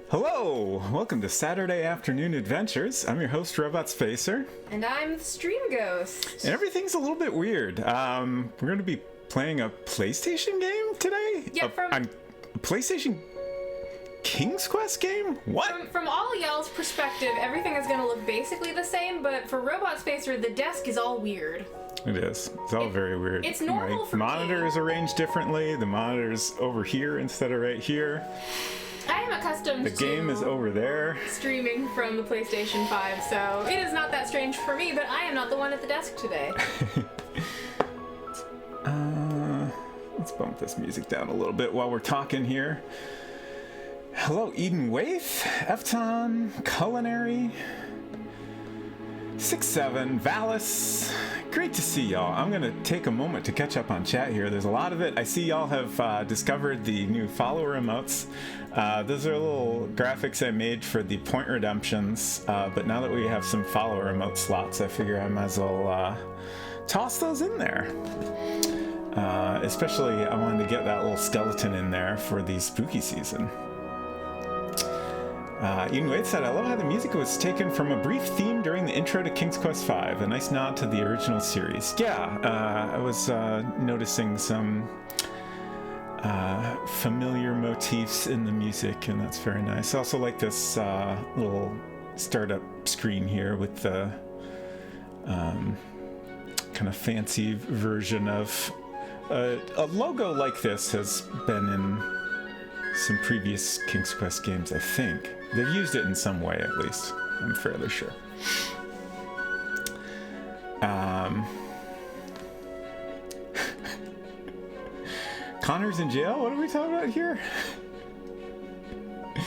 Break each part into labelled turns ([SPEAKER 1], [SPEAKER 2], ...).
[SPEAKER 1] Hello! Welcome to Saturday Afternoon Adventures. I'm your host, Robot Spacer.
[SPEAKER 2] And I'm the Stream Ghost.
[SPEAKER 1] And everything's a little bit weird. We're going to be playing a PlayStation game today?
[SPEAKER 2] Yeah,
[SPEAKER 1] a PlayStation King's Quest game? What?
[SPEAKER 2] From all y'all's perspective, everything is going to look basically the same, but for Robot Spacer, the desk is all weird.
[SPEAKER 1] It is. It's all very weird.
[SPEAKER 2] It's normal for
[SPEAKER 1] me. The monitor is arranged differently. The monitor's over here instead of right here.
[SPEAKER 2] I am accustomed to
[SPEAKER 1] the game is over there.
[SPEAKER 2] Streaming from the PlayStation 5, so it is not that strange for me, but I am not the one at the desk today.
[SPEAKER 1] Let's bump this music down a little bit while we're talking here. Hello, Eden Waith, Efton, Culinary, 6-7, Valis. Great to see y'all. I'm going to take a moment to catch up on chat here. There's a lot of it. I see y'all have discovered the new follower emotes. Those are little graphics I made for the point redemptions, but now that we have some follower emote slots, I figure I might as well toss those in there. Especially, I wanted to get that little skeleton in there for the spooky season. Eden Wade said, I love how the music was taken from a brief theme during the intro to King's Quest V, a nice nod to the original series. Yeah, I was noticing some familiar motifs in the music, and that's very nice. I also like this little startup screen here with the kind of fancy version of a logo like this has been in some previous King's Quest games, I think. They've used it in some way, at least. I'm fairly sure. Connor's in jail? What are we talking about here?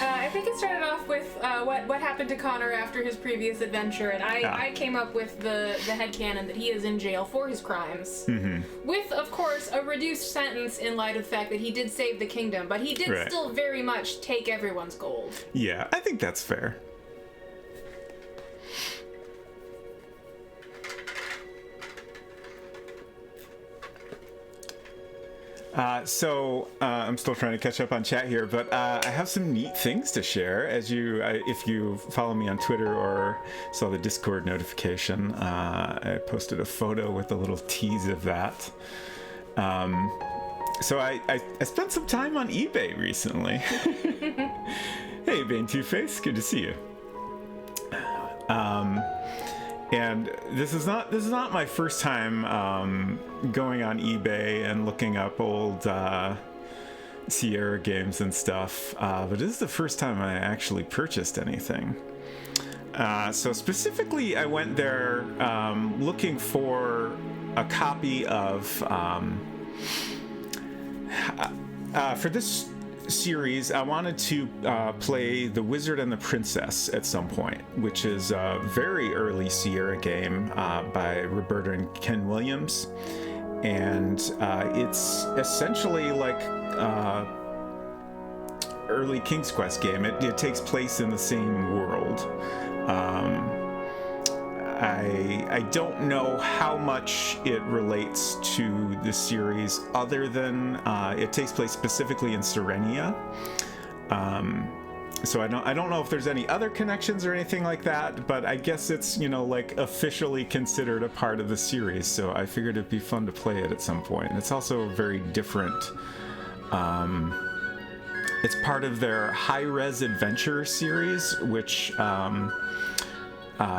[SPEAKER 2] I think it started off with what happened to Connor after his previous adventure, and I came up with the headcanon that he is in jail for his crimes. Mm-hmm. With, of course, a reduced sentence in light of the fact that he did save the kingdom, but he did still very much take everyone's gold.
[SPEAKER 1] Yeah, I think that's fair. I'm still trying to catch up on chat here, but I have some neat things to share. If you follow me on Twitter or saw the Discord notification, I posted a photo with a little tease of that. So I spent some time on eBay recently. Hey, Bane Two-Face, good to see you. And this is not my first time going on eBay and looking up old Sierra games and stuff, but this is the first time I actually purchased anything. So specifically, I went there looking for a copy of for this series, I wanted to play The Wizard and the Princess at some point, which is a very early Sierra game by Roberta and Ken Williams, and it's essentially like early King's Quest game. It takes place in the same world. I don't know how much it relates to the series other than it takes place specifically in Serenia. So I don't know if there's any other connections or anything like that, but I guess it's, like officially considered a part of the series, so I figured it'd be fun to play it at some point. And it's also very different. It's part of their high-res adventure series, which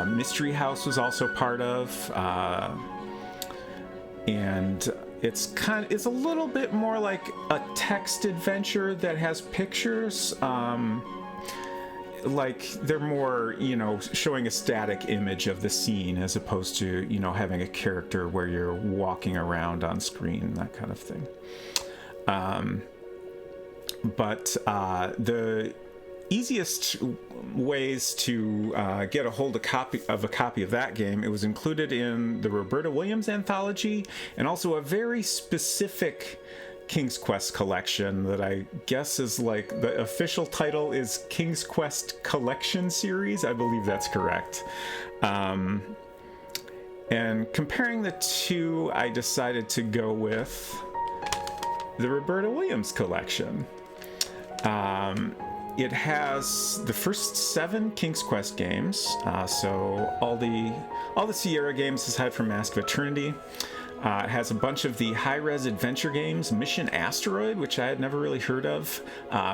[SPEAKER 1] Mystery House was also part of, and it's a little bit more like a text adventure that has pictures. Like they're more, showing a static image of the scene as opposed to, having a character where you're walking around on screen, that kind of thing. But the easiest ways to get a hold of a copy of that game, it was included in the Roberta Williams anthology, and also a very specific King's Quest collection that I guess is like the official title is King's Quest Collection Series. I believe that's correct. And comparing the two, I decided to go with the Roberta Williams collection. It has the first 7 King's Quest games, so all the Sierra games aside from Mask of Eternity. It has a bunch of the high-res adventure games, Mission Asteroid, which I had never really heard of,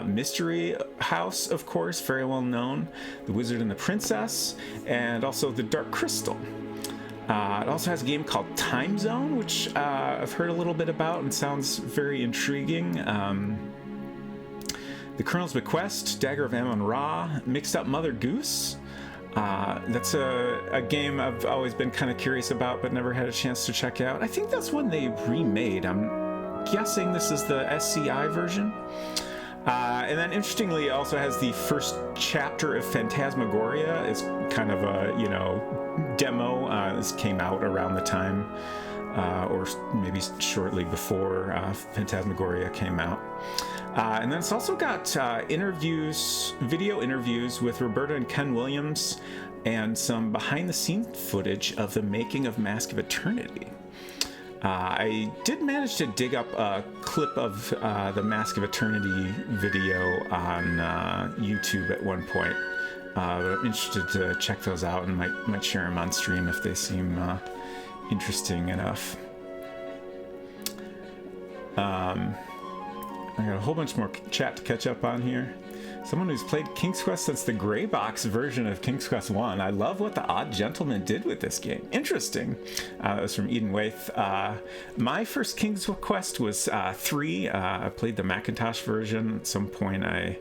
[SPEAKER 1] Mystery House, of course, very well known, The Wizard and the Princess, and also The Dark Crystal. It also has a game called Time Zone, which I've heard a little bit about and sounds very intriguing. The Colonel's Bequest, Dagger of Ammon-Ra, Mixed Up Mother Goose. That's a game I've always been kind of curious about, but never had a chance to check out. I think that's one they remade. I'm guessing this is the SCI version. And then, interestingly, it also has the first chapter of Phantasmagoria. It's kind of a, demo. This came out around the time, or maybe shortly before Phantasmagoria came out. And then it's also got video interviews with Roberta and Ken Williams, and some behind-the-scenes footage of the making of Mask of Eternity. I did manage to dig up a clip of the Mask of Eternity video on YouTube at one point. But I'm interested to check those out and might share them on stream if they seem interesting enough. I got a whole bunch more chat to catch up on here. Someone who's played King's Quest since the gray box version of King's Quest 1. I love what the Odd Gentleman did with this game. Interesting. That was from Eden Waith. My first King's Quest was 3. I played the Macintosh version. At some point I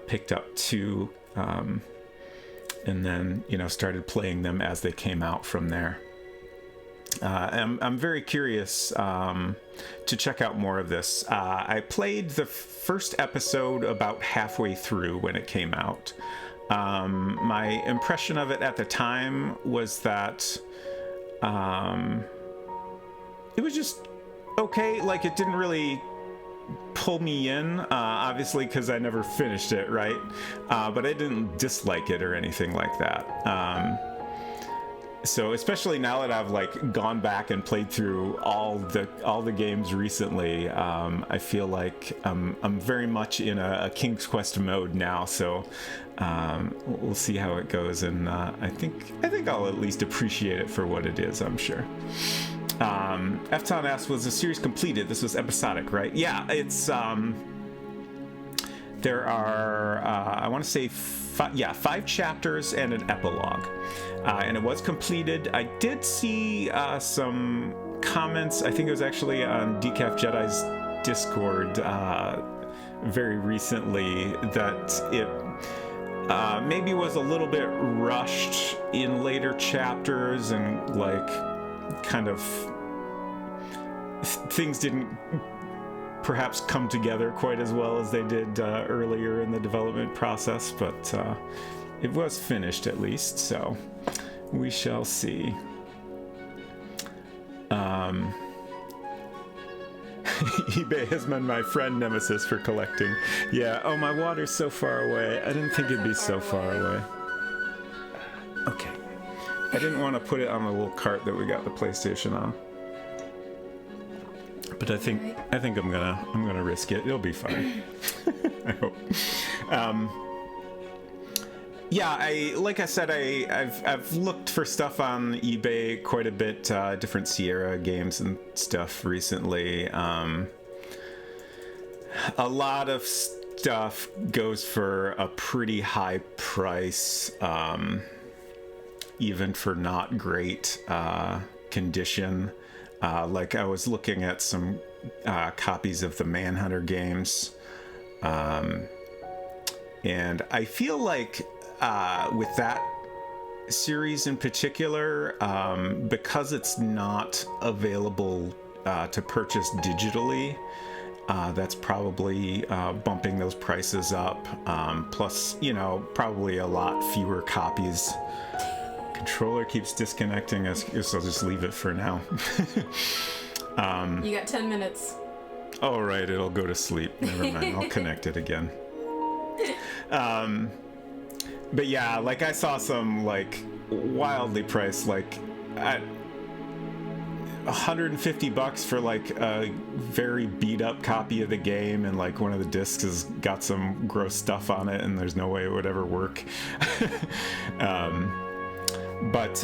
[SPEAKER 1] picked up 2 and then, started playing them as they came out from there. I'm very curious to check out more of this. I played the first episode about halfway through when it came out. My impression of it at the time was that it was just okay. Like, it didn't really pull me in, obviously, because I never finished it, right? But I didn't dislike it or anything like that. So especially now that I've gone back and played through all the games recently, I feel like I'm very much in a King's Quest mode now. So we'll see how it goes, and I think I'll at least appreciate it for what it is. I'm sure. Efton asks, was the series completed? This was episodic, right? Yeah, it's there are I want to say 5 chapters and an epilogue. And it was completed. I did see some comments. I think it was actually on Decaf Jedi's Discord very recently that it maybe was a little bit rushed in later chapters, and kind of things didn't perhaps come together quite as well as they did earlier in the development process, but it was finished at least, so we shall see. eBay has been my friend nemesis for collecting. Yeah, oh, my water's so far away. I didn't think it'd be so far away. Okay. I didn't want to put it on the little cart that we got the PlayStation on. But I think I'm gonna risk it. It'll be fine. I hope. Yeah, I've looked for stuff on eBay quite a bit, different Sierra games and stuff recently. A lot of stuff goes for a pretty high price, even for not great condition. I was looking at some copies of the Manhunter games, and I feel like with that series in particular, because it's not available to purchase digitally, that's probably bumping those prices up. Plus, probably a lot fewer copies. Controller keeps disconnecting. I guess I'll just leave it for now.
[SPEAKER 2] You got 10 minutes.
[SPEAKER 1] Oh, right, it'll go to sleep. Never mind, I'll connect it again. But yeah, I saw some wildly priced, $150 for like a very beat up copy of the game, and like one of the discs has got some gross stuff on it and there's no way it would ever work. But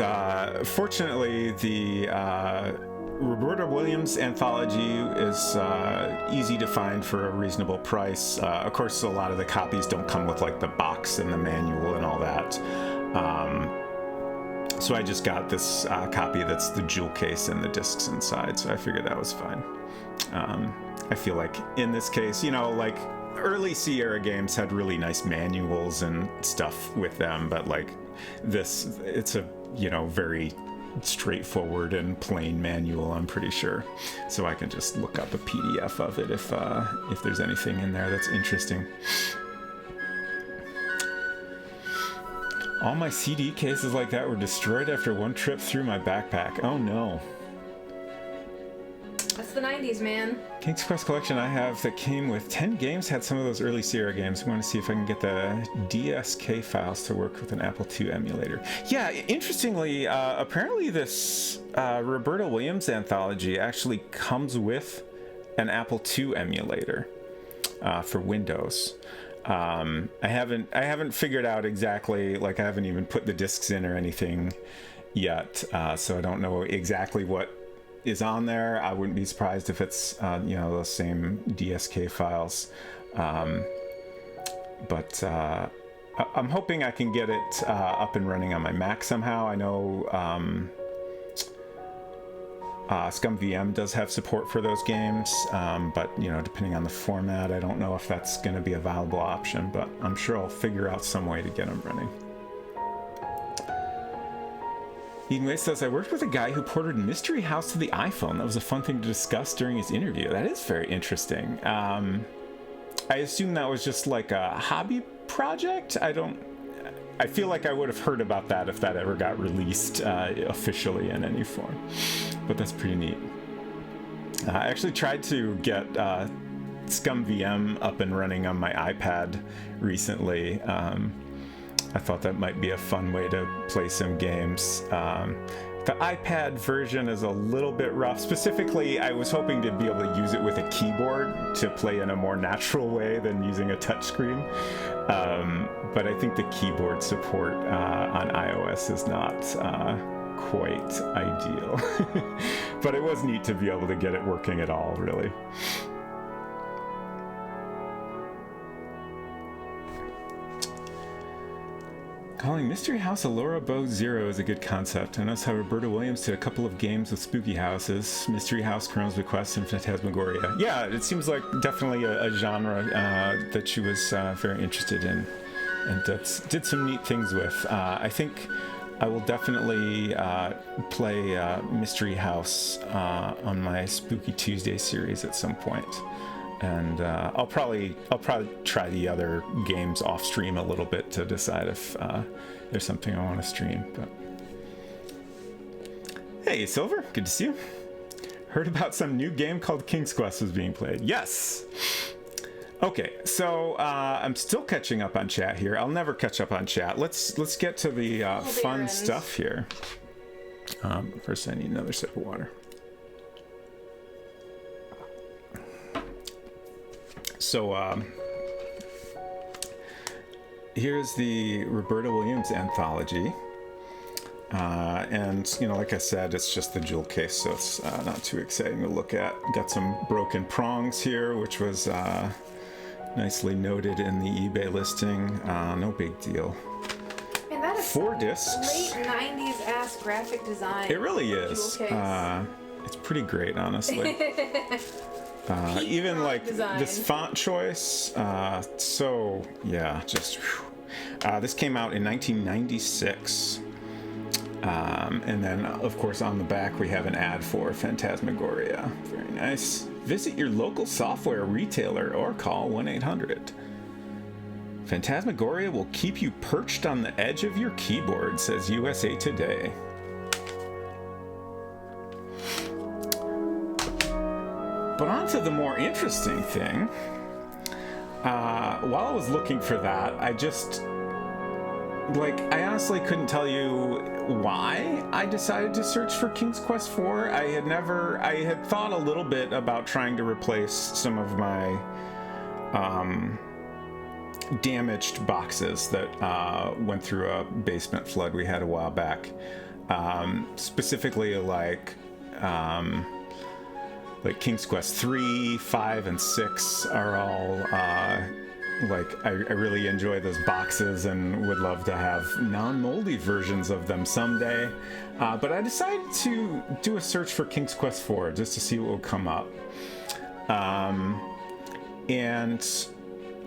[SPEAKER 1] fortunately, the Roberta Williams anthology is easy to find for a reasonable price. Of course, a lot of the copies don't come with like the box and the manual and all that. So I just got this copy that's the jewel case and the discs inside, so I figured that was fine. I feel like in this case, you know, like early Sierra games had really nice manuals and stuff with them, but like this, it's a, you know, very straightforward and plain manual, I'm pretty sure. So I can just look up a PDF of it if there's anything in there that's interesting. All my CD cases like that were destroyed after one trip through my backpack. Oh no.
[SPEAKER 2] That's the 90s, man.
[SPEAKER 1] King's Quest collection I have that came with 10 games had some of those early Sierra games. I want to see if I can get the DSK files to work with an Apple II emulator. Yeah, interestingly, apparently this Roberta Williams anthology actually comes with an Apple II emulator for Windows. I haven't figured out exactly, like I haven't even put the discs in or anything yet, so I don't know exactly what is on there. I wouldn't be surprised if it's you know, those same DSK files, but I'm hoping I can get it up and running on my Mac somehow. I know ScumVM does have support for those games, but you know, depending on the format, I don't know if that's going to be a viable option, but I'm sure I'll figure out some way to get them running. Eden Way says, I worked with a guy who ported Mystery House to the iPhone. That was a fun thing to discuss during his interview. That is very interesting. I assume that was just like a hobby project. I feel like I would have heard about that if that ever got released officially in any form. But that's pretty neat. I actually tried to get ScumVM up and running on my iPad recently. I thought that might be a fun way to play some games. The iPad version is a little bit rough. Specifically, I was hoping to be able to use it with a keyboard to play in a more natural way than using a touchscreen. But I think the keyboard support on iOS is not quite ideal. But it was neat to be able to get it working at all, really. Calling Mystery House Allura Bow Zero is a good concept. I noticed how Roberta Williams did a couple of games with spooky houses, Mystery House, Chrono's Bequest, and Phantasmagoria. Yeah, it seems like definitely a genre that she was very interested in and did some neat things with. I think I will definitely play Mystery House on my Spooky Tuesday series at some point. And I'll probably try the other games off stream a little bit to decide if there's something I want to stream. But hey, Silver, good to see you. Heard about some new game called King's Quest was being played. Yes. Okay, so I'm still catching up on chat here. I'll never catch up on chat. Let's get to the fun stuff here. First, I need another sip of water. So here's the Roberta Williams anthology, and you know, like I said, it's just the jewel case, so it's not too exciting to look at. Got some broken prongs here, which was nicely noted in the eBay listing. No big deal.
[SPEAKER 2] Man, that is
[SPEAKER 1] 4 discs.
[SPEAKER 2] Late 90s ass graphic design.
[SPEAKER 1] It really is. It's pretty great, honestly. Even like
[SPEAKER 2] design.
[SPEAKER 1] This font choice, so yeah, just this came out in 1996, and then of course on the back we have an ad for Phantasmagoria. Very nice. Visit your local software retailer or call 1-800. Phantasmagoria will keep you perched on the edge of your keyboard, says USA Today. But on to the more interesting thing. While I was looking for that, I just like, I honestly couldn't tell you why I decided to search for King's Quest IV. I had thought a little bit about trying to replace some of my damaged boxes that went through a basement flood we had a while back. Specifically, like King's Quest 3, 5, and 6 are all I really enjoy those boxes and would love to have non-moldy versions of them someday. But I decided to do a search for King's Quest IV just to see what would come up.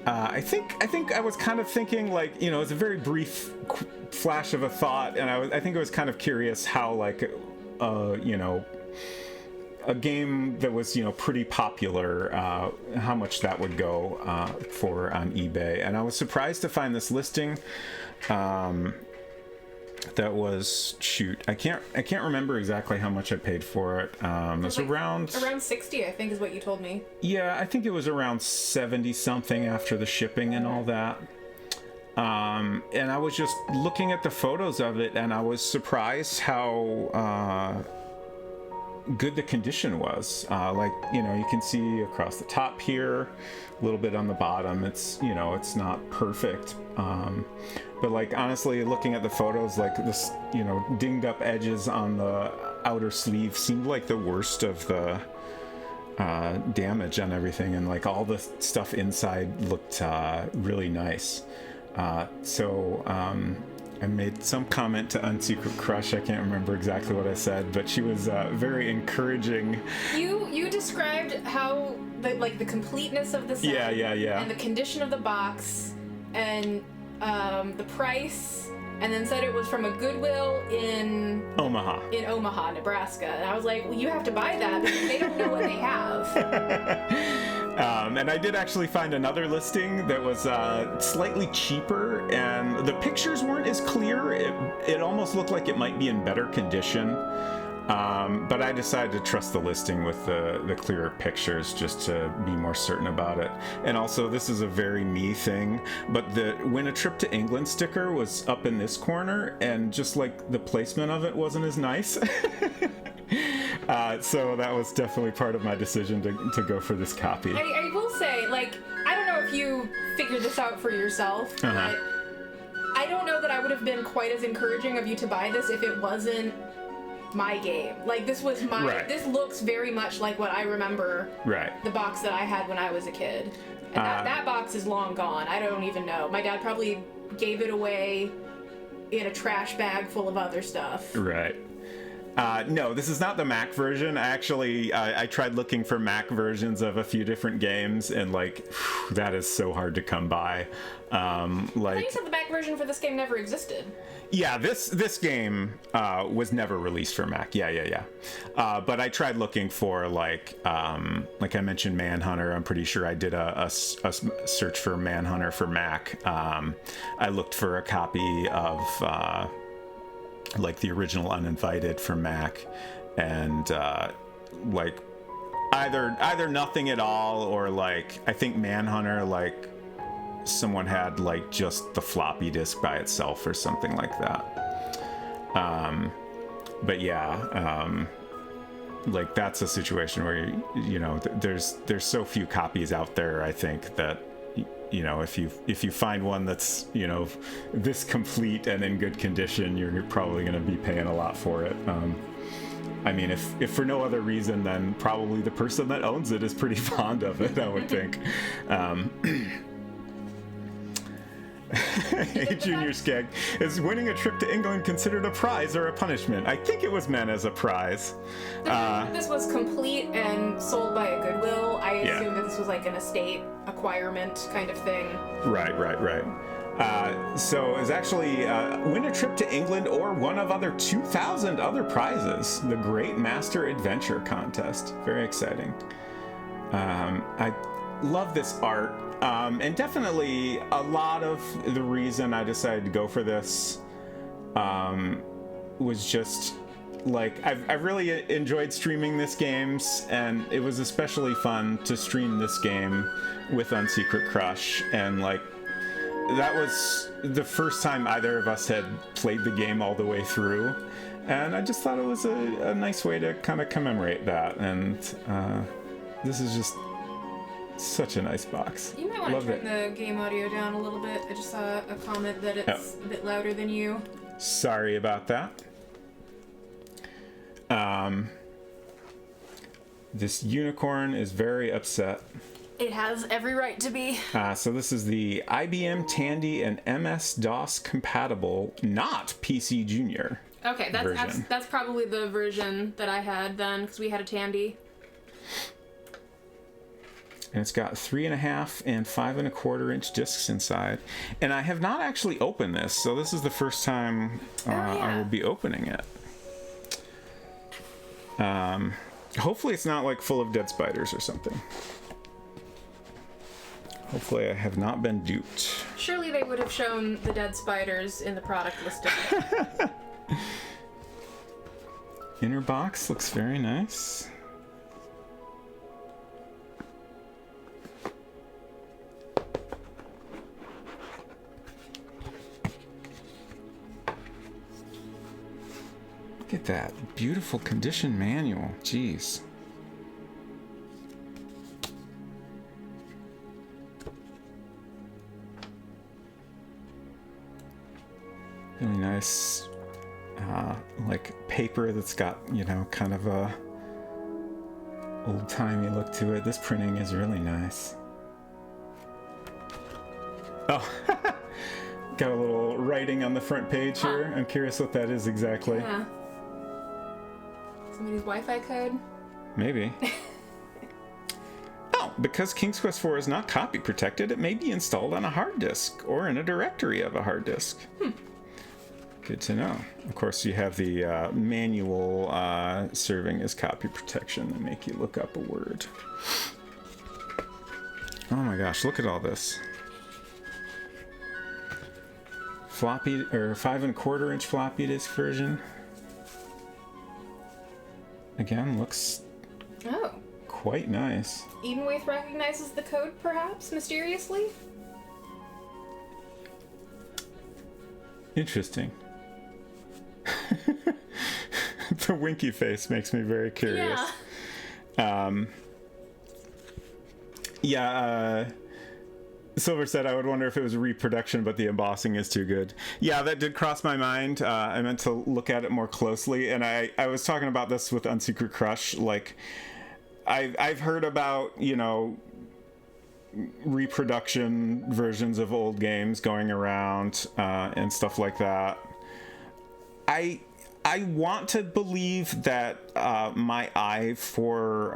[SPEAKER 1] I think I was kind of thinking, like, you know, it's a very brief flash of a thought, and I think I was kind of curious how, like, you know, a game that was, you know, pretty popular, how much that would go for on eBay. And I was surprised to find this listing that was, shoot, I can't remember exactly how much I paid for it. It was like around
[SPEAKER 2] 60, I think, is what you told me.
[SPEAKER 1] Yeah, I think it was around 70 something after the shipping and all that. And I was just looking at the photos of it, and I was surprised how good the condition was. Like, you know, you can see across the top here, a little bit on the bottom. It's, you know, it's not perfect. But, like, honestly, looking at the photos, like, this, you know, dinged up edges on the outer sleeve seemed like the worst of the damage on everything, and, like, all the stuff inside looked really nice. So I made some comment to Unsecret Crush. I can't remember exactly what I said, but she was very encouraging.
[SPEAKER 2] You described how the completeness of the set,
[SPEAKER 1] yeah,
[SPEAKER 2] and the condition of the box, and the price, and then said it was from a Goodwill in Omaha, Nebraska. And I was like, well, you have to buy that because they don't know what they have.
[SPEAKER 1] And I did actually find another listing that was slightly cheaper, and the pictures weren't as clear. It almost looked like it might be in better condition. But I decided to trust the listing with the clearer pictures just to be more certain about it. And also, this is a very me thing, but the Win a Trip to England sticker was up in this corner, and just like the placement of it wasn't as nice. So that was definitely part of my decision to go for this copy.
[SPEAKER 2] I will say, like, I don't know if you figured this out for yourself, but I don't know that I would have been quite as encouraging of you to buy this if it wasn't my game. Like, this was my... Right. This looks very much like what I remember the box that I had when I was a kid. And that box is long gone. I don't even know. My dad probably gave it away in a trash bag full of other stuff.
[SPEAKER 1] Right. No, this is not the Mac version. Actually, I tried looking for Mac versions of a few different games, and, like, whew, that is so hard to come by.
[SPEAKER 2] I thought you said the Mac version for this game never existed.
[SPEAKER 1] Yeah, this game was never released for Mac. Yeah. But I tried looking for, like I mentioned, Manhunter. I'm pretty sure I did a search for Manhunter for Mac. I looked for a copy of like the original Uninvited for Mac, and like either nothing at all, or, like, I think Manhunter, like, someone had, like, just the floppy disk by itself or something like that. But yeah, like, that's a situation where you know there's so few copies out there, I think, that, you know, if you find one that's, you know, this complete and in good condition, you're probably going to be paying a lot for it. I mean, if for no other reason, then probably the person that owns it is pretty fond of it, I would think. Hey, Junior Skeg, is winning a trip to England considered a prize or a punishment? I think it was meant as a prize.
[SPEAKER 2] This was complete and sold by a Goodwill. I assume that this was like an estate acquirement kind of thing.
[SPEAKER 1] Right. So it's actually win a trip to England or one of other 2,000 other prizes. The Great Master Adventure Contest. Very exciting. I love this art. And definitely a lot of the reason I decided to go for this was just, like, I've really enjoyed streaming this games, and it was especially fun to stream this game with Unsecret Crush, and, like, that was the first time either of us had played the game all the way through, and I just thought it was a nice way to kind of commemorate that. And this is just such a nice box.
[SPEAKER 2] You might want to turn the game audio down a little bit. I just saw a comment that it's a bit louder than you.
[SPEAKER 1] Sorry about that. This unicorn is very upset.
[SPEAKER 2] It has every right to be.
[SPEAKER 1] So this is the IBM Tandy and MS-DOS compatible, not PC Junior.
[SPEAKER 2] Okay, that's probably the version that I had then, because we had a Tandy.
[SPEAKER 1] And it's got 3.5 and 5 1/4 inch discs inside. And I have not actually opened this, so this is the first time I will be opening it. Hopefully it's not like full of dead spiders or something. Hopefully I have not been duped.
[SPEAKER 2] Surely they would have shown the dead spiders in the product listing.
[SPEAKER 1] Inner box looks very nice. Look at that beautiful condition manual. Jeez. Really nice, like paper that's got, you know, kind of a old-timey look to it. This printing is really nice. Oh, got a little writing on the front page here. I'm curious what that is exactly.
[SPEAKER 2] Yeah. Somebody's Wi-Fi code?
[SPEAKER 1] Maybe. Oh, because King's Quest IV is not copy protected, it may be installed on a hard disk or in a directory of a hard disk. Good to know. Of course, you have the manual serving as copy protection that make you look up a word. Oh my gosh, look at all this. Floppy, or 5 1/4 inch floppy disk version. Again, looks quite nice.
[SPEAKER 2] Edenwaith recognizes the code, perhaps, mysteriously?
[SPEAKER 1] Interesting. The winky face makes me very curious. Silver said, I would wonder if it was a reproduction, but the embossing is too good. Yeah, that did cross my mind. I meant to look at it more closely, and I was talking about this with Unsecret Crush. Like, I've heard about, you know, reproduction versions of old games going around and stuff like that. I want to believe that my eye for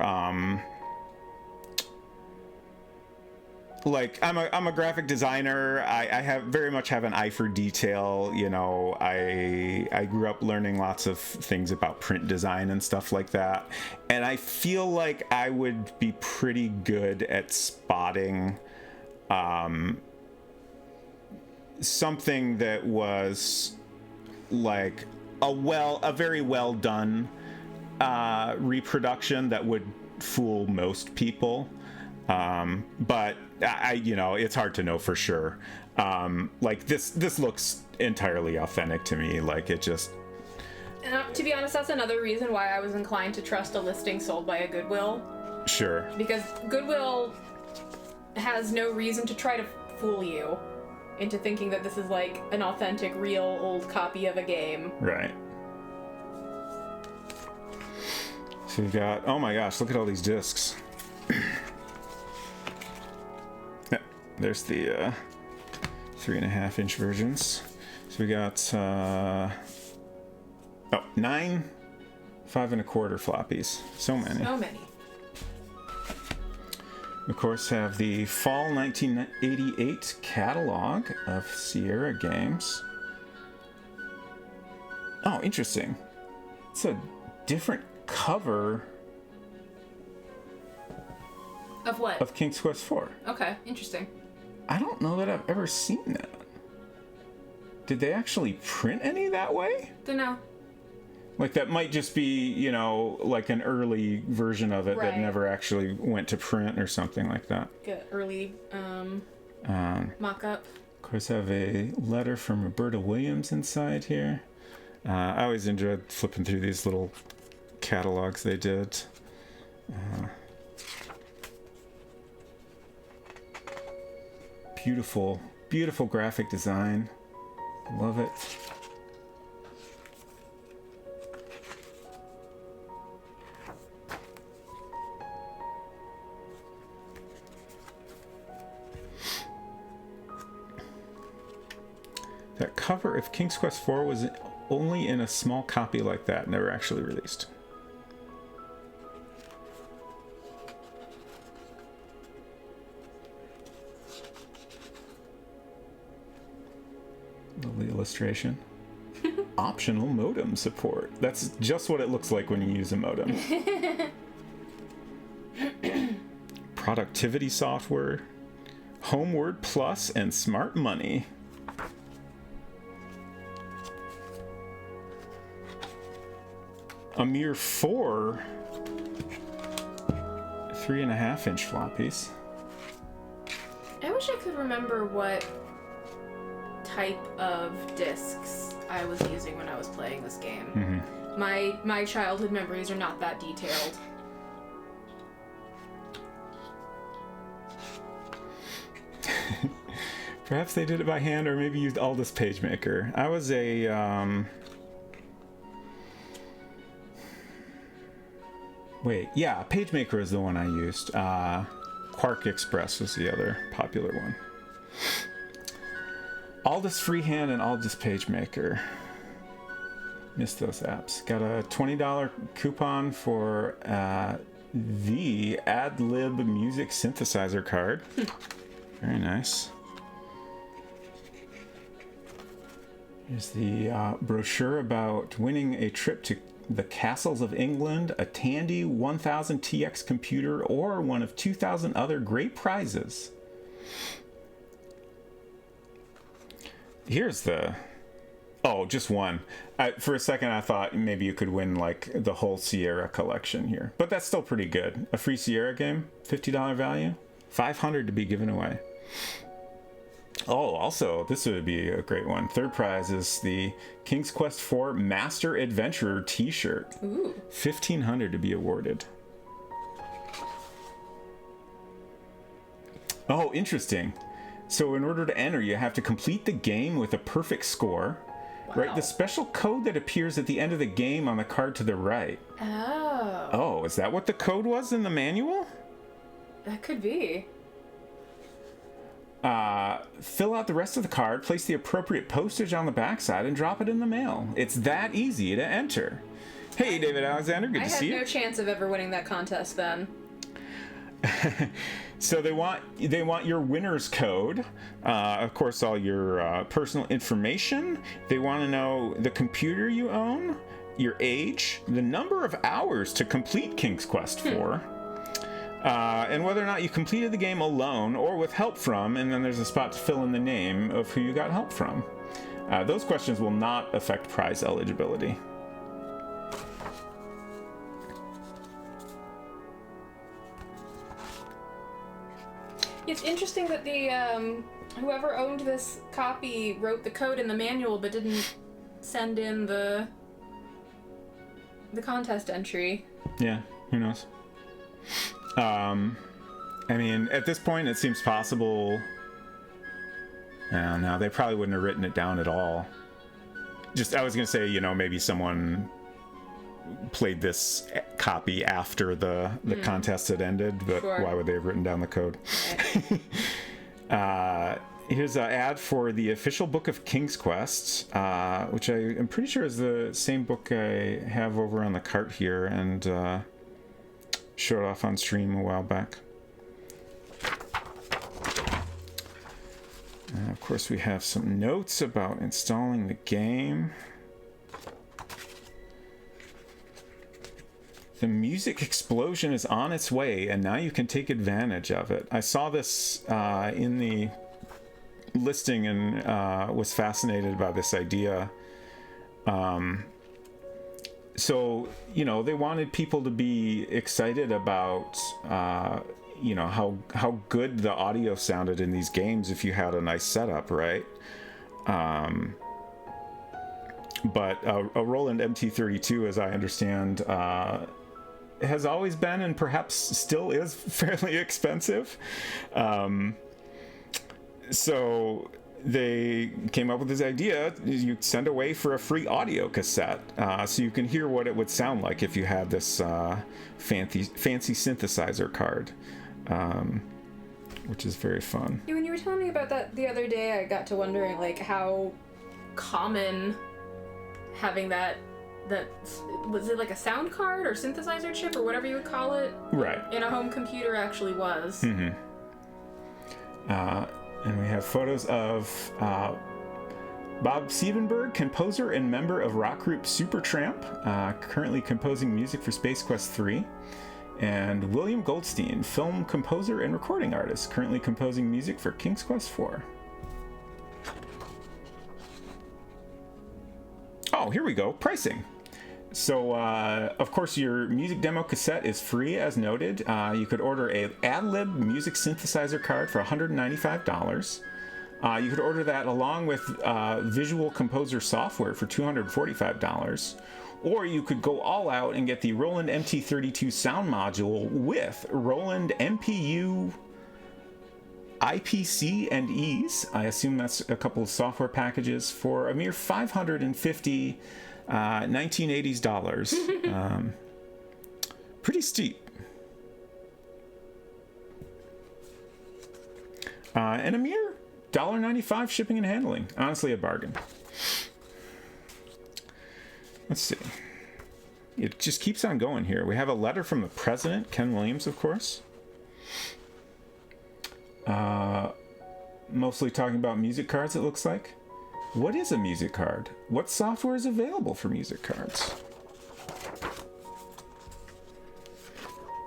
[SPEAKER 1] like I'm a graphic designer. I very much have an eye for detail. You know, I grew up learning lots of things about print design and stuff like that, and I feel like I would be pretty good at spotting something that was like a very well done reproduction that would fool most people. But you know, it's hard to know for sure. Like this looks entirely authentic to me. Like it just.
[SPEAKER 2] And to be honest, that's another reason why I was inclined to trust a listing sold by a Goodwill.
[SPEAKER 1] Sure. Because
[SPEAKER 2] Goodwill has no reason to try to fool you into thinking that this is like an authentic, real, old copy of a game.
[SPEAKER 1] Right. So we've got, oh my gosh, look at all these discs. Yeah, there's the 3.5 inch versions. So we got 9 5 1/4 floppies. So many.
[SPEAKER 2] So many.
[SPEAKER 1] Of course, have the fall 1988 catalog of Sierra games. Oh, interesting. It's a different cover.
[SPEAKER 2] Of what?
[SPEAKER 1] Of King's Quest IV.
[SPEAKER 2] Okay, interesting.
[SPEAKER 1] I don't know that I've ever seen that. Did they actually print any that way?
[SPEAKER 2] Dunno.
[SPEAKER 1] Like, that might just be, you know, like an early version of it that never actually went to print or something like that.
[SPEAKER 2] Good early mock-up.
[SPEAKER 1] Of course, I have a letter from Roberta Williams inside here. I always enjoyed flipping through these little catalogs they did. Beautiful, beautiful graphic design. Love it. That cover of King's Quest IV was only in a small copy like that, never actually released. Lovely illustration. Optional modem support. That's just what it looks like when you use a modem. Productivity software, Homeward Plus, and Smart Money. A mere 4 3.5-inch floppies.
[SPEAKER 2] I wish I could remember what type of discs I was using when I was playing this game. Mm-hmm. My childhood memories are not that detailed.
[SPEAKER 1] Perhaps they did it by hand, or maybe used Aldous PageMaker. I was a PageMaker is the one I used. Quark Express was the other popular one. Aldous Freehand and Aldous PageMaker. Missed those apps. Got a $20 coupon for the Ad-Lib music synthesizer card. Very nice. Here's the brochure about winning a trip to the Castles of England, a Tandy 1000 TX computer, or one of 2,000 other great prizes. Here's the... Oh, just one. For a second, I thought maybe you could win, like, the whole Sierra collection here. But that's still pretty good. A free Sierra game, $50 value, $500 to be given away. Oh, also, this would be a great one. Third prize is the King's Quest IV Master Adventurer t-shirt.
[SPEAKER 2] Ooh.
[SPEAKER 1] $1,500 to be awarded. Oh, interesting. So in order to enter, you have to complete the game with a perfect score. Wow. Right? The special code that appears at the end of the game on the card to the right.
[SPEAKER 2] Oh.
[SPEAKER 1] Oh, is that what the code was in the manual?
[SPEAKER 2] That could be.
[SPEAKER 1] Fill out the rest of the card, place the appropriate postage on the backside, and drop it in the mail. It's that easy to enter. Hey, David Alexander, good to see you.
[SPEAKER 2] I had no chance of ever winning that contest then.
[SPEAKER 1] So they want your winner's code, of course, all your personal information. They want to know the computer you own, your age, the number of hours to complete King's Quest IV. And whether or not you completed the game alone or with help from, and then there's a spot to fill in the name of who you got help from. Those questions will not affect prize eligibility.
[SPEAKER 2] It's interesting that the whoever owned this copy wrote the code in the manual but didn't send in the contest entry.
[SPEAKER 1] Yeah, who knows? I mean, at this point, it seems possible. No, they probably wouldn't have written it down at all. I was gonna say, maybe someone played this copy after the contest had ended, but sure. Why would they have written down the code? Right. Here's an ad for the official book of King's Quest, which I am pretty sure is the same book I have over on the cart here, and showed off on stream a while back. Of course, we have some notes about installing the game. The music explosion is on its way, and now you can take advantage of it. I saw this in the listing and was fascinated by this idea. So, they wanted people to be excited about, how good the audio sounded in these games if you had a nice setup, right? But a Roland MT32, as I understand, has always been and perhaps still is fairly expensive. So they came up with this idea: you send away for a free audio cassette, so you can hear what it would sound like if you had this fancy synthesizer card, which is very fun.
[SPEAKER 2] Yeah, when you were telling me about that the other day, I got to wondering like how common having that was it like a sound card or synthesizer chip or whatever you would call it,
[SPEAKER 1] right,
[SPEAKER 2] in a home computer actually was.
[SPEAKER 1] Mm-hmm. And we have photos of Bob Siebenberg, composer and member of rock group Supertramp, currently composing music for Space Quest 3, and William Goldstein, film composer and recording artist, currently composing music for King's Quest 4. Oh, here we go. Pricing. So, of course, your music demo cassette is free, as noted. You could order a Ad-Lib music synthesizer card for $195. You could order that along with Visual Composer software for $245. Or you could go all out and get the Roland MT32 sound module with Roland MPU IPC and Ease. I assume that's a couple of software packages for a mere $550 1980s dollars. Pretty steep. And a mere $1.95 shipping and handling. Honestly, a bargain. Let's see. It just keeps on going here. We have a letter from the president, Ken Williams, of course. Mostly talking about music cards, it looks like. What is a music card? What software is available for music cards?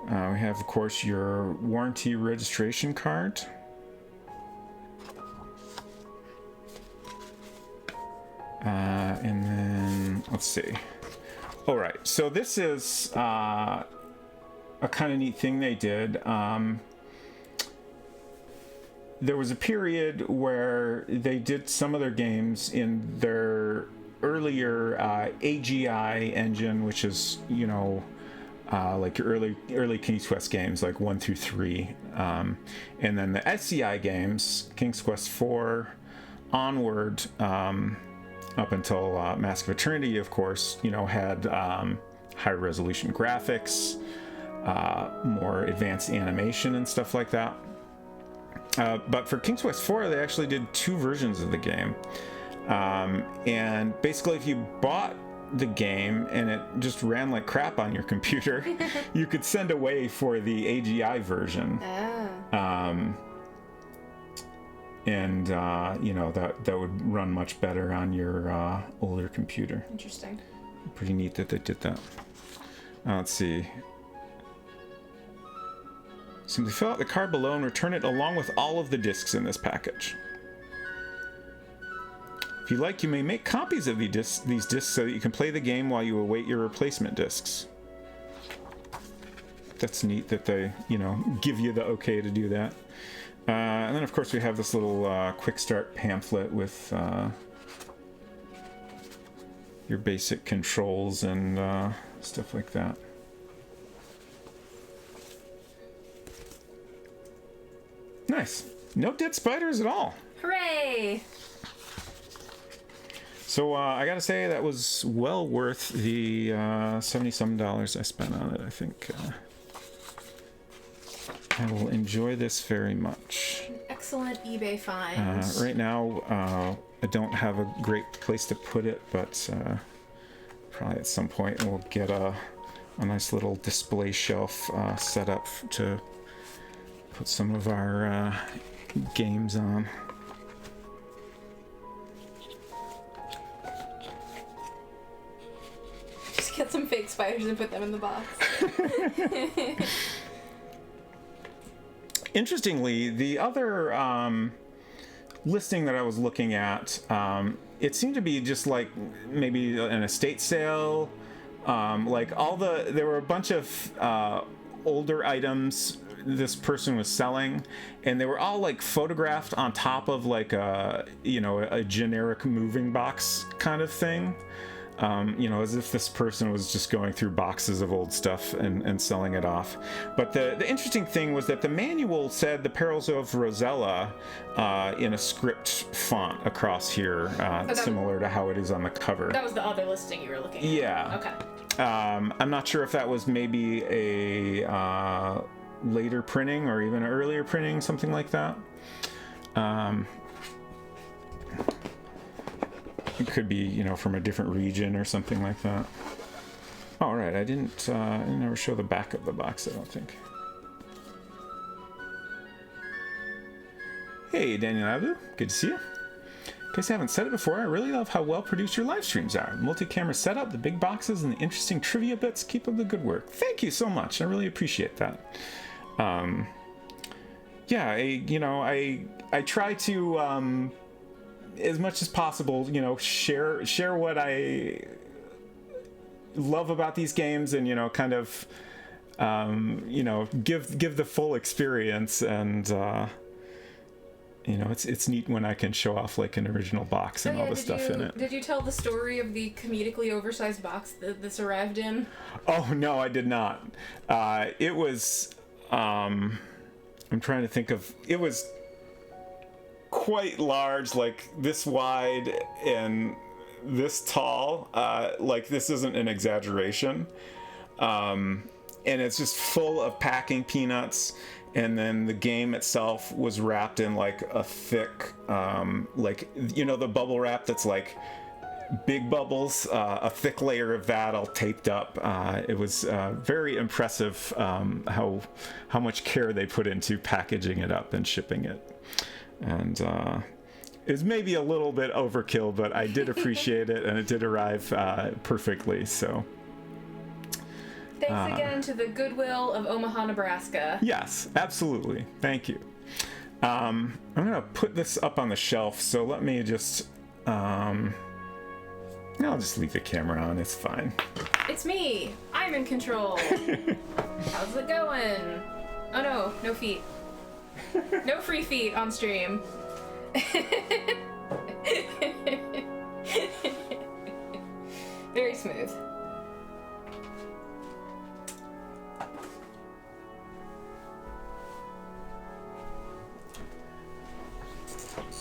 [SPEAKER 1] We have, of course, your warranty registration card. And then, let's see. All right, so this is a kind of neat thing they did. There was a period where they did some of their games in their earlier AGI engine, which is, like your early King's Quest games, like 1 through 3. And then the SCI games, King's Quest 4 onward, up until Mask of Eternity, of course, had higher resolution graphics, more advanced animation and stuff like that. But for King's Quest 4, they actually did 2 versions of the game. And basically, if you bought the game and it just ran like crap on your computer, you could send away for the AGI version. And, that would run much better on your older computer.
[SPEAKER 2] Interesting.
[SPEAKER 1] Pretty neat that they did that. Let's see. Simply fill out the card below and return it along with all of the discs in this package. If you like, you may make copies of these discs so that you can play the game while you await your replacement discs. That's neat that they, give you the okay to do that. And then, of course, we have this little quick start pamphlet with your basic controls and stuff like that. Nice. No dead spiders at all.
[SPEAKER 2] Hooray!
[SPEAKER 1] So I gotta say that was well worth the $70-some I spent on it. I think I will enjoy this very much.
[SPEAKER 2] An excellent eBay find.
[SPEAKER 1] Right now, I don't have a great place to put it, but probably at some point we'll get a nice little display shelf set up to put some of our games on.
[SPEAKER 2] Just get some fake spiders and put them in the box.
[SPEAKER 1] Interestingly, the other listing that I was looking at, it seemed to be just like maybe an estate sale. There were a bunch of older items this person was selling, and they were all like photographed on top of like a a generic moving box kind of thing. As if this person was just going through boxes of old stuff and selling it off. But the interesting thing was that the manual said The Perils of Rosella in a script font across here, similar to how it is on the cover.
[SPEAKER 2] That was the other listing you were looking at.
[SPEAKER 1] Yeah.
[SPEAKER 2] Okay.
[SPEAKER 1] I'm not sure if that was maybe a later printing or even an earlier printing, something like that. It could be, from a different region or something like that. All right, I didn't never show the back of the box, I don't think. Hey, Daniel Abu, good to see you. In case I haven't said it before, I really love how well produced your live streams are. Multi-camera setup, the big boxes, and the interesting trivia bits. Keep up the good work. Thank you so much. I really appreciate that. I try to as much as possible, share what I love about these games, and kind of give the full experience, and it's neat when I can show off like an original box and all the stuff in it.
[SPEAKER 2] Did you tell the story of the comedically oversized box that this arrived in?
[SPEAKER 1] Oh no, I did not. It was I'm trying to think of, it was quite large, like this wide and this tall. Like this isn't an exaggeration. And it's just full of packing peanuts. And then the game itself was wrapped in like a thick, the bubble wrap that's like big bubbles, a thick layer of that all taped up. It was very impressive how much care they put into packaging it up and shipping it. And it was maybe a little bit overkill, but I did appreciate it, and it did arrive perfectly. So
[SPEAKER 2] thanks again to the Goodwill of Omaha, Nebraska.
[SPEAKER 1] Yes, absolutely. Thank you. I'm gonna put this up on the shelf, so let me just I'll just leave the camera on. It's fine.
[SPEAKER 2] It's me. I'm in control. How's it going? Oh no feet. No free feet on stream. Very smooth.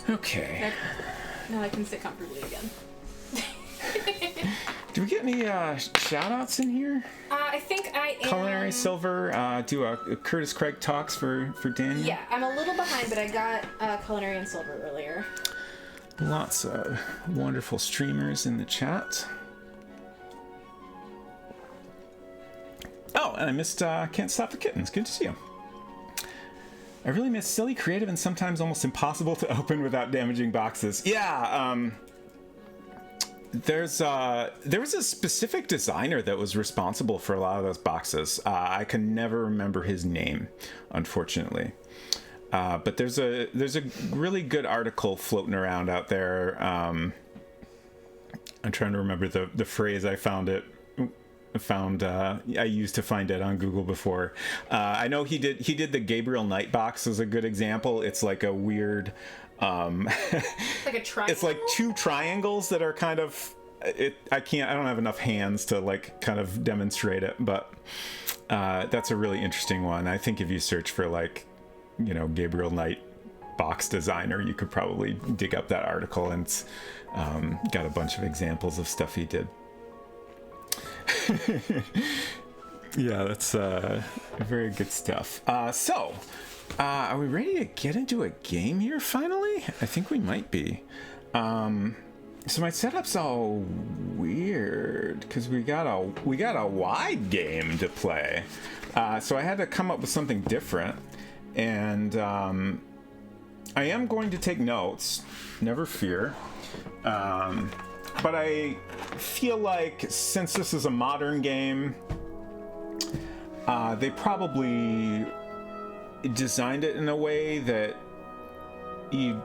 [SPEAKER 1] Okay.
[SPEAKER 2] Now I can sit comfortably again.
[SPEAKER 1] Do we get any shout outs in here?
[SPEAKER 2] I think I am.
[SPEAKER 1] Culinary Silver, do a Curtis Craig talks for Daniel.
[SPEAKER 2] Yeah, I'm a little behind, but I got Culinary and Silver earlier.
[SPEAKER 1] Lots of wonderful streamers in the chat. Oh, and I missed Can't Stop the Kittens. Good to see you. I really miss silly, creative, and sometimes almost impossible to open without damaging boxes. Yeah, there was a specific designer that was responsible for a lot of those boxes. I can never remember his name, unfortunately. But there's a really good article floating around out there. I'm trying to remember the phrase I used to find it on Google before. I know he did the Gabriel Knight box as a good example. It's like a weird
[SPEAKER 2] like a triangle?
[SPEAKER 1] It's like two triangles that are kind of I don't have enough hands to like kind of demonstrate it, but that's a really interesting one. I think if you search for like Gabriel Knight box designer, you could probably dig up that article, and it's got a bunch of examples of stuff he did. Yeah, that's very good stuff. So are we ready to get into a game here finally? I think we might be. So my setup's all weird because we got a wide game to play. So I had to come up with something different, and I am going to take notes, never fear. But I feel like since this is a modern game, they probably designed it in a way that you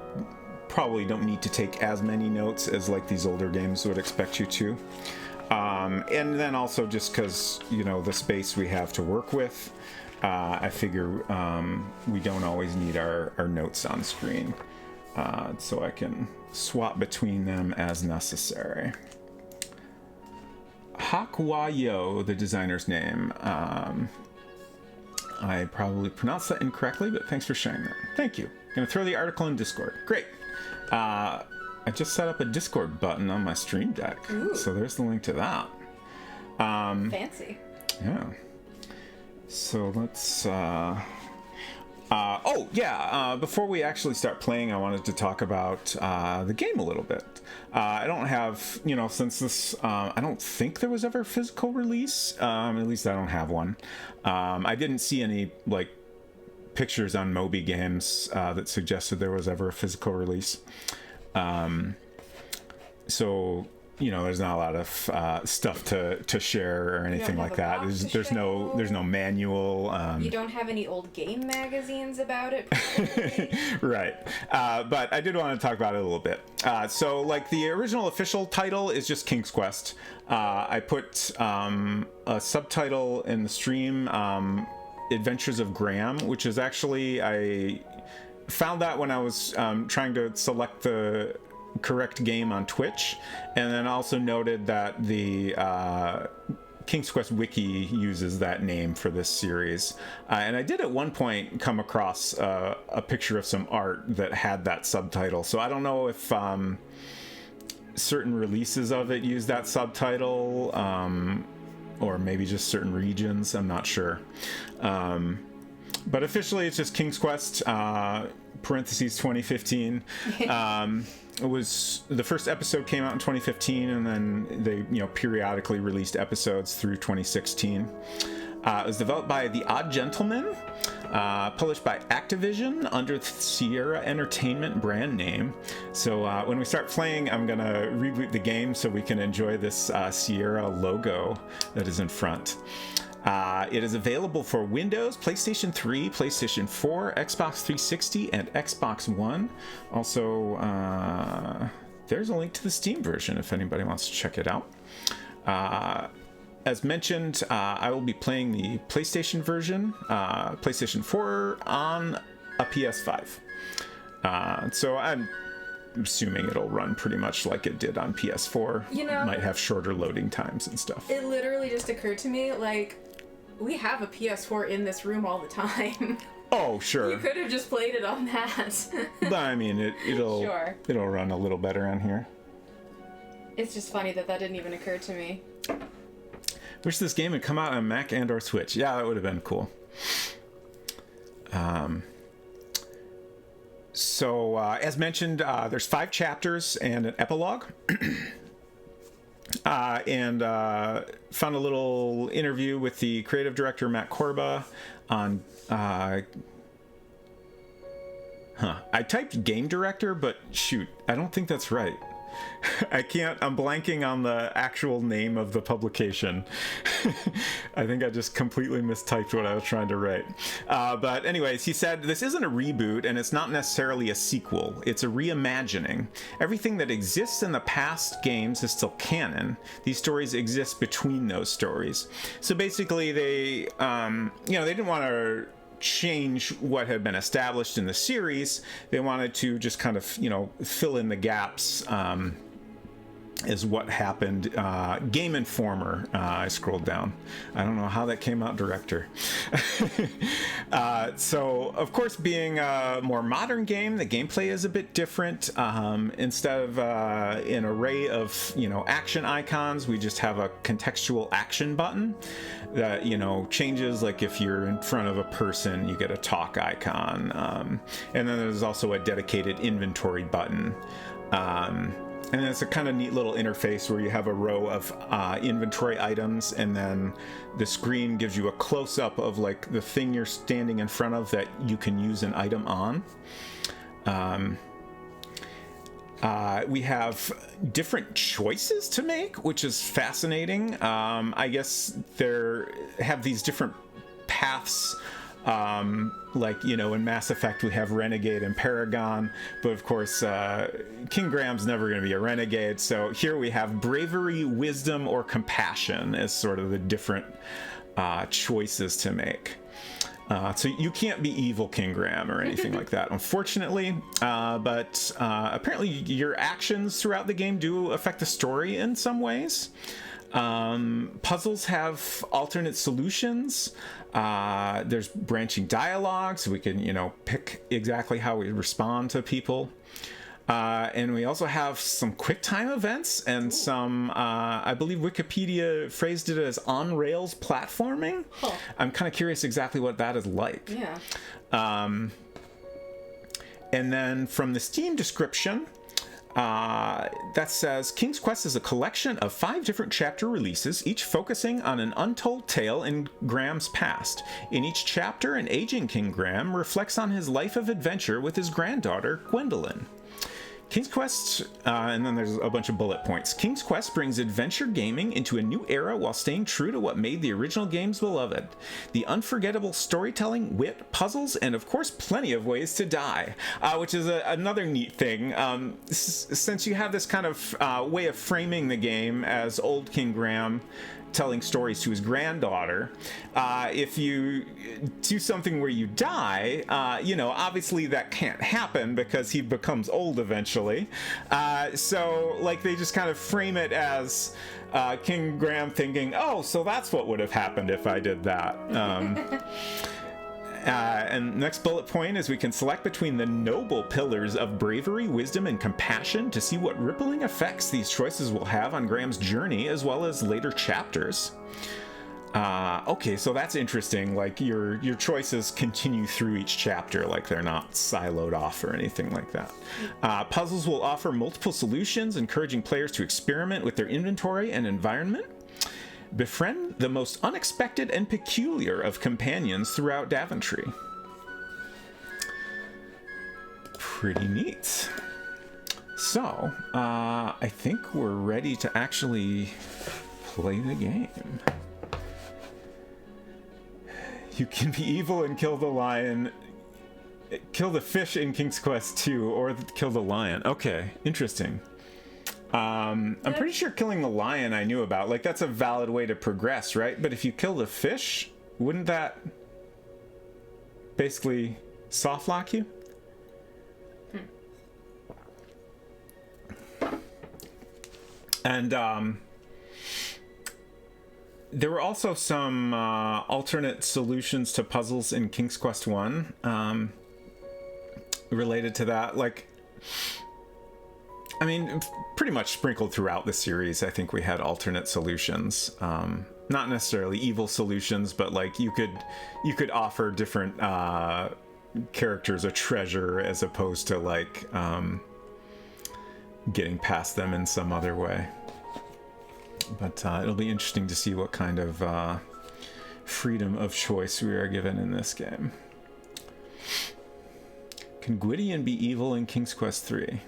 [SPEAKER 1] probably don't need to take as many notes as like these older games would expect you to. And then also just because, the space we have to work with. I figure we don't always need our notes on screen, so I can swap between them as necessary. Hakwayo, the designer's name. I probably pronounced that incorrectly, but thanks for sharing that. Thank you. Gonna throw the article in Discord. Great. I just set up a Discord button on my Stream Deck.
[SPEAKER 2] Ooh.
[SPEAKER 1] So there's the link to that.
[SPEAKER 2] Fancy.
[SPEAKER 1] Yeah. So let's... before we actually start playing, I wanted to talk about the game a little bit. I don't have, since this, I don't think there was ever a physical release. At least I don't have one. I didn't see any, pictures on Moby Games that suggested there was ever a physical release. So... there's not a lot of stuff to share or anything like that. There's no manual.
[SPEAKER 2] You don't have any old game magazines about it.
[SPEAKER 1] Right. But I did want to talk about it a little bit. So the original official title is just King's Quest. I put a subtitle in the stream, Adventures of Graham, which is actually, I found that when I was trying to select the correct game on Twitch, and then also noted that the King's Quest wiki uses that name for this series, and I did at one point come across a picture of some art that had that subtitle, so I don't know if certain releases of it use that subtitle, or maybe just certain regions. I'm not sure, but officially it's just King's Quest parentheses 2015. It was the first episode came out in 2015, and then they periodically released episodes through 2016. It was developed by The Odd Gentleman, published by Activision under the Sierra Entertainment brand name. So when we start playing, I'm gonna reboot the game so we can enjoy this Sierra logo that is in front. It is available for Windows, PlayStation 3, PlayStation 4, Xbox 360, and Xbox One. Also, there's a link to the Steam version if anybody wants to check it out. As mentioned, I will be playing the PlayStation version, PlayStation 4 on a PS5. So I'm assuming it'll run pretty much like it did on PS4. Might have shorter loading times and stuff.
[SPEAKER 2] It literally just occurred to me, we have a PS4 in this room all the time.
[SPEAKER 1] Oh, sure.
[SPEAKER 2] You could have just played it on that.
[SPEAKER 1] But I mean, it'll
[SPEAKER 2] Sure.
[SPEAKER 1] It'll run a little better on here.
[SPEAKER 2] It's just funny that didn't even occur to me.
[SPEAKER 1] Wish this game had come out on Mac and or Switch. Yeah, that would have been cool. So, as mentioned, there's 5 chapters and an epilogue. And found a little interview with the creative director, Matt Korba, on... I typed game director, but shoot, I don't think that's right. I'm blanking on the actual name of the publication. I think I just completely mistyped what I was trying to write. But anyways, he said, this isn't a reboot and it's not necessarily a sequel. It's a reimagining. Everything that exists in the past games is still canon. These stories exist between those stories. So basically they, they didn't want to change what had been established in the series. They wanted to just kind of, fill in the gaps is what happened. Game Informer, I scrolled down. I don't know how that came out, director. So, of course, being a more modern game, the gameplay is a bit different. Instead of an array of, action icons, we just have a contextual action button that, changes. Like if you're in front of a person, you get a talk icon. And then there's also a dedicated inventory button. And it's a kind of neat little interface where you have a row of inventory items, and then the screen gives you a close-up of the thing you're standing in front of that you can use an item on. We have different choices to make, which is fascinating. I guess have these different paths. In Mass Effect we have Renegade and Paragon, but of course King Graham's never going to be a renegade, so here we have bravery, wisdom, or compassion as sort of the different choices to make. So you can't be evil King Graham or anything like that, unfortunately. But apparently your actions throughout the game do affect the story in some ways. Puzzles have alternate solutions. There's branching dialogue, so we can, pick exactly how we respond to people. And we also have some QuickTime events and some, I believe Wikipedia phrased it as on-rails platforming. Huh. I'm kind of curious exactly what that is like.
[SPEAKER 2] Yeah.
[SPEAKER 1] And then from the Steam description, that says, King's Quest is a collection of 5 different chapter releases, each focusing on an untold tale in Graham's past. In each chapter, an aging King Graham reflects on his life of adventure with his granddaughter, Gwendolyn. King's Quest, and then there's a bunch of bullet points. King's Quest brings adventure gaming into a new era while staying true to what made the original games beloved. The unforgettable storytelling, wit, puzzles, and of course plenty of ways to die, which is another neat thing. Since you have this kind of way of framing the game as old King Graham telling stories to his granddaughter, if you do something where you die, obviously that can't happen because he becomes old eventually. So they just kind of frame it as King Graham thinking, oh, so that's what would have happened if I did that. And next bullet point is we can select between the noble pillars of bravery, wisdom, and compassion to see what rippling effects these choices will have on Graham's journey as well as later chapters. Okay, so that's interesting. Your choices continue through each chapter, they're not siloed off or anything like that. Puzzles will offer multiple solutions, encouraging players to experiment with their inventory and environment. Befriend the most unexpected and peculiar of companions throughout Daventry. Pretty neat. So, I think we're ready to actually play the game. You can be evil and kill the lion. Kill the fish in King's Quest 2, or kill the lion. Okay, interesting. I'm pretty sure killing the lion I knew about. That's a valid way to progress, right? But if you kill the fish, wouldn't that basically soft lock you? And there were also some alternate solutions to puzzles in King's Quest 1 related to that. Pretty much sprinkled throughout the series, I think we had alternate solutions. Not necessarily evil solutions, but you could offer different characters a treasure as opposed to getting past them in some other way. But it'll be interesting to see what kind of freedom of choice we are given in this game. Can Gwydion be evil in King's Quest 3?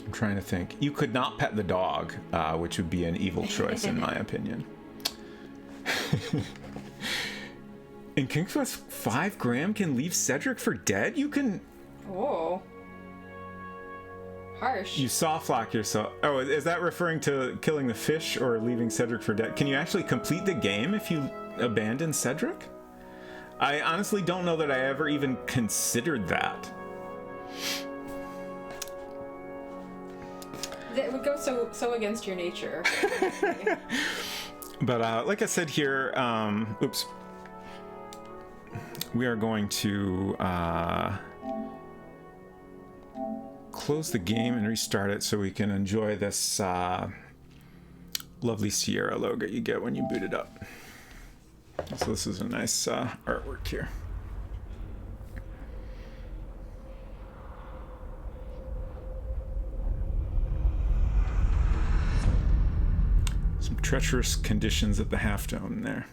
[SPEAKER 1] I'm trying to think. You could not pet the dog, which would be an evil choice in my opinion. In King's Quest 5, Graham can leave Cedric for dead? You can...
[SPEAKER 2] Whoa. Harsh.
[SPEAKER 1] You soft lock yourself. Oh, is that referring to killing the fish or leaving Cedric for dead? Can you actually complete the game if you abandon Cedric? I honestly don't know that I ever even considered that.
[SPEAKER 2] That would go so against your nature.
[SPEAKER 1] But like I said here, oops. We are going to close the game and restart it so we can enjoy this lovely Sierra logo you get when you boot it up. So this is a nice artwork here. Some treacherous conditions at the Half Dome there.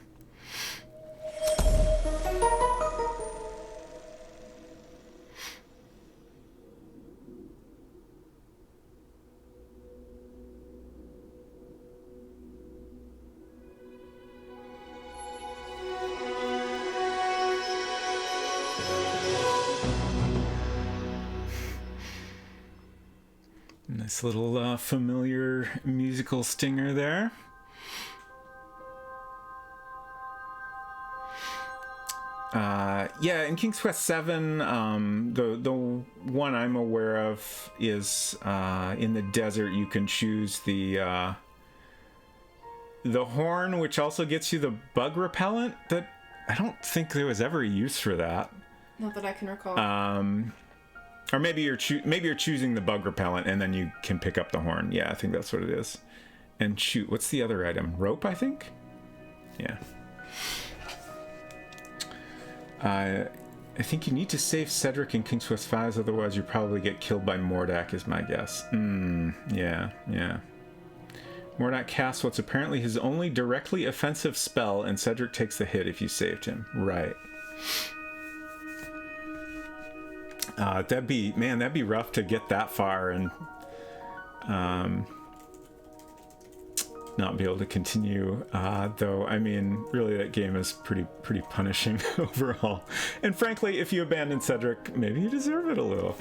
[SPEAKER 1] Nice little familiar musical stinger there. Yeah, in King's Quest 7, the one I'm aware of is in the desert. You can choose the horn, which also gets you the bug repellent. That I don't think there was ever a use for that.
[SPEAKER 2] Not that I can recall.
[SPEAKER 1] Or maybe you're choosing the bug repellent, and then you can pick up the horn. Yeah, I think that's what it is. And shoot, what's the other item? Rope, I think. Yeah. I think you need to save Cedric in King's Quest 5, otherwise you probably get killed by Mordak, is my guess. Yeah. Mordak casts what's apparently his only directly offensive spell, and Cedric takes the hit if you saved him. Right. That'd be rough to get that far and not be able to continue, though. I mean, really, that game is pretty punishing overall. And frankly, if you abandon Cedric, maybe you deserve it a little.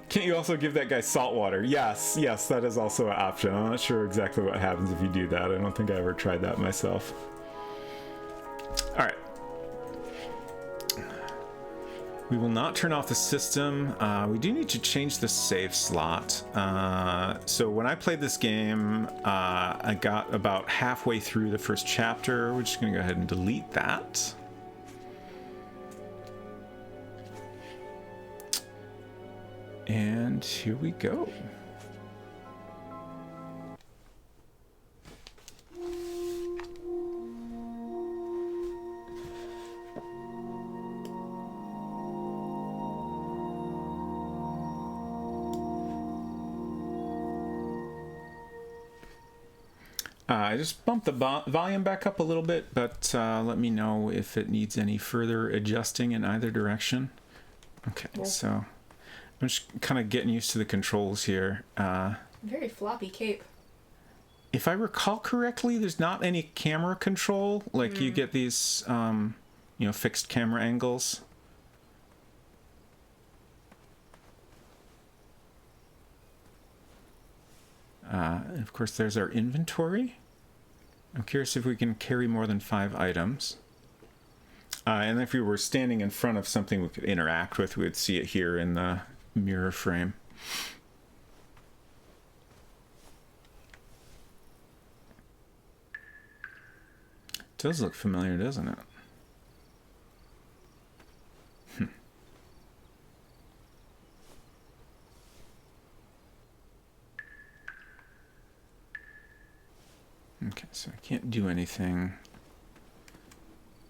[SPEAKER 1] Can't you also give that guy salt water? Yes, that is also an option. I'm not sure exactly what happens if you do that. I don't think I ever tried that myself. All right. We will not turn off the system. We do need to change the save slot. So when I played this game, I got about halfway through the first chapter. We're just going to go ahead and delete that. And here we go. I just bumped the volume back up a little bit, but let me know if it needs any further adjusting in either direction. Okay, so I'm just kind of getting used to the controls here.
[SPEAKER 2] Very floppy cape.
[SPEAKER 1] If I recall correctly, there's not any camera control. Like you get these, fixed camera angles. And of course, there's our inventory. I'm curious if we can carry more than 5 items. And if we were standing in front of something we could interact with, we would see it here in the mirror frame. It does look familiar, doesn't it? Okay, so I can't do anything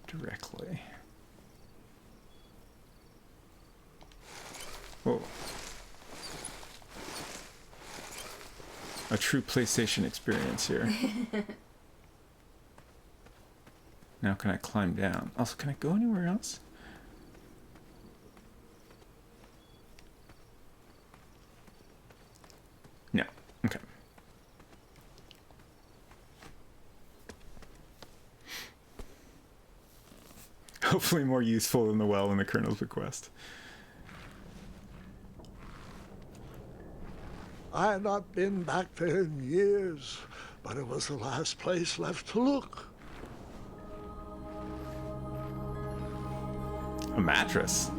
[SPEAKER 1] directly. Whoa. A true PlayStation experience here. Now can I climb down? Also, can I go anywhere else? No. Okay. Hopefully more useful than the well in the Colonel's Bequest.
[SPEAKER 3] I had not been back there in years, but it was the last place left to look.
[SPEAKER 1] A mattress.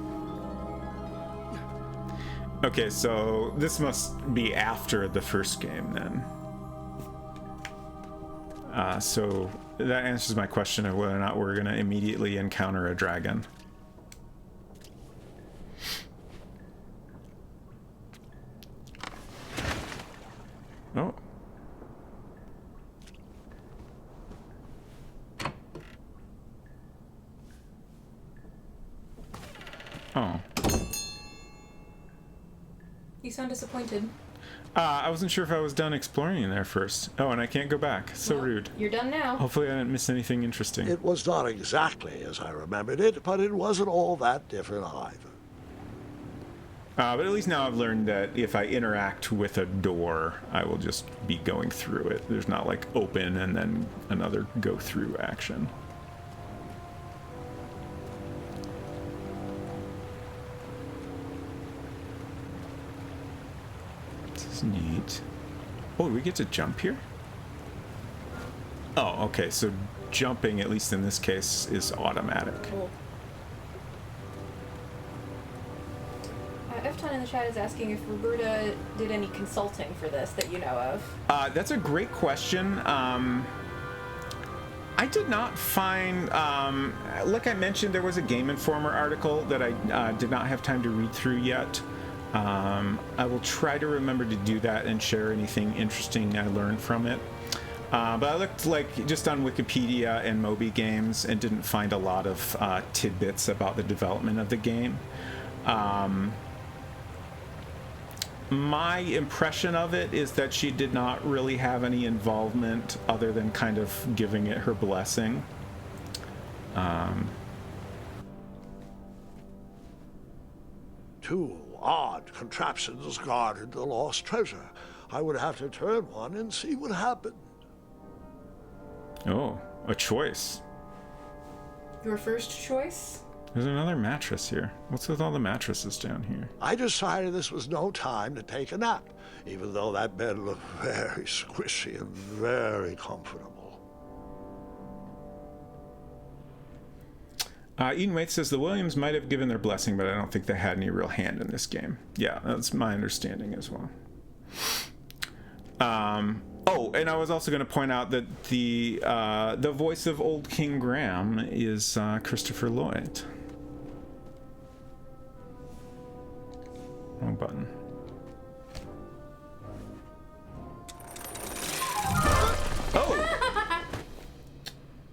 [SPEAKER 1] Okay, so this must be after the first game then. So that answers my question of whether or not we're going to immediately encounter a dragon. Oh. Oh.
[SPEAKER 2] You sound disappointed.
[SPEAKER 1] I wasn't sure if I was done exploring in there first. Oh, and I can't go back. So
[SPEAKER 2] Well,
[SPEAKER 1] rude.
[SPEAKER 2] You're done now.
[SPEAKER 1] Hopefully I didn't miss anything interesting.
[SPEAKER 3] It was not exactly as I remembered it, but it wasn't all that different either.
[SPEAKER 1] But at least now I've learned that if I interact with a door, I will just be going through it. There's not like open and then another go through action. This is neat. Oh, we get to jump here? Oh, okay, so jumping, at least in this case, is automatic.
[SPEAKER 2] Cool. Efton in the chat is asking if Roberta did any consulting for this that you know of.
[SPEAKER 1] That's a great question. I did not find, like I mentioned, there was a Game Informer article that I did not have time to read through yet. I will try to remember to do that and share anything interesting I learned from it. But I looked just on Wikipedia and Moby Games and didn't find a lot of tidbits about the development of the game. My impression of it is that she did not really have any involvement other than kind of giving it her blessing.
[SPEAKER 3] Two odd contraptions guarded the lost treasure. I would have to turn one and see what happened.
[SPEAKER 1] Oh, a choice.
[SPEAKER 2] Your first choice?
[SPEAKER 1] There's another mattress here. What's with all the mattresses down here?
[SPEAKER 3] I decided this was no time to take a nap, even though that bed looked very squishy and very comfortable.
[SPEAKER 1] Eden Waite says the Williams might have given their blessing, but I don't think they had any real hand in this game. Yeah, that's my understanding as well. Oh, and I was also going to point out that the voice of Old King Graham is Christopher Lloyd. Wrong button. Oh!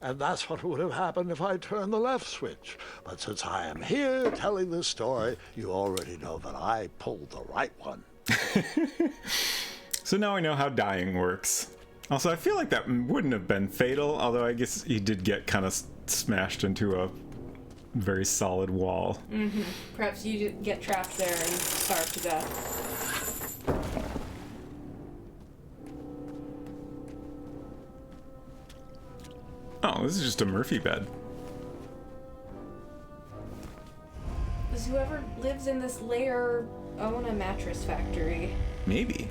[SPEAKER 3] And that's what would have happened if I turned the left switch. But since I am here telling this story, you already know that I pulled the right one.
[SPEAKER 1] So now I know how dying works. Also, I feel like that wouldn't have been fatal, although I guess he did get kind of smashed into a very solid wall.
[SPEAKER 2] Mm-hmm. Perhaps you did get trapped there and starved to death.
[SPEAKER 1] Oh, this is just a Murphy bed.
[SPEAKER 2] Does whoever lives in this lair own a mattress factory?
[SPEAKER 1] Maybe.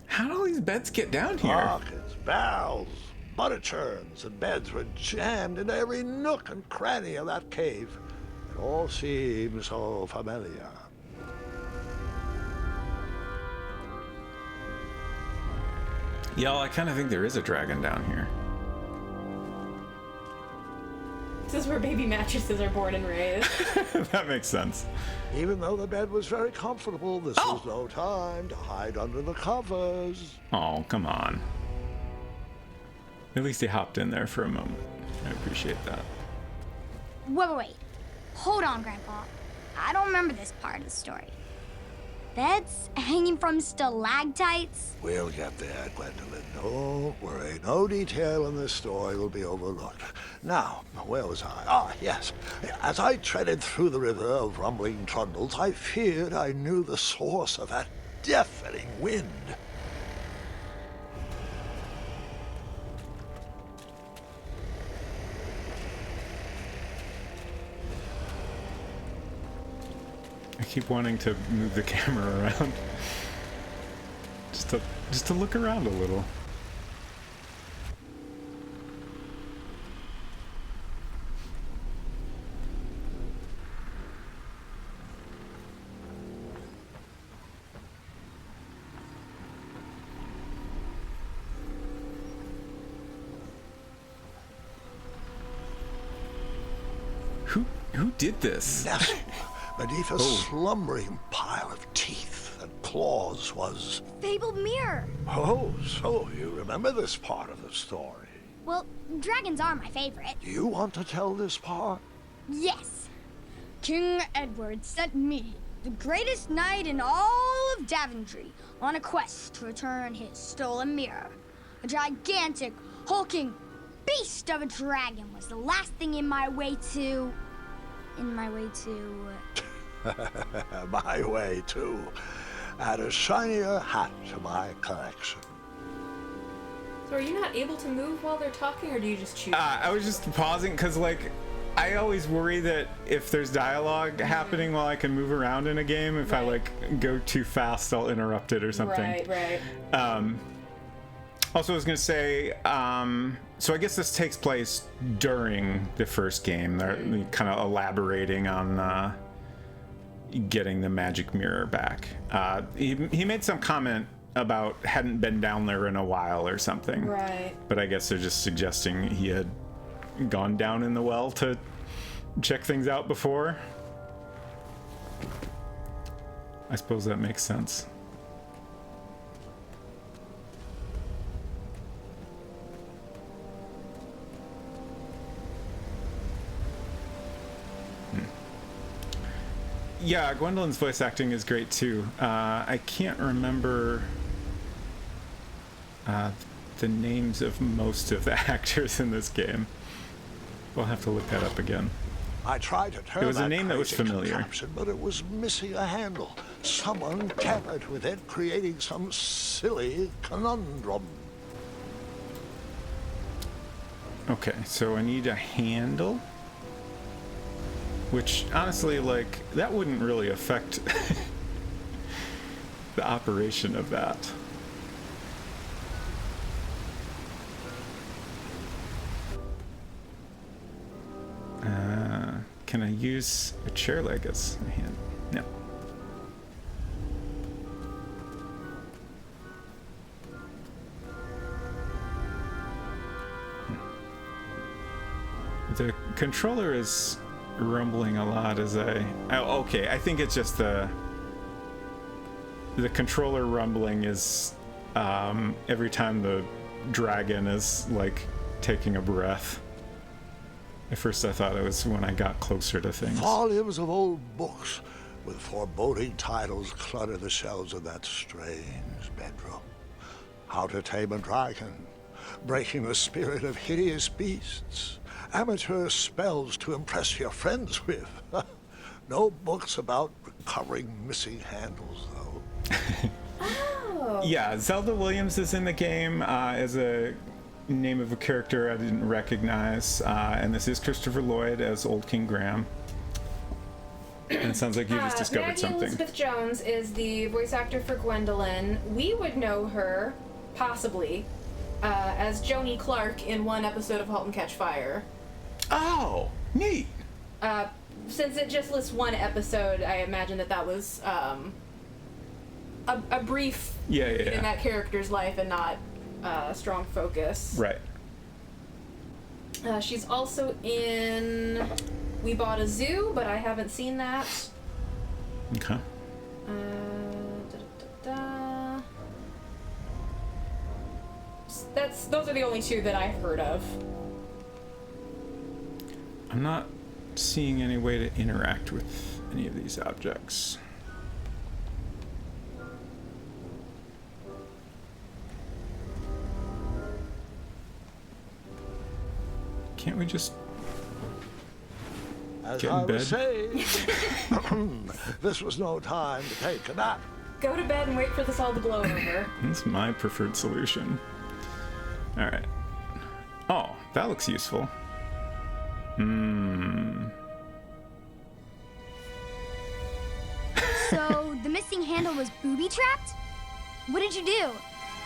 [SPEAKER 1] How do all these beds get down here?
[SPEAKER 3] Pockets, barrels, butter churns, and beds were jammed into every nook and cranny of that cave. It all seems so familiar.
[SPEAKER 1] Y'all, I kind of think there is a dragon down here.
[SPEAKER 2] This is where baby mattresses are born and raised.
[SPEAKER 1] That makes sense.
[SPEAKER 3] Even though the bed was very comfortable, this was no time to hide under the covers.
[SPEAKER 1] Oh, come on. At least he hopped in there for a moment. I appreciate that.
[SPEAKER 4] Wait. Hold on, Grandpa. I don't remember this part of the story. Beds hanging from stalactites?
[SPEAKER 3] We'll get there, Gwendolyn. Don't worry. No detail in this story will be overlooked. Now, where was I? Ah, yes. As I treaded through the river of rumbling trundles, I feared I knew the source of that deafening wind.
[SPEAKER 1] I keep wanting to move the camera around. Just to look around a little. Who did this?
[SPEAKER 3] Nestled beneath a slumbering pile of teeth and claws was...
[SPEAKER 4] Fabled mirror.
[SPEAKER 3] Oh, so you remember this part of the story.
[SPEAKER 4] Well, dragons are my favorite.
[SPEAKER 3] Do you want to tell this part?
[SPEAKER 4] Yes. King Edward sent me, the greatest knight in all of Daventry, on a quest to return his stolen mirror. A gigantic, hulking beast of a dragon was the last thing in my way to... My way, too. Add a shinier hat to my collection.
[SPEAKER 2] So are you not able to move while they're talking, or do you just choose?
[SPEAKER 1] I was just pausing, because, I always worry that if there's dialogue happening while I can move around in a game, if I go too fast, I'll interrupt it or something.
[SPEAKER 2] Right.
[SPEAKER 1] Also, I was going to say, so I guess this takes place during the first game. They're kind of elaborating on getting the magic mirror back. He made some comment about hadn't been down there in a while or something.
[SPEAKER 2] Right.
[SPEAKER 1] But I guess they're just suggesting he had gone down in the well to check things out before. I suppose that makes sense. Yeah, Gwendolyn's voice acting is great too. I can't remember the names of most of the actors in this game. We'll have to look that up again.
[SPEAKER 3] I tried to turn
[SPEAKER 1] It was a
[SPEAKER 3] that
[SPEAKER 1] name that was
[SPEAKER 3] crazy
[SPEAKER 1] familiar.
[SPEAKER 3] contraption, but it was missing a handle. Someone tampered with it, creating some silly conundrum.
[SPEAKER 1] Okay, so I need a handle. Which, honestly, that wouldn't really affect the operation of that. Can I use a chair leg as a hand? No. The controller is rumbling a lot as okay, I think it's just the controller rumbling is every time the dragon is taking a breath. At first I thought it was when I got closer to things.
[SPEAKER 3] Volumes of old books with foreboding titles clutter the shelves of that strange bedroom. How to Tame a Dragon, Breaking the Spirit of Hideous Beasts, Amateur Spells to Impress Your Friends with. No books about recovering missing handles, though.
[SPEAKER 2] Oh.
[SPEAKER 1] Yeah, Zelda Williams is in the game as a name of a character I didn't recognize, and this is Christopher Lloyd as Old King Graham. And it sounds like you just discovered
[SPEAKER 2] Maggie
[SPEAKER 1] something.
[SPEAKER 2] Elizabeth Jones is the voice actor for Gwendolyn. We would know her, possibly, as Joni Clark in one episode of *Halt and Catch Fire*.
[SPEAKER 1] Oh, neat.
[SPEAKER 2] Since it just lists one episode, I imagine that was a brief in that character's life and not a strong focus.
[SPEAKER 1] Right.
[SPEAKER 2] She's also in We Bought a Zoo, but I haven't seen that.
[SPEAKER 1] Okay.
[SPEAKER 2] Those are the only two that I've heard of.
[SPEAKER 1] I'm not seeing any way to interact with any of these objects. Can't we just
[SPEAKER 3] As
[SPEAKER 1] get
[SPEAKER 3] I
[SPEAKER 1] in bed?
[SPEAKER 3] was saying, this was no time to take a nap.
[SPEAKER 2] Go to bed and wait for this all to blow over.
[SPEAKER 1] That's my preferred solution. All right. Oh, that looks useful.
[SPEAKER 4] So the missing handle was booby-trapped? What did you do?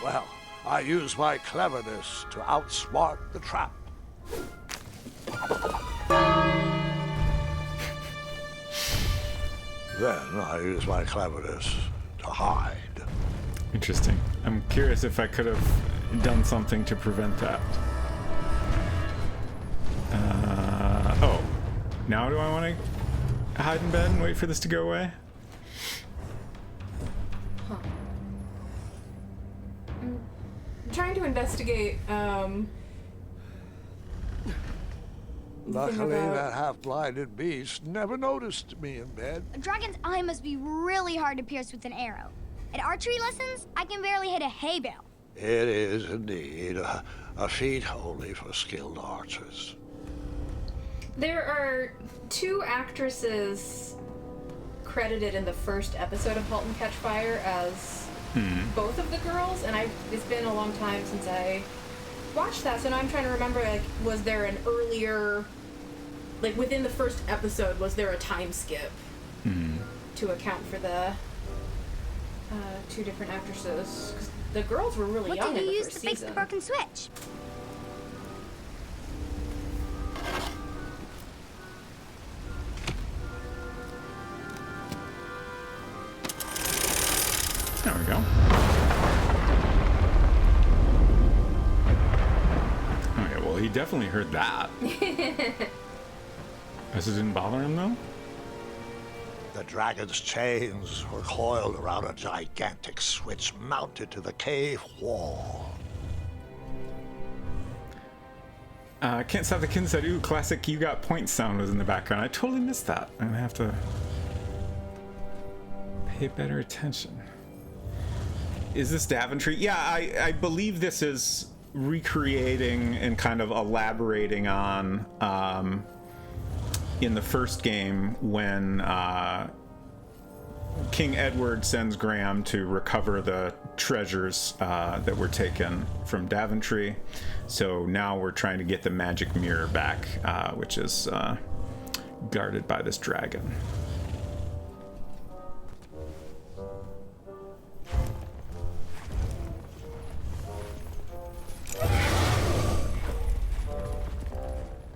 [SPEAKER 3] Well, I used my cleverness to outsmart the trap. Then I used my cleverness to hide.
[SPEAKER 1] Interesting. I'm curious if I could have done something to prevent that. Oh. Now do I want to hide in bed and wait for this to go away?
[SPEAKER 2] Huh. I'm trying to investigate,
[SPEAKER 3] Luckily, that half-blinded beast never noticed me in bed.
[SPEAKER 4] A dragon's eye must be really hard to pierce with an arrow. At archery lessons, I can barely hit a hay bale.
[SPEAKER 3] It is indeed a feat only for skilled archers.
[SPEAKER 2] There are two actresses credited in the first episode of *Halt and Catch Fire* as both of the girls, and it's been a long time since I watched that, so now I'm trying to remember, was there an earlier, like within the first episode, was there a time skip to account for the two different actresses? 'Cause the girls were really young
[SPEAKER 4] What did
[SPEAKER 2] in
[SPEAKER 4] you
[SPEAKER 2] the
[SPEAKER 4] use
[SPEAKER 2] first
[SPEAKER 4] to fix the
[SPEAKER 2] season.
[SPEAKER 4] broken switch?
[SPEAKER 1] There we go. Okay, well, he definitely heard that. Guess it didn't bother him, though?
[SPEAKER 3] The dragon's chains were coiled around a gigantic switch mounted to the cave wall.
[SPEAKER 1] Can't Stop the Kitten said, ooh, classic You Got Points sound was in the background. I totally missed that. I'm gonna have to pay better attention. Is this Daventry? Yeah, I believe this is recreating and kind of elaborating on in the first game when King Edward sends Graham to recover the treasures that were taken from Daventry. So now we're trying to get the magic mirror back, which is guarded by this dragon.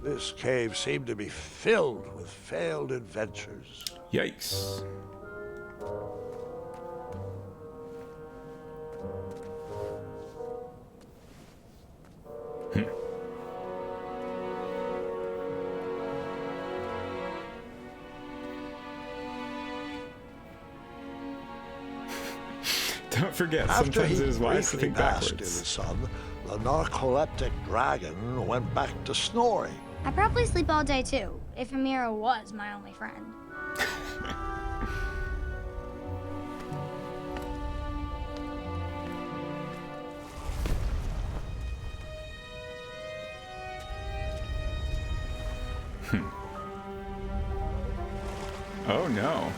[SPEAKER 3] This cave seemed to be filled with failed adventures.
[SPEAKER 1] Yikes. Don't forget,
[SPEAKER 3] After
[SPEAKER 1] sometimes
[SPEAKER 3] he
[SPEAKER 1] it is wise to
[SPEAKER 3] briefly
[SPEAKER 1] think
[SPEAKER 3] basked in the
[SPEAKER 1] backwards.
[SPEAKER 3] sun, the narcoleptic dragon went back to snoring.
[SPEAKER 4] I'd probably sleep all day too, if Amira was my only friend.
[SPEAKER 1] Oh no.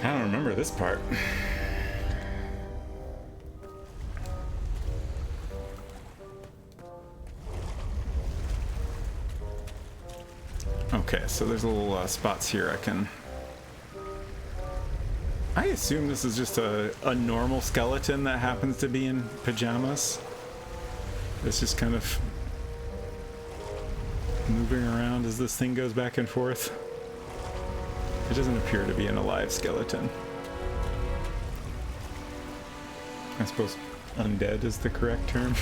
[SPEAKER 1] I don't remember this part. Okay, so there's little spots here I can... I assume this is just a normal skeleton that happens to be in pajamas. It's just kind of moving around as this thing goes back and forth. It doesn't appear to be an alive skeleton. I suppose undead is the correct term.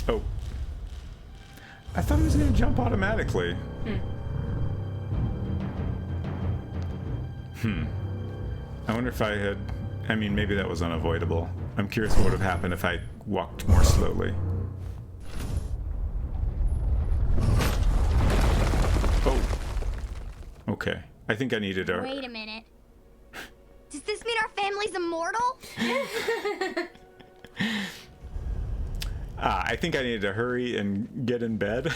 [SPEAKER 1] Oh. I thought it was going to jump automatically. I wonder if I had... I mean, maybe that was unavoidable. I'm curious what would have happened if I walked more slowly. Oh. Okay. I think I needed a...
[SPEAKER 4] Wait a minute. Does this mean our family's immortal?
[SPEAKER 1] I think I needed to hurry and get in bed.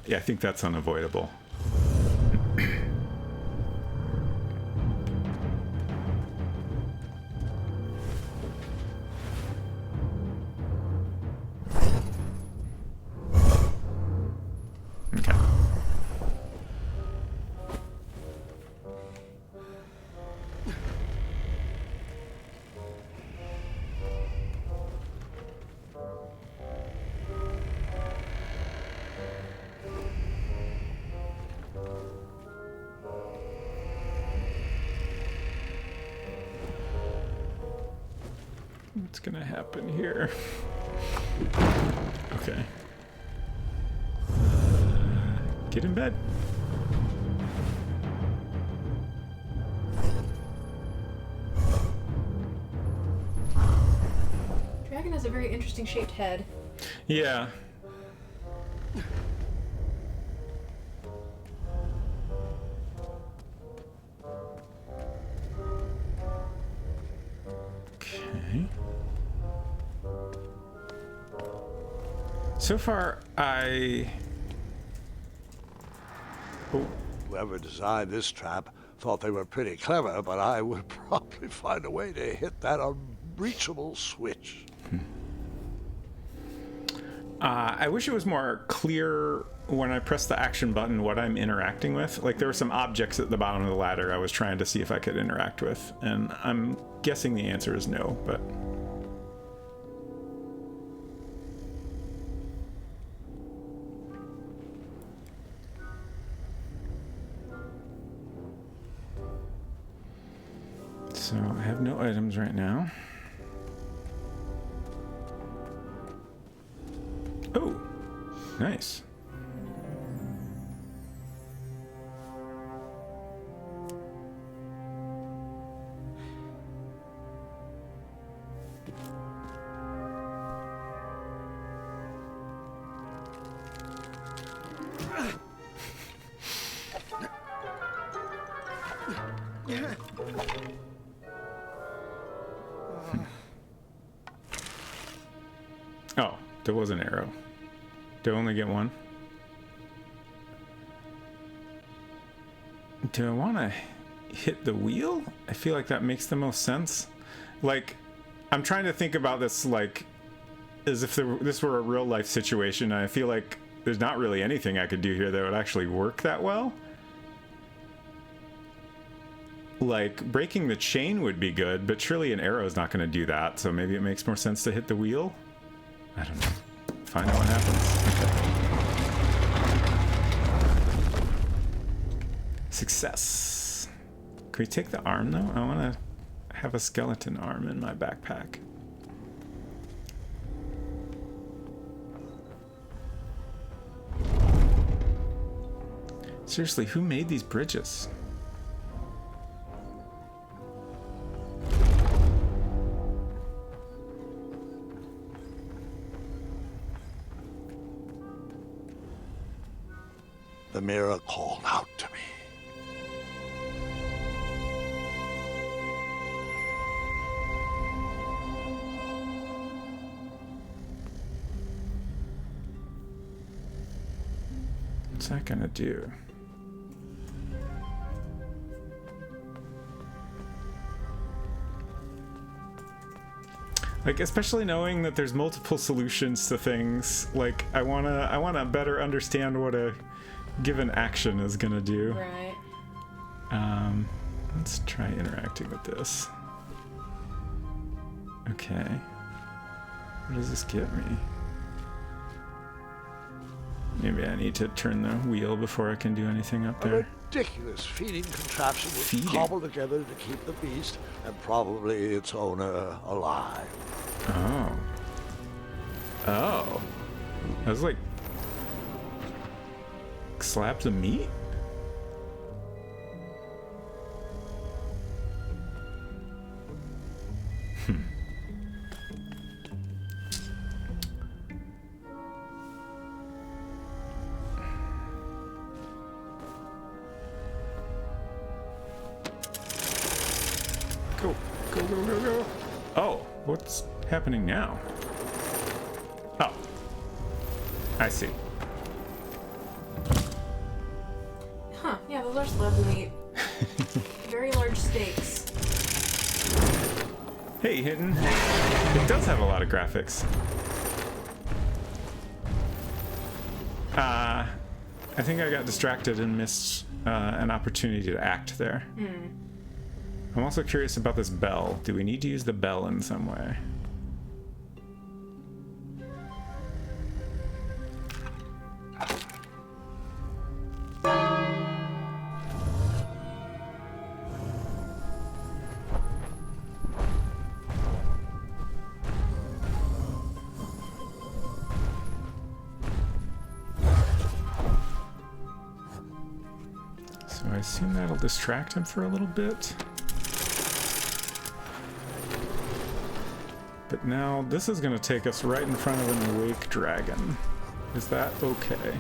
[SPEAKER 1] Yeah, I think that's unavoidable. Okay. What's gonna happen here? Okay. Get in bed.
[SPEAKER 2] Dragon has a very interesting shaped head.
[SPEAKER 1] Yeah. Okay. So far, Oh.
[SPEAKER 3] Whoever designed this trap thought they were pretty clever, but I would probably find a way to hit that unreachable switch.
[SPEAKER 1] I wish it was more clear when I press the action button what I'm interacting with. Like, there were some objects at the bottom of the ladder I was trying to see if I could interact with, and I'm guessing the answer is no, but... So, I have no items right now. Oh, nice. Oh, there was an arrow. Do I only get one? Do I want to hit the wheel? I feel like that makes the most sense. Like, I'm trying to think about this like as if this were a real life situation. I feel like there's not really anything I could do here that would actually work that well. Like, breaking the chain would be good, but surely an arrow is not going to do that, so maybe it makes more sense to hit the wheel? I don't know. Find out what happens. Okay. Success. Can we take the arm, though? I want to have a skeleton arm in my backpack. Seriously, who made these bridges?
[SPEAKER 3] The mirror called out to me.
[SPEAKER 1] What's that gonna do? Like, especially knowing that there's multiple solutions to things, like, I wanna better understand what a given action is gonna do.
[SPEAKER 2] Right.
[SPEAKER 1] Let's try interacting with this. Okay. Where does this get me? Maybe I need to turn the wheel before I can do anything up there.
[SPEAKER 3] A ridiculous feeding contraption was cobbled together to keep the beast and probably its owner alive.
[SPEAKER 1] Oh. Oh. That was like slabs of meat? Go, go, go, go, go. Oh, what's happening now? Oh, I see.
[SPEAKER 2] Huh, yeah, those are slabs of meat. Very large steaks.
[SPEAKER 1] Hey, Hidden. It does have a lot of graphics. I think I got distracted and missed an opportunity to act there. I'm also curious about this bell. Do we need to use the bell in some way? So I assume that'll distract him for a little bit. But now this is going to take us right in front of an awake dragon. Is that okay?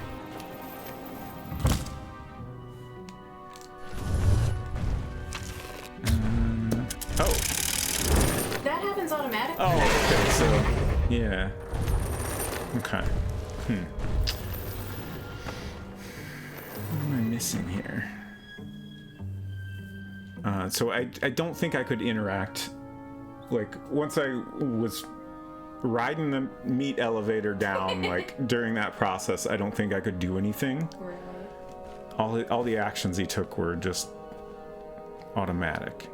[SPEAKER 1] Oh.
[SPEAKER 2] That happens automatically.
[SPEAKER 1] Oh, okay, so, yeah. Okay. What am I missing here? So I don't think I could interact. Like, once I was riding the meat elevator down, like, during that process, I don't think I could do anything. All the actions he took were just automatic.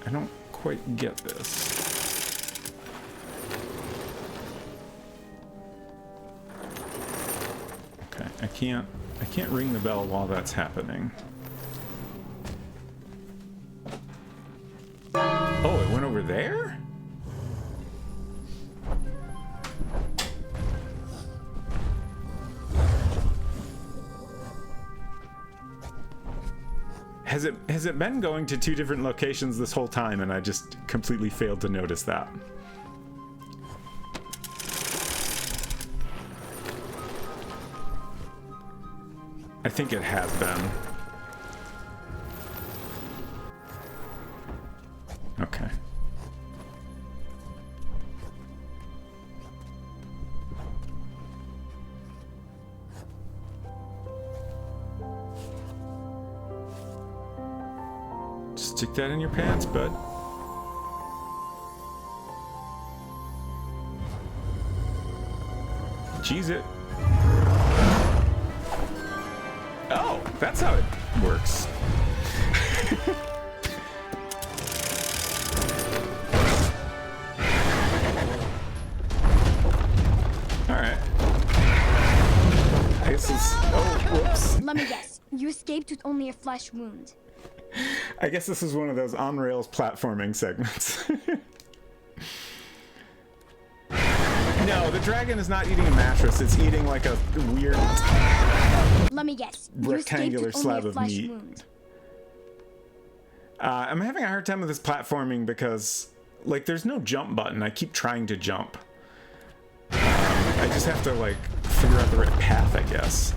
[SPEAKER 1] I don't quite get this. Okay, I can't ring the bell while that's happening. Oh, it went over there? Has it been going to two different locations this whole time and I just completely failed to notice that? I think it has been. Okay. Stick that in your pants, bud. Cheese it. Oh, that's how it works. Alright. I guess it's... Oh, whoops.
[SPEAKER 4] Let me guess. You escaped with only a flesh wound.
[SPEAKER 1] I guess this is one of those on-rails platforming segments. No, the dragon is not eating a mattress. It's eating like a weird...
[SPEAKER 4] Let me guess.
[SPEAKER 1] rectangular slab of meat.
[SPEAKER 4] Wound.
[SPEAKER 1] I'm having a hard time with this platforming because, like, there's no jump button. I keep trying to jump. I just have to, like, figure out the right path, I guess.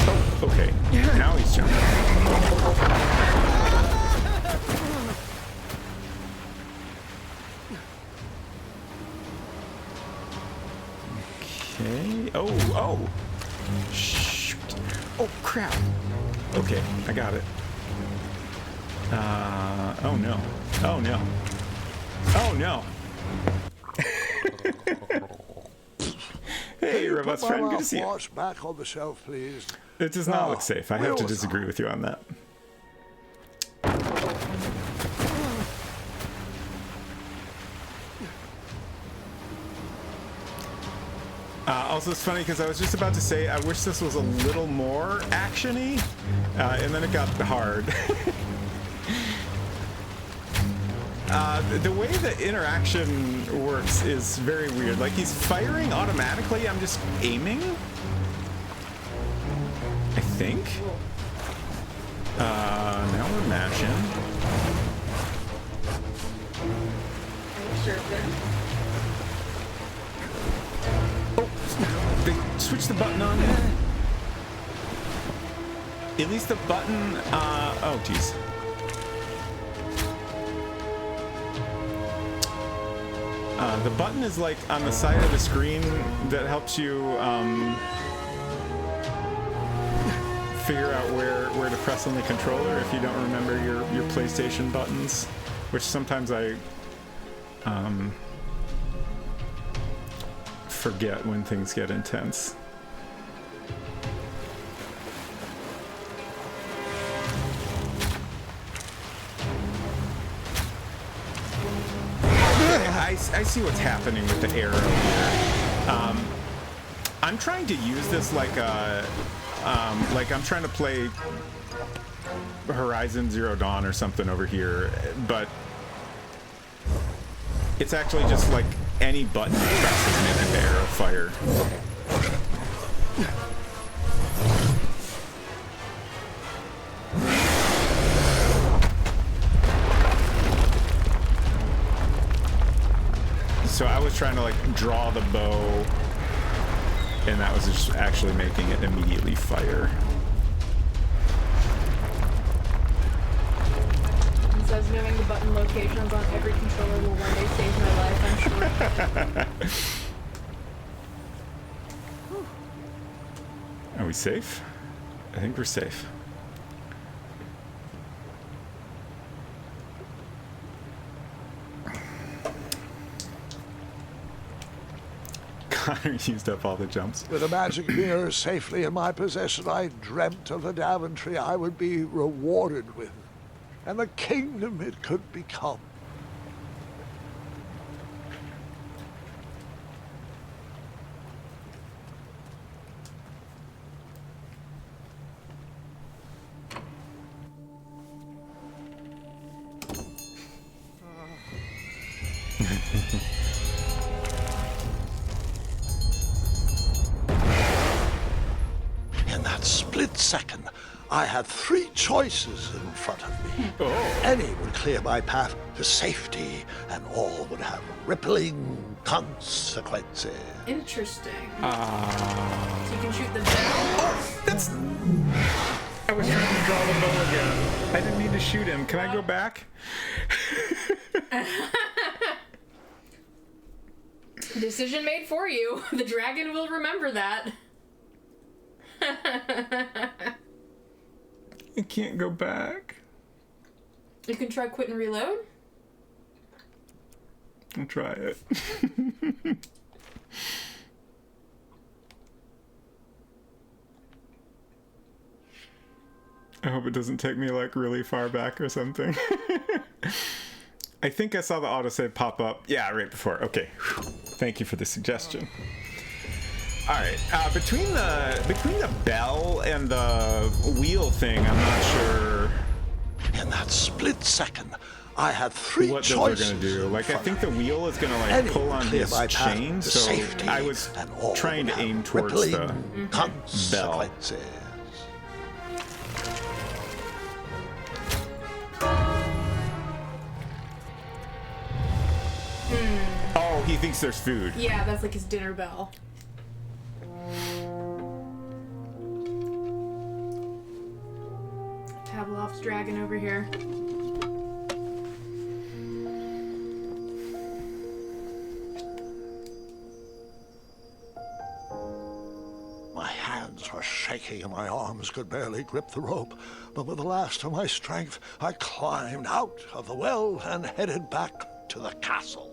[SPEAKER 1] Oh, okay. Now he's jumping. Okay. Oh. Shoot. Oh, crap. Okay, I got it. Oh no. Oh no. Oh no. Hey, Robot's friend, good to see you.
[SPEAKER 3] Watch back on the shelf, please.
[SPEAKER 1] It does not look safe. I have to disagree with you on that. Also, it's funny because I was just about to say I wish this was a little more action-y, and then it got hard. The way the interaction works is very weird. Like, he's firing automatically, I'm just aiming? I think? Now we're mashing. Oh, they switched the button on it. At least the button, oh geez. The button is like on the side of the screen that helps you figure out where to press on the controller if you don't remember your PlayStation buttons, which sometimes I forget when things get intense. I see what's happening with the arrow here. I'm trying to use this like I'm trying to play Horizon Zero Dawn or something over here, but it's actually just like any button you press is meant to arrow fire. So I was trying to like draw the bow and that was just actually making it immediately fire.
[SPEAKER 2] It says knowing the button locations on every controller will one day save my life, I'm sure.
[SPEAKER 1] Are we safe? I think we're safe. Connor used up all the jumps.
[SPEAKER 3] With a magic mirror safely in my possession, I dreamt of the Daventry I would be rewarded with, and the kingdom it could become. In that split second, I had three choices in front of me. Any would clear my path to safety, and all would have rippling consequences.
[SPEAKER 2] Interesting. So you can shoot the bell?
[SPEAKER 1] I was trying to draw the bow again. I didn't need to shoot him. Can I go back?
[SPEAKER 2] Decision made for you. The dragon will remember that.
[SPEAKER 1] I can't go back.
[SPEAKER 2] You can try quit and reload.
[SPEAKER 1] I'll try it. I hope it doesn't take me like really far back or something. I think I saw the autosave pop up. Yeah, right before. Okay. Thank you for the suggestion. All right. Between the bell and the wheel thing, I'm not sure
[SPEAKER 3] In that split second, I had three
[SPEAKER 1] what those
[SPEAKER 3] choices.
[SPEAKER 1] are gonna do. Like, I think the wheel is gonna like
[SPEAKER 3] Any
[SPEAKER 1] pull
[SPEAKER 3] would
[SPEAKER 1] on
[SPEAKER 3] clear
[SPEAKER 1] his
[SPEAKER 3] my path
[SPEAKER 1] chain,
[SPEAKER 3] to
[SPEAKER 1] so
[SPEAKER 3] safety,
[SPEAKER 1] I was
[SPEAKER 3] and all
[SPEAKER 1] trying
[SPEAKER 3] would
[SPEAKER 1] to
[SPEAKER 3] have
[SPEAKER 1] aim towards
[SPEAKER 3] rippling
[SPEAKER 1] the
[SPEAKER 3] consequences.
[SPEAKER 1] Oh, he thinks there's food.
[SPEAKER 2] Yeah, that's like his dinner bell. Pavlov's dragon over here.
[SPEAKER 3] My hands were shaking and my arms could barely grip the rope, but with the last of my strength, I climbed out of the well and headed back to the castle.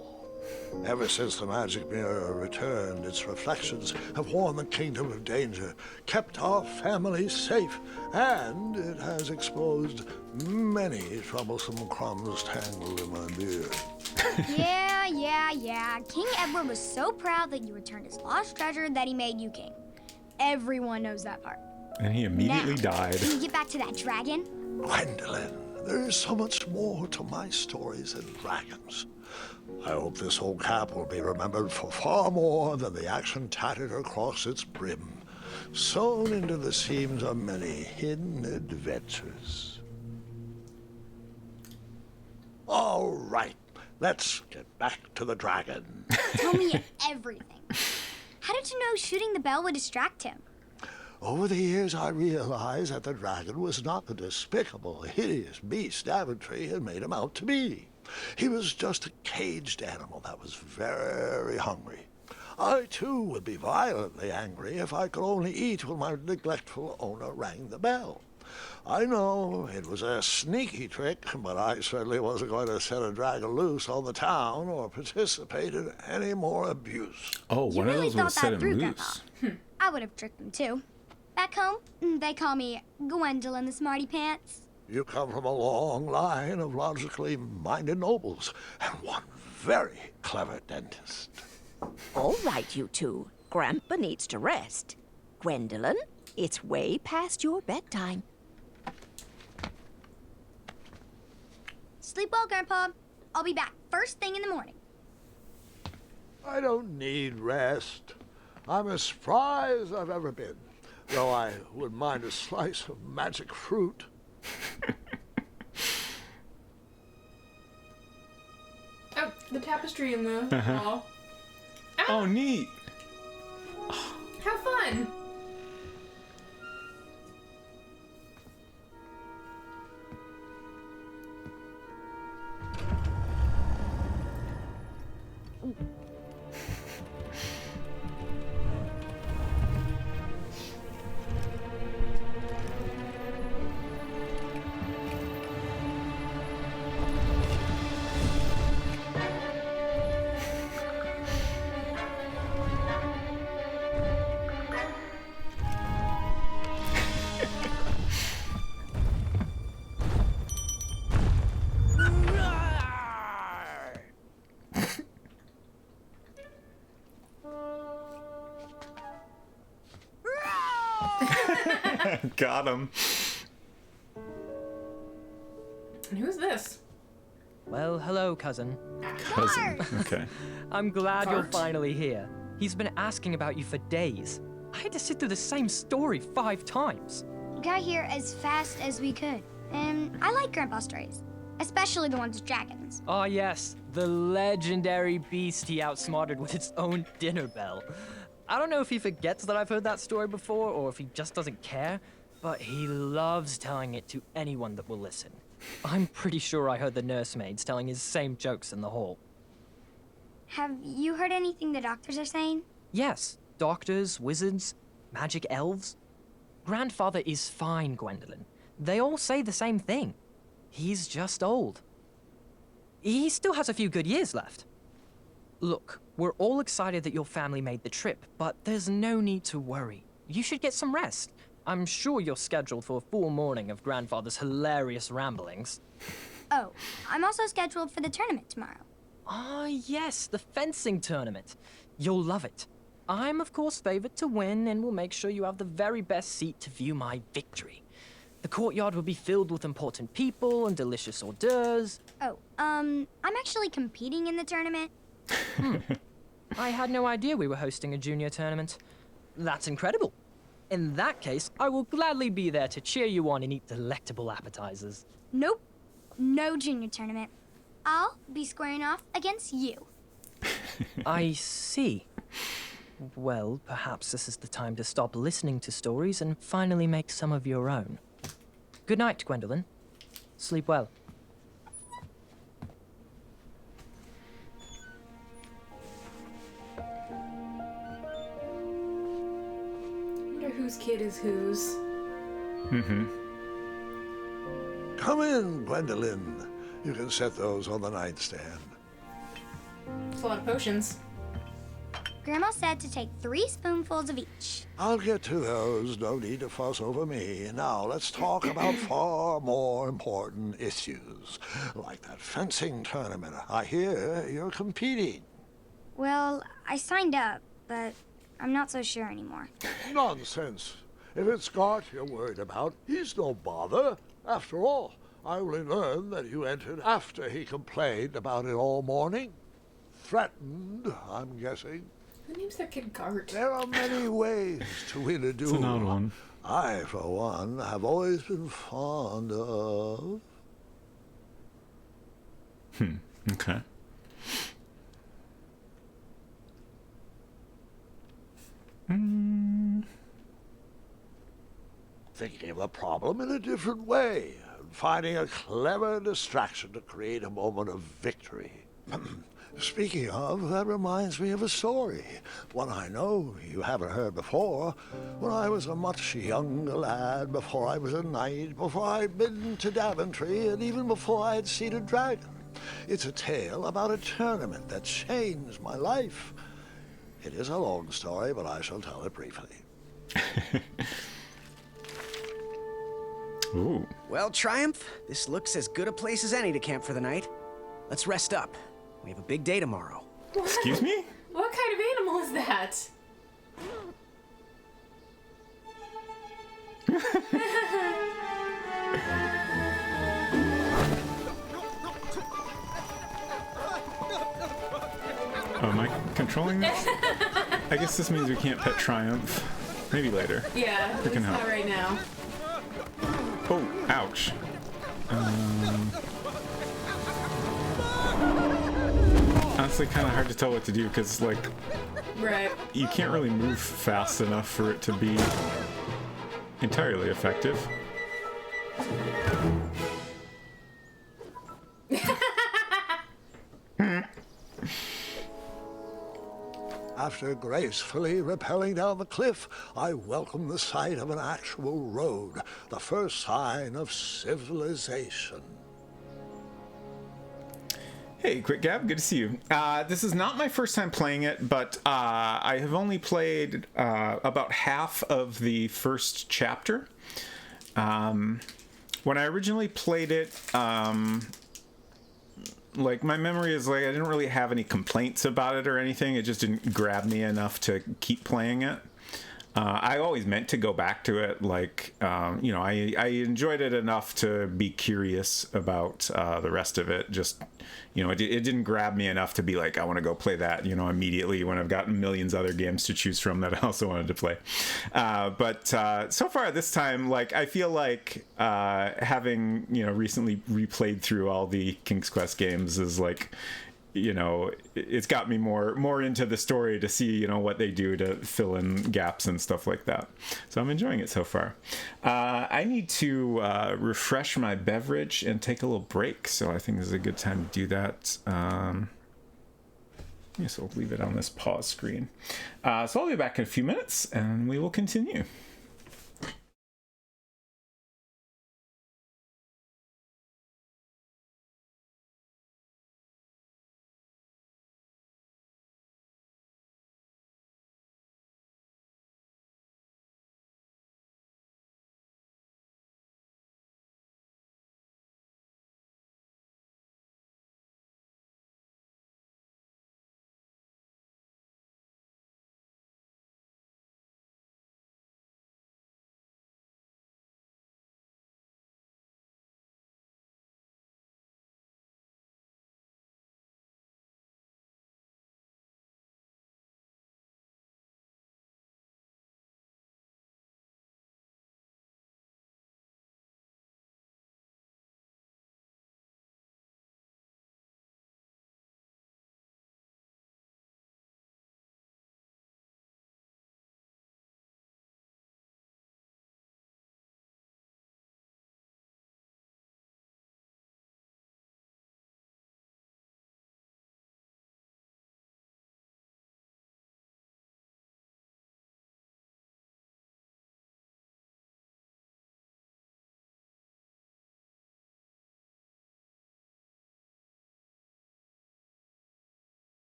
[SPEAKER 3] Ever since the magic mirror returned, its reflections have warned the kingdom of danger, kept our family safe, and it has exposed many troublesome crumbs tangled in my beard.
[SPEAKER 4] Yeah. King Edward was so proud that you returned his lost treasure that he made you king. Everyone knows that part.
[SPEAKER 1] And he immediately
[SPEAKER 4] Now,
[SPEAKER 1] died.
[SPEAKER 4] Can you get back to that dragon?
[SPEAKER 3] Gwendolyn, there is so much more to my stories than dragons. I hope this old cap will be remembered for far more than the action tattered across its brim, sewn into the seams of many hidden adventures. All right, let's get back to the dragon.
[SPEAKER 4] Tell me everything. How did you know shooting the bell would distract him?
[SPEAKER 3] Over the years, I realized that the dragon was not the despicable, hideous beast Daventry had made him out to be. He was just a caged animal that was very hungry. I, too, would be violently angry if I could only eat when my neglectful owner rang the bell. I know it was a sneaky trick, but I certainly wasn't going to set a dragon loose on the town or participate in any more abuse.
[SPEAKER 1] Oh,
[SPEAKER 4] You
[SPEAKER 1] one
[SPEAKER 4] really
[SPEAKER 1] of those would have
[SPEAKER 4] thought
[SPEAKER 1] set
[SPEAKER 4] that
[SPEAKER 1] him
[SPEAKER 4] through,
[SPEAKER 1] loose.
[SPEAKER 4] Grandpa. I would have tricked him too. Back home, they call me Gwendolyn the Smarty Pants.
[SPEAKER 3] You come from a long line of logically minded nobles and one very clever dentist.
[SPEAKER 5] All right, you two. Grandpa needs to rest. Gwendolyn, it's way past your bedtime.
[SPEAKER 4] Sleep well, Grandpa. I'll be back first thing in the morning.
[SPEAKER 3] I don't need rest. I'm as spry as I've ever been, though I wouldn't mind a slice of magic fruit.
[SPEAKER 2] Oh, the tapestry in the wall.
[SPEAKER 1] Oh, neat.
[SPEAKER 2] How fun!
[SPEAKER 1] Got him.
[SPEAKER 2] And who's this?
[SPEAKER 6] Well, hello, cousin.
[SPEAKER 1] Cousin. Okay.
[SPEAKER 6] I'm glad you're
[SPEAKER 2] Cart.
[SPEAKER 6] finally here. He's been asking about you for days. I had to sit through the same story 5 times.
[SPEAKER 4] We got here as fast as we could. And I like Grandpa's stories, especially the ones with dragons.
[SPEAKER 6] Ah, yes, the legendary beast he outsmarted with its own dinner bell. I don't know if he forgets that I've heard that story before or if he just doesn't care, but he loves telling it to anyone that will listen. I'm pretty sure I heard the nursemaids telling his same jokes in the hall.
[SPEAKER 4] Have you heard anything the doctors are saying?
[SPEAKER 6] Yes, doctors, wizards, magic elves. Grandfather is fine, Gwendolyn. They all say the same thing. He's just old. He still has a few good years left. Look, we're all excited that your family made the trip, but there's no need to worry. You should get some rest. I'm sure you're scheduled for a full morning of Grandfather's hilarious ramblings.
[SPEAKER 4] Oh, I'm also scheduled for the tournament tomorrow.
[SPEAKER 6] Ah, yes, the fencing tournament. You'll love it. I'm, of course, favored to win and will make sure you have the very best seat to view my victory. The courtyard will be filled with important people and delicious hors d'oeuvres.
[SPEAKER 4] Oh, I'm actually competing in the tournament.
[SPEAKER 6] I had no idea we were hosting a junior tournament. That's incredible. In that case, I will gladly be there to cheer you on and eat delectable appetizers.
[SPEAKER 4] Nope, no junior tournament. I'll be squaring off against you.
[SPEAKER 6] I see. Well, perhaps this is the time to stop listening to stories and finally make some of your own. Good night, Gwendolyn. Sleep well.
[SPEAKER 2] I wonder whose kid is whose.
[SPEAKER 3] Come in, Gwendolyn. You can set those on the nightstand.
[SPEAKER 2] It's a lot of potions.
[SPEAKER 4] Grandma said to take 3 spoonfuls of each.
[SPEAKER 3] I'll get to those. No need to fuss over me. Now, let's talk about far more important issues, like that fencing tournament. I hear you're competing.
[SPEAKER 4] Well, I signed up, but I'm not so sure anymore.
[SPEAKER 3] Nonsense. If it's Scott you're worried about, he's no bother. After all, I only learned that you entered after he complained about it all morning. Threatened, I'm guessing.
[SPEAKER 2] Who names their kid Gart?
[SPEAKER 3] There are many ways to win a duel.
[SPEAKER 1] It's an odd one.
[SPEAKER 3] I, for one, have always been fond of...
[SPEAKER 1] Okay.
[SPEAKER 3] thinking of a problem in a different way, and finding a clever distraction to create a moment of victory. Speaking of, that reminds me of a story, one I know you haven't heard before. When I was a much younger lad, before I was a knight, before I'd been to Daventry, and even before I'd seen a dragon. It's a tale about a tournament that changed my life. It is a long story, but I shall tell it briefly.
[SPEAKER 1] Ooh.
[SPEAKER 7] Well, Triumph, this looks as good a place as any to camp for the night. Let's rest up. We have a big day tomorrow.
[SPEAKER 1] Excuse me?
[SPEAKER 2] What kind of animal is that?
[SPEAKER 1] Oh, am I controlling this? I guess this means we can't pet Triumph. Maybe later.
[SPEAKER 2] Yeah,
[SPEAKER 1] We can
[SPEAKER 2] it's not
[SPEAKER 1] help.
[SPEAKER 2] right now.
[SPEAKER 1] Oh, ouch. honestly kind of hard to tell what to do because, like,
[SPEAKER 2] Right.
[SPEAKER 1] you can't really move fast enough for it to be entirely effective.
[SPEAKER 3] After gracefully rappelling down the cliff, I welcome the sight of an actual road, the first sign of civilization.
[SPEAKER 1] Hey, Quick Gab, good to see you. This is not my first time playing it, but I have only played about half of the first chapter. When I originally played it, like, my memory is, like, I didn't really have any complaints about it or anything. It just didn't grab me enough to keep playing it. I always meant to go back to it. Like, you know, I enjoyed it enough to be curious about the rest of it. Just, you know, it didn't grab me enough to be like, I want to go play that, you know, immediately when I've got millions of other games to choose from that I also wanted to play. But so far this time, like, I feel like having, you know, recently replayed through all the King's Quest games is like, you know, it's got me more into the story to see, you know, what they do to fill in gaps and stuff like that. So I'm enjoying it so far. I need to refresh my beverage and take a little break, so I think this is a good time to do that. So we'll leave it on this pause screen. So I'll be back in a few minutes and we will continue.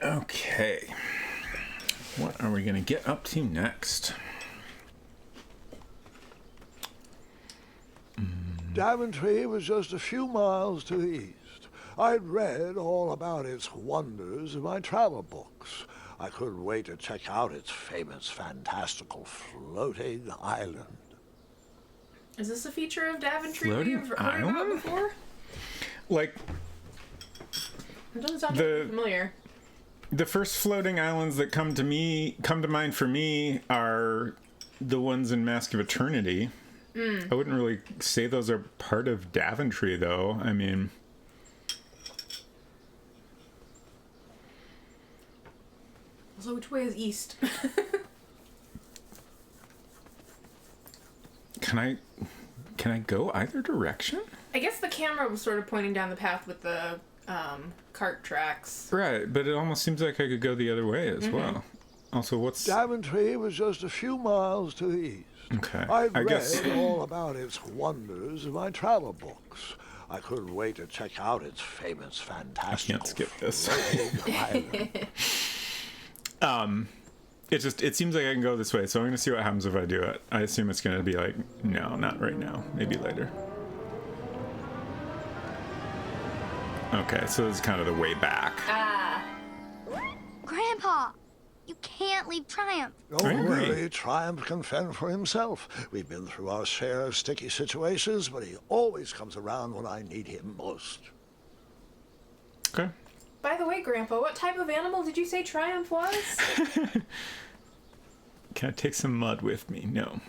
[SPEAKER 1] Okay. What are we going to get up to next?
[SPEAKER 3] Daventry was just a few miles to the east. I'd read all about its wonders in my travel books. I couldn't wait to check out its famous, fantastical floating island.
[SPEAKER 2] Is this a feature of Daventry
[SPEAKER 1] Floating
[SPEAKER 2] you've heard
[SPEAKER 1] island?
[SPEAKER 2] about before?
[SPEAKER 1] Like,
[SPEAKER 2] It doesn't sound too familiar.
[SPEAKER 1] the first floating islands that come to mind for me are the ones in Mask of Eternity. I wouldn't really say those are part of Daventry, though. I mean,
[SPEAKER 2] So which way is east?
[SPEAKER 1] can I go either direction?
[SPEAKER 2] I guess the camera was sort of pointing down the path with the cart tracks.
[SPEAKER 1] Right, but it almost seems like I could go the other way as well. Also, what's...
[SPEAKER 3] Daventry was just a few miles to the east.
[SPEAKER 1] Okay,
[SPEAKER 3] I'd
[SPEAKER 1] I
[SPEAKER 3] read
[SPEAKER 1] guess...
[SPEAKER 3] all about its wonders in my travel books. I couldn't wait to check out its famous, fantastical
[SPEAKER 1] I can't skip this.
[SPEAKER 3] floating island.
[SPEAKER 1] It seems like I can go this way, so I'm going to see what happens if I do it. I assume it's going to be like, no, not right now. Maybe later. Okay, so this is kind of the way back.
[SPEAKER 4] Grandpa, you can't leave Triumph.
[SPEAKER 3] Don't
[SPEAKER 1] I agree.
[SPEAKER 3] worry, Triumph can fend for himself. We've been through our share of sticky situations, but he always comes around when I need him most.
[SPEAKER 1] Okay.
[SPEAKER 2] By the way, Grandpa, what type of animal did you say Triumph was?
[SPEAKER 1] Can I take some mud with me? No,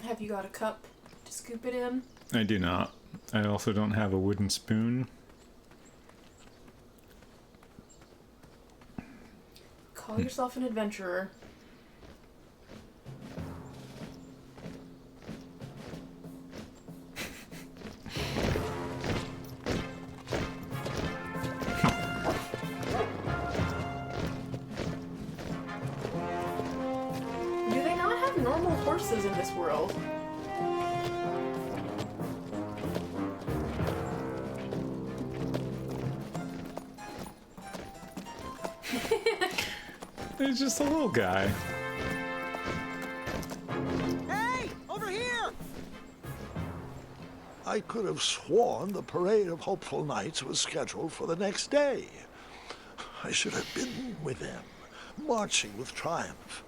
[SPEAKER 2] Have you got a cup to scoop it in?
[SPEAKER 1] I do not. I also don't have a wooden spoon.
[SPEAKER 2] Call yourself an adventurer. Do they not have normal horses in this world?
[SPEAKER 1] It's just a little guy.
[SPEAKER 7] Hey, over here!
[SPEAKER 3] I could have sworn the Parade of Hopeful Knights was scheduled for the next day. I should have been with them, marching with Triumph.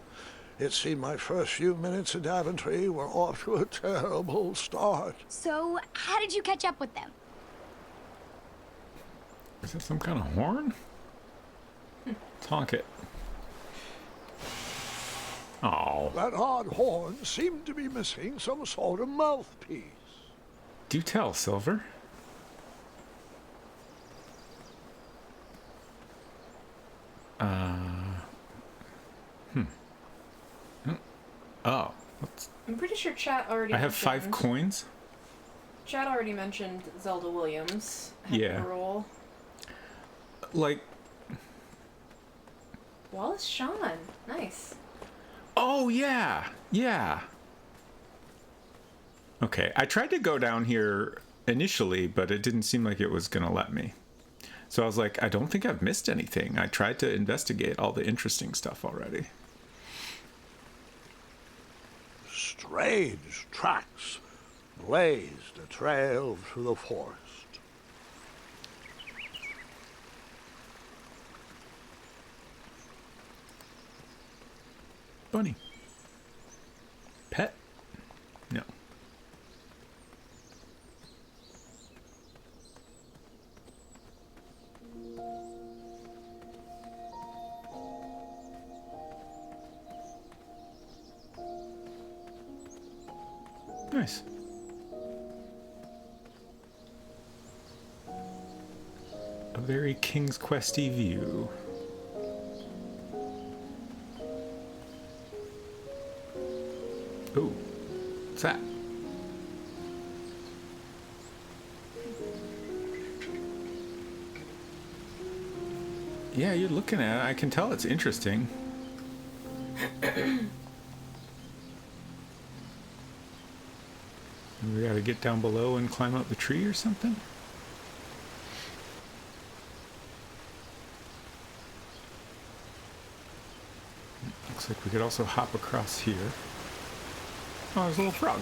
[SPEAKER 3] It seemed my first few minutes at Daventry were off to a terrible start.
[SPEAKER 4] So, how did you catch up with them?
[SPEAKER 1] Is that some kind of horn? Honk it. Oh,
[SPEAKER 3] That odd horn seemed to be missing some sort of mouthpiece.
[SPEAKER 1] do tell, Silver. Oh, what's...
[SPEAKER 2] I'm pretty sure Chat already
[SPEAKER 1] I have 5
[SPEAKER 2] mentioned-
[SPEAKER 1] coins.
[SPEAKER 2] Chat already mentioned Zelda Williams. Had
[SPEAKER 1] Yeah.
[SPEAKER 2] a role.
[SPEAKER 1] Like,
[SPEAKER 2] Wallace Shawn. Nice.
[SPEAKER 1] oh yeah, yeah. Okay, I tried to go down here initially, but it didn't seem like it was gonna let me. So I was like, I don't think I've missed anything. I tried to investigate all the interesting stuff already.
[SPEAKER 3] Strange tracks blazed a trail through the forest.
[SPEAKER 1] Bunny. Pet? No. Nice. A very King's Questy view. Ooh, what's that? Yeah, you're looking at it. I can tell it's interesting. We gotta get down below and climb up the tree or something? Looks like we could also hop across here. Oh, there's a little frog.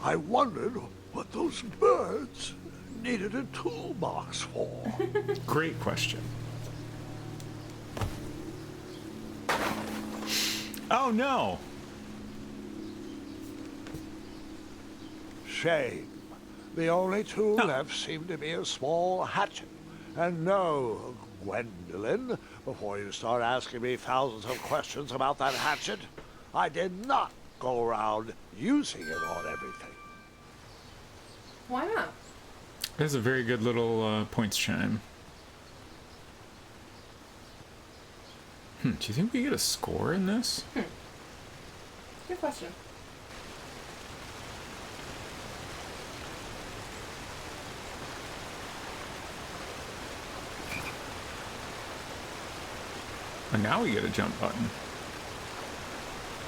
[SPEAKER 3] I wondered what those birds needed a toolbox for.
[SPEAKER 1] Great question. Oh no!
[SPEAKER 3] Shame. The only tool left seemed to be a small hatchet. And no, Gwendolyn, before you start asking me thousands of questions about that hatchet, I did not go around using it on everything.
[SPEAKER 2] Why not?
[SPEAKER 1] That's a very good little points chime. Do you think we get a score in this?
[SPEAKER 2] Good question.
[SPEAKER 1] And now we get a jump button.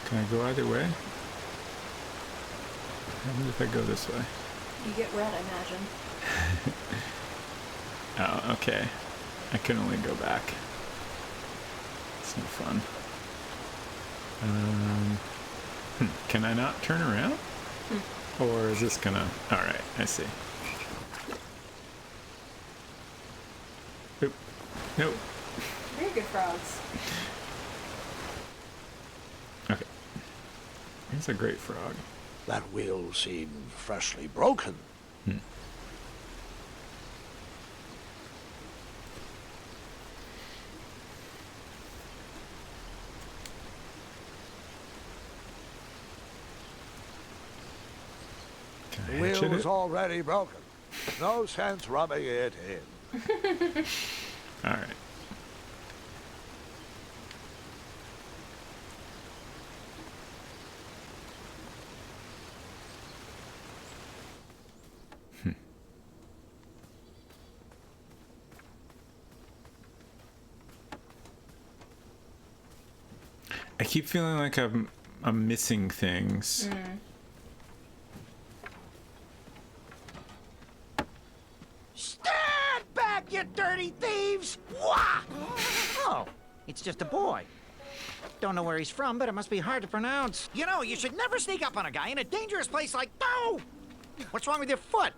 [SPEAKER 1] Can I go either way? I wonder if I go this way.
[SPEAKER 2] You get wet, I imagine.
[SPEAKER 1] Oh, okay. I can only go back. It's no fun. Can I not turn around? Or is this gonna... Alright, I see. Oop. Nope.
[SPEAKER 2] Very good frogs.
[SPEAKER 1] Okay. He's a great frog.
[SPEAKER 3] That wheel seemed freshly broken. The wheel was already broken. No sense rubbing it in.
[SPEAKER 1] Alright. I keep feeling like I'm missing things.
[SPEAKER 8] Stand back, you dirty thieves! Wah! Oh, it's just a boy. Don't know where he's from, but it must be hard to pronounce. You know, you should never sneak up on a guy in a dangerous place like... No! What's wrong with your foot?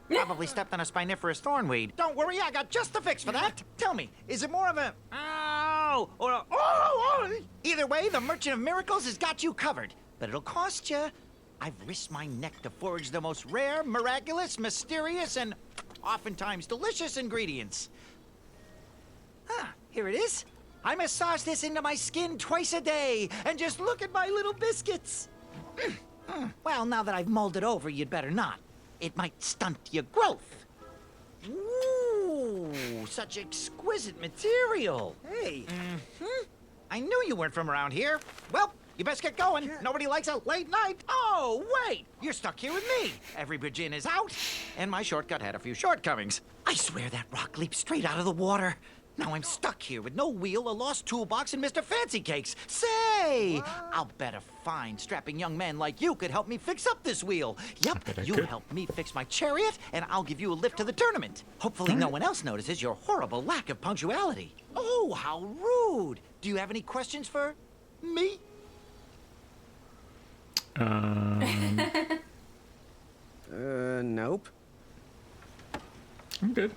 [SPEAKER 8] Probably stepped on a spiniferous thornweed. Don't worry, I got just the fix for that. Tell me, is it more of a... Ow! Or a... Oh! Either way, the Merchant of Miracles has got you covered. But it'll cost you. I've risked my neck to forge the most rare, miraculous, mysterious, and oftentimes delicious ingredients. Here it is. I massage this into my skin twice a day, and just look at my little biscuits. Well, now that I've mulled it over, you'd better not. It might stunt your growth. Ooh, such exquisite material. Hey. I knew you weren't from around here. Well, you best get going. Nobody likes a late night. Oh, wait. You're stuck here with me. Every bridge in is out, and my shortcut had a few shortcomings. I swear that rock leaped straight out of the water. Now I'm stuck here with no wheel, a lost toolbox, and Mr. Fancy Cakes. Say, I'll bet a fine, strapping young man like you could help me fix up this wheel. Yep, you help me fix my chariot, and I'll give you a lift to the tournament. Hopefully no one else notices your horrible lack of punctuality. Oh, how rude. Do you have any questions for me?
[SPEAKER 7] Nope.
[SPEAKER 1] I'm good.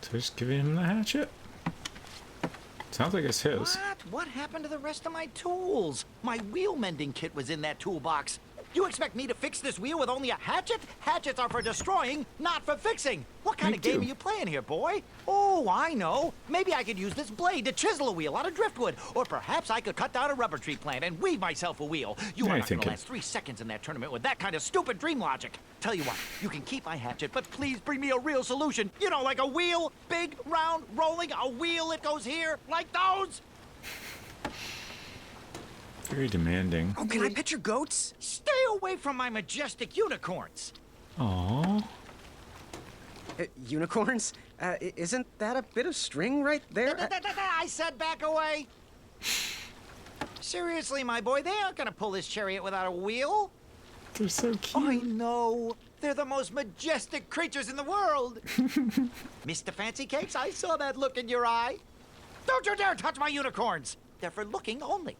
[SPEAKER 1] So just giving him the hatchet? Sounds like it's his.
[SPEAKER 8] What happened to the rest of my tools? My wheel mending kit was in that toolbox. You expect me to fix this wheel with only a hatchet? Hatchets are for destroying, not for fixing. What kind of game are you playing here, boy? Oh, I know. Maybe I could use this blade to chisel a wheel out of driftwood. Or perhaps I could cut down a rubber tree plant and weave myself a wheel. You are not going to last 3 seconds in that tournament with that kind of stupid dream logic. Tell you what, you can keep my hatchet, but please bring me a real solution. You know, like a wheel, big, round, rolling, a wheel that goes here, like those.
[SPEAKER 1] Very demanding.
[SPEAKER 7] Oh, can I pet your goats?
[SPEAKER 8] Stay away from my majestic unicorns.
[SPEAKER 1] Aww.
[SPEAKER 7] Unicorns? Isn't that a bit of string right there?
[SPEAKER 8] I said back away. Seriously, my boy, they aren't gonna pull this chariot without a wheel.
[SPEAKER 1] They're so cute.
[SPEAKER 8] I know. They're the most majestic creatures in the world. Mr. Fancy Cakes, I saw that look in your eye. Don't you dare touch my unicorns. They're for looking only.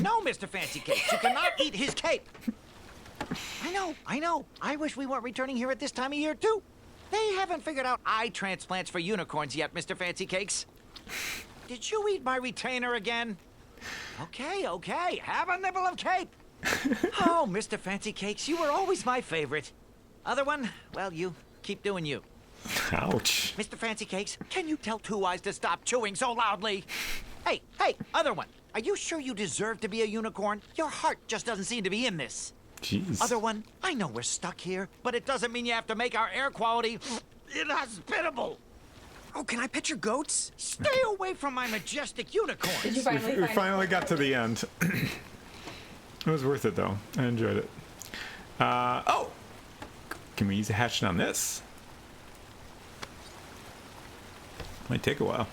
[SPEAKER 8] No, Mr. Fancy Cakes, you cannot eat his cape. I know. I wish we weren't returning here at this time of year, too. They haven't figured out eye transplants for unicorns yet, Mr. Fancy Cakes. Did you eat my retainer again? Okay. Have a nibble of cape. Oh, Mr. Fancy Cakes, you were always my favorite. Other one, well, you keep doing you.
[SPEAKER 1] Ouch.
[SPEAKER 8] Mr. Fancy Cakes, can you tell Two Eyes to stop chewing so loudly? Hey, other one, are you sure you deserve to be a unicorn? Your heart just doesn't seem to be in this.
[SPEAKER 1] Jeez.
[SPEAKER 8] Other one, I know we're stuck here, but it doesn't mean you have to make our air quality inhospitable.
[SPEAKER 7] Oh, can I pet your goats?
[SPEAKER 8] Stay away from my majestic unicorns.
[SPEAKER 2] Did you finally
[SPEAKER 1] We
[SPEAKER 2] find
[SPEAKER 1] finally got to the end. It was worth it, though. I enjoyed it. Oh! Can we use a hatchet on this? Might take a while.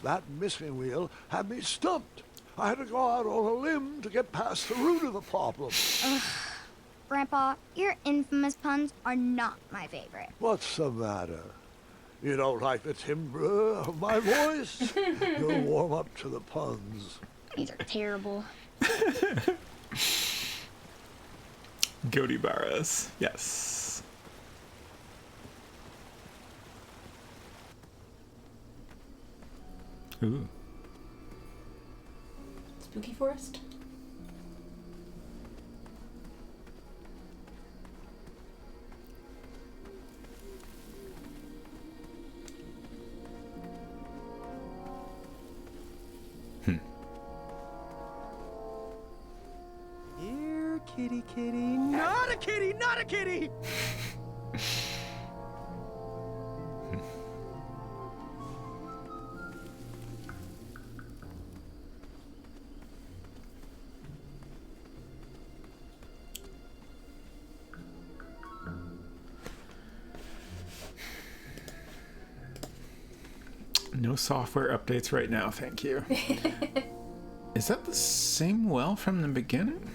[SPEAKER 3] That missing wheel had me stumped. I had to go out on a limb to get past the root of the problem.
[SPEAKER 4] Grandpa, your infamous puns are not my favorite.
[SPEAKER 3] What's the matter? You don't like the timbre of my voice? You'll warm up to the puns.
[SPEAKER 4] These are terrible.
[SPEAKER 1] Goaty Barras. Yes. Ooh.
[SPEAKER 2] Spooky Forest?
[SPEAKER 7] Here, kitty. Not a kitty!
[SPEAKER 1] No software updates right now, thank you. Is that the same well from the beginning?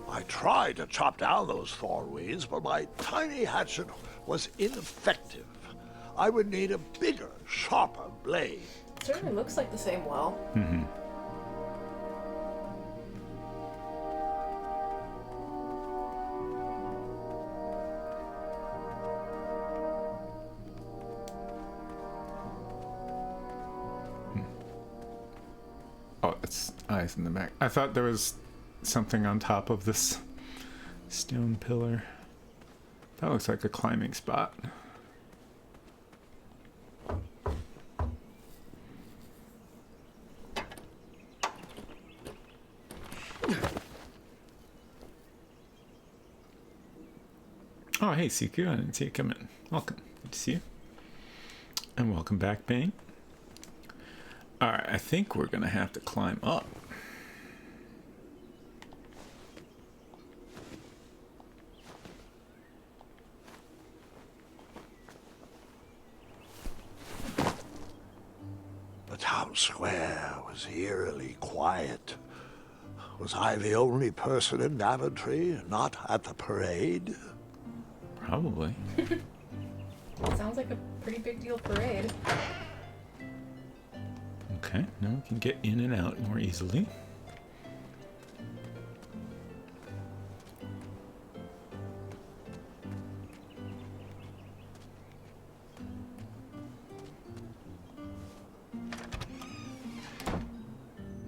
[SPEAKER 3] I tried to chop down those thorn weeds, but my tiny hatchet was ineffective. I would need a bigger, sharper blade.
[SPEAKER 2] Certainly looks like the same well.
[SPEAKER 1] Oh, it's eyes in the back. I thought there was something on top of this stone pillar. That looks like a climbing spot. Oh, hey, Siku. I didn't see you come in. Welcome. Good to see you. And welcome back, Bane. Alright, I think we're gonna have to climb up.
[SPEAKER 3] The town square was eerily quiet. Was I the only person in Daventry not at the parade?
[SPEAKER 1] Probably.
[SPEAKER 2] Sounds like a pretty big deal parade.
[SPEAKER 1] Okay, now we can get in and out more easily.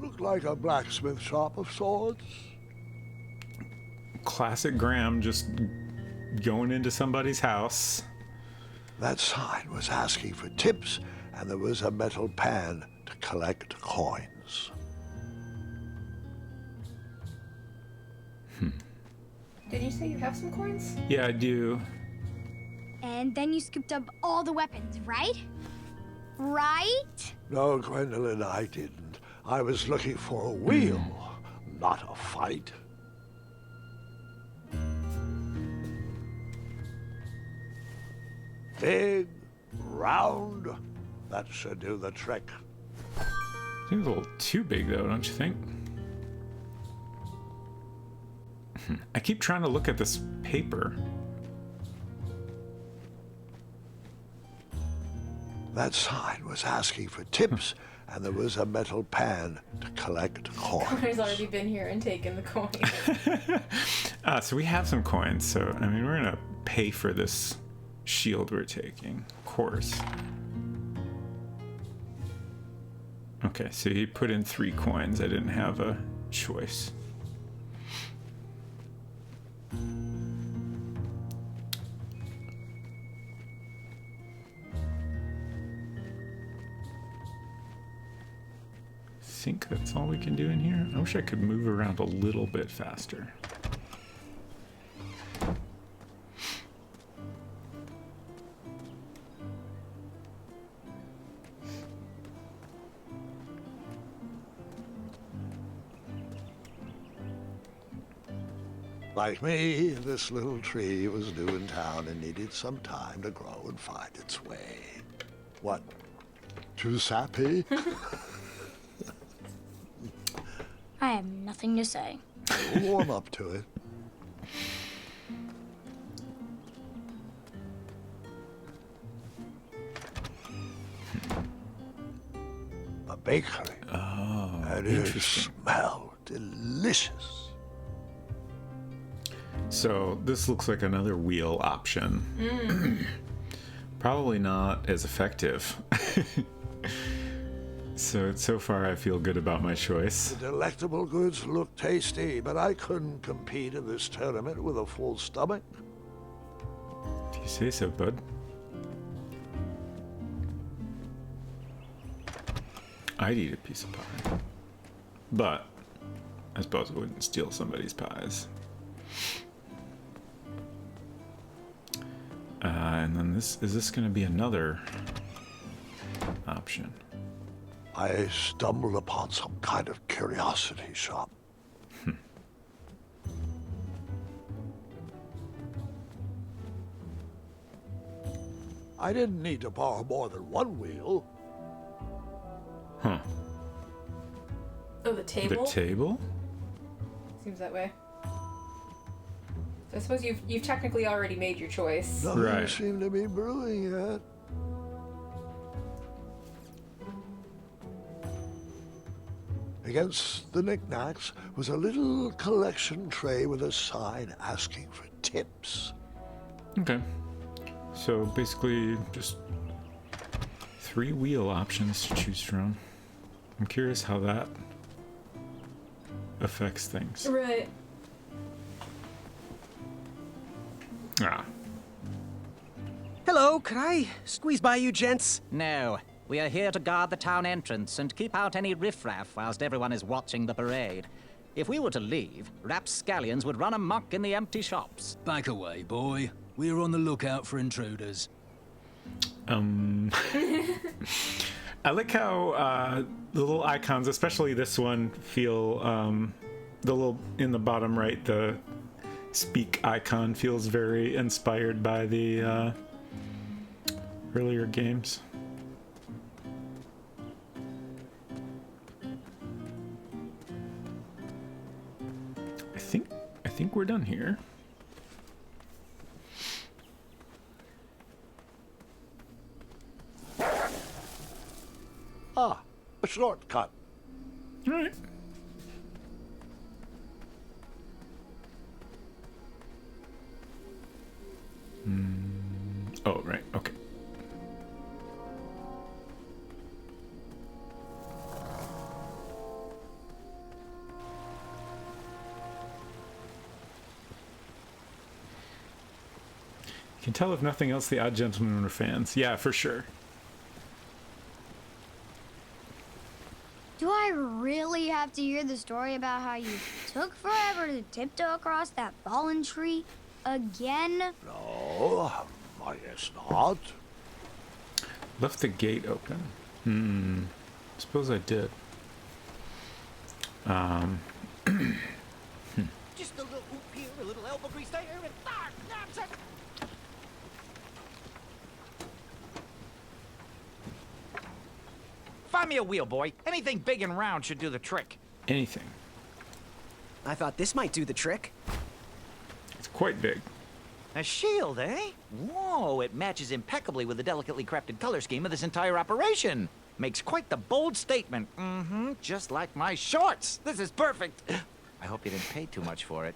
[SPEAKER 3] Looked like a blacksmith shop of sorts.
[SPEAKER 1] Classic Graham just going into somebody's house.
[SPEAKER 3] That sign was asking for tips, and there was a metal pan to collect coins.
[SPEAKER 2] Did you say you have some coins?
[SPEAKER 1] Yeah, I do.
[SPEAKER 4] And then you scooped up all the weapons, right? Right?
[SPEAKER 3] No, Gwendolyn, I didn't. I was looking for a wheel, not a fight. Big, round, that should do the trick.
[SPEAKER 1] Seems a little too big, though, don't you think? I keep trying to look at this paper.
[SPEAKER 3] That sign was asking for tips, and there was a metal pan to collect coins.
[SPEAKER 2] Connor's already been here and taken the coin.
[SPEAKER 1] So we have some coins, so, I mean, we're gonna pay for this shield we're taking, of course. Okay, so he put in 3 coins. I didn't have a choice. I think that's all we can do in here. I wish I could move around a little bit faster.
[SPEAKER 3] Like me, this little tree was new in town and needed some time to grow and find its way. What? Too sappy?
[SPEAKER 4] I have nothing to say.
[SPEAKER 3] We'll warm up to it. A bakery.
[SPEAKER 1] Oh,
[SPEAKER 3] And it smelled delicious.
[SPEAKER 1] So this looks like another wheel option. Probably not as effective. So far I feel good about my choice.
[SPEAKER 3] The delectable goods look tasty, but I couldn't compete in this tournament with a full stomach.
[SPEAKER 1] If you say so, bud. I'd eat a piece of pie. But I suppose I wouldn't steal somebody's pies. And then is this going to be another option?
[SPEAKER 3] I stumbled upon some kind of curiosity shop. I didn't need to borrow more than one wheel.
[SPEAKER 1] Huh.
[SPEAKER 2] Oh, the table?
[SPEAKER 1] The table?
[SPEAKER 2] Seems that way. So I suppose you've technically already made your choice.
[SPEAKER 3] Nothing
[SPEAKER 1] Right.
[SPEAKER 3] seemed to be brewing yet. Against the knickknacks was a little collection tray with a sign asking for tips.
[SPEAKER 1] Okay. So basically just 3 wheel options to choose from. I'm curious how that affects things.
[SPEAKER 2] Right.
[SPEAKER 1] Ah.
[SPEAKER 7] Hello, could I squeeze by you gents?
[SPEAKER 8] No. We are here to guard the town entrance and keep out any riffraff whilst everyone is watching the parade. If we were to leave, rapscallions would run amok in the empty shops.
[SPEAKER 9] Back away, boy. We're on the lookout for intruders.
[SPEAKER 1] I like how the little icons, especially this one, feel the little in the bottom right, the speak icon feels very inspired by the earlier games. I think we're done here.
[SPEAKER 3] Ah, a shortcut.
[SPEAKER 1] All right. Oh, right. Okay. You can tell, if nothing else, the Odd Gentlemen are fans. Yeah, for sure.
[SPEAKER 4] Do I really have to hear the story about how you took forever to tiptoe across that fallen tree again?
[SPEAKER 3] No, I guess not.
[SPEAKER 1] Left the gate open. Suppose I did.
[SPEAKER 8] Just a little oop here, a little elbow grease there, and that's it. Find me a wheel, boy. Anything big and round should do the trick.
[SPEAKER 1] Anything.
[SPEAKER 7] I thought this might do the trick.
[SPEAKER 1] It's quite big.
[SPEAKER 8] A shield, eh? Whoa, it matches impeccably with the delicately crafted color scheme of this entire operation. Makes quite the bold statement. Mm-hmm, just like my shorts. This is perfect. I hope you didn't pay too much for it.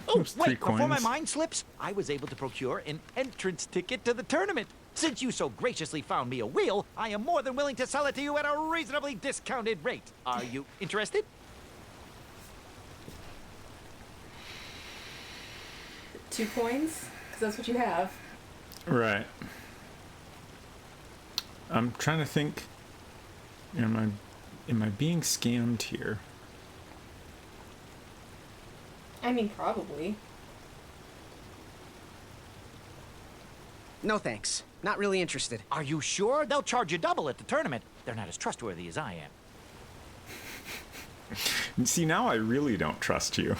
[SPEAKER 8] Oh, wait, before my mind slips, I was able to procure an entrance ticket to the tournament. Since you so graciously found me a wheel, I am more than willing to sell it to you at a reasonably discounted rate. Are you interested?
[SPEAKER 2] $2 coins? Because that's what you have.
[SPEAKER 1] Right. I'm trying to think. Am I being scammed here?
[SPEAKER 2] I mean, probably.
[SPEAKER 7] No thanks. Not really interested.
[SPEAKER 8] Are you sure? They'll charge you double at the tournament. They're not as trustworthy as I am.
[SPEAKER 1] See, now I really don't trust you.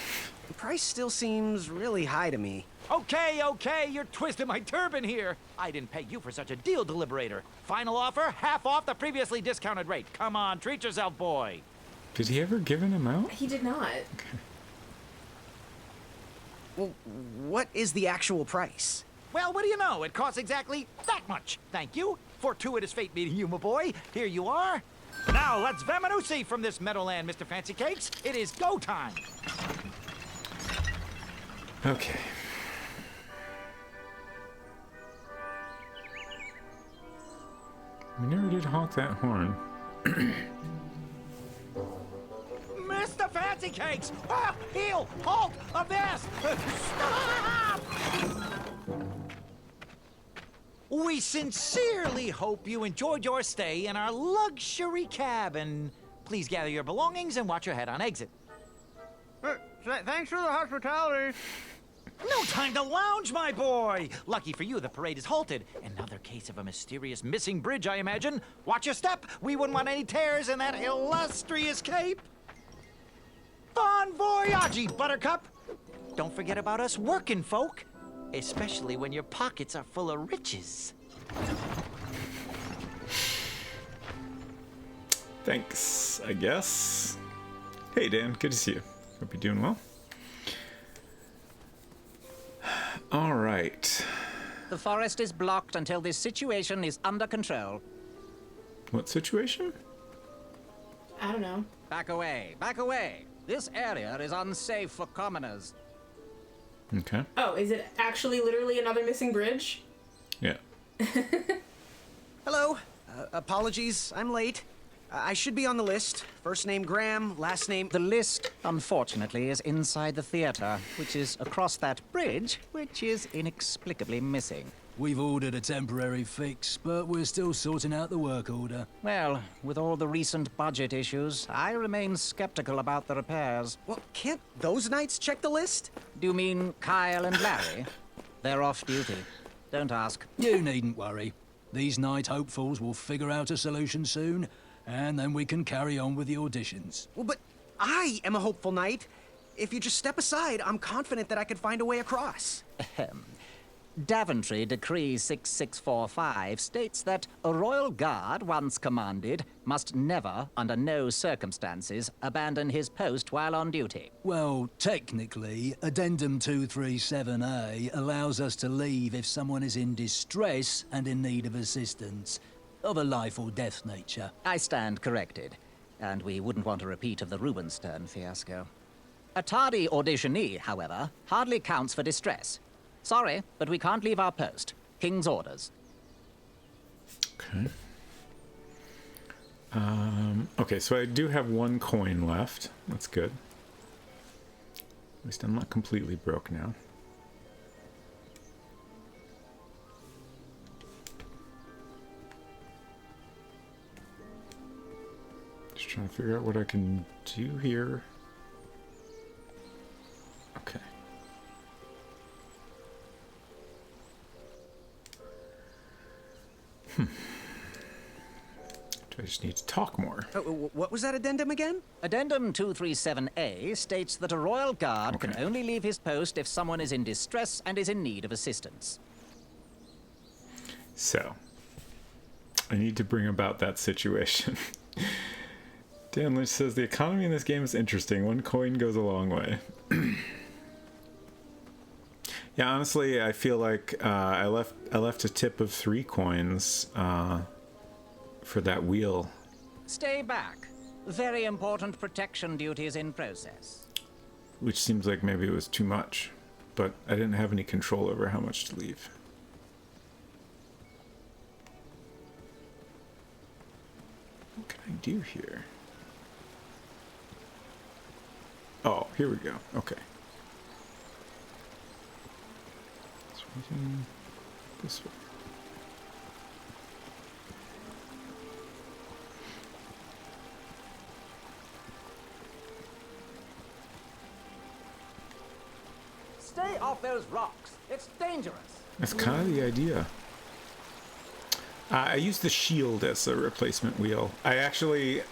[SPEAKER 7] The price still seems really high to me.
[SPEAKER 8] Okay, you're twisting my turban here. I didn't pay you for such a deal, Deliberator. Final offer, half off the previously discounted rate. Come on, treat yourself, boy.
[SPEAKER 1] Did he ever give an amount?
[SPEAKER 2] He did not.
[SPEAKER 1] Okay.
[SPEAKER 7] Well, what is the actual price?
[SPEAKER 8] Well, what do you know? It costs exactly that much. Thank you. Fortuitous fate meeting you, my boy. Here you are. Now, let's Vamanusi from this Meadowland, Mr. Fancy Cakes. It is go time.
[SPEAKER 1] Okay. We never did honk that horn.
[SPEAKER 8] Mr. Fancy Cakes! Ah, heel! Halt! Avast! Stop! We sincerely hope you enjoyed your stay in our luxury cabin. Please gather your belongings and watch your head on exit.
[SPEAKER 10] Thanks for the hospitality.
[SPEAKER 8] No time to lounge, my boy! Lucky for you, the parade is halted. Another case of a mysterious missing bridge, I imagine. Watch your step! We wouldn't want any tears in that illustrious cape! Bon voyage, Buttercup! Don't forget about us working folk, especially when your pockets are full of riches.
[SPEAKER 1] Thanks, I guess. Hey, Dan. Good to see you. Hope you're doing well. All right.
[SPEAKER 11] The forest is blocked until this situation is under control.
[SPEAKER 1] What situation?
[SPEAKER 2] I don't know.
[SPEAKER 11] Back away, back away. This area is unsafe for commoners.
[SPEAKER 1] Okay.
[SPEAKER 2] Oh, is it actually literally another missing bridge?
[SPEAKER 1] Yeah.
[SPEAKER 7] Hello. Apologies, I'm late. I should be on the list. First name Graham, last name...
[SPEAKER 11] The list, unfortunately, is inside the theater, which is across that bridge, which is inexplicably missing.
[SPEAKER 9] We've ordered a temporary fix, but we're still sorting out the work order.
[SPEAKER 11] Well, with all the recent budget issues, I remain skeptical about the repairs.
[SPEAKER 7] Well, can't those knights check the list?
[SPEAKER 11] Do you mean Kyle and Larry? They're off duty. Don't ask.
[SPEAKER 9] You needn't worry. These night hopefuls will figure out a solution soon, and then we can carry on with the auditions.
[SPEAKER 7] Well, but I am a hopeful knight. If you just step aside, I'm confident that I could find a way across.
[SPEAKER 11] Daventry Decree 6645 states that a royal guard, once commanded, must never, under no circumstances, abandon his post while on duty.
[SPEAKER 9] Well, technically, Addendum 237A allows us to leave if someone is in distress and in need of assistance, of a life or death nature.
[SPEAKER 11] I stand corrected, and we wouldn't want a repeat of the Rubenstern fiasco. A tardy auditionee, however, hardly counts for distress. Sorry, but we can't leave our post. King's orders.
[SPEAKER 1] Okay. Okay, so I do have 1 coin left. That's good. At least I'm not completely broke now. Just trying to figure out what I can do here. Okay. I just need to talk more.
[SPEAKER 7] What was that addendum again?
[SPEAKER 11] Addendum 237A states that a royal guard can only leave his post if someone is in distress and is in need of assistance.
[SPEAKER 1] So, I need to bring about that situation. Dan Lynch says, the economy in this game is interesting. 1 coin goes a long way. Yeah, honestly, I feel like I left a tip of 3 coins for that wheel.
[SPEAKER 11] Stay back. Very important protection duties in process.
[SPEAKER 1] Which seems like maybe it was too much, but I didn't have any control over how much to leave. What can I do here? Oh, here we go. Okay. This way.
[SPEAKER 11] Stay off those rocks. It's dangerous.
[SPEAKER 1] That's kind of the idea. I used the shield as a replacement wheel. I actually,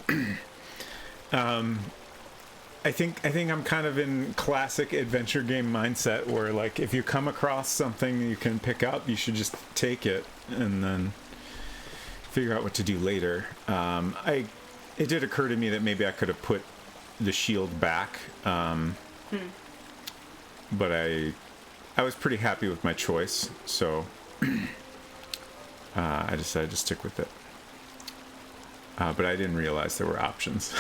[SPEAKER 1] I think I'm kind of in classic adventure game mindset where, like, if you come across something you can pick up, you should just take it and then figure out what to do later. It did occur to me that maybe I could have put the shield back, but I was pretty happy with my choice, so I decided to stick with it. But I didn't realize there were options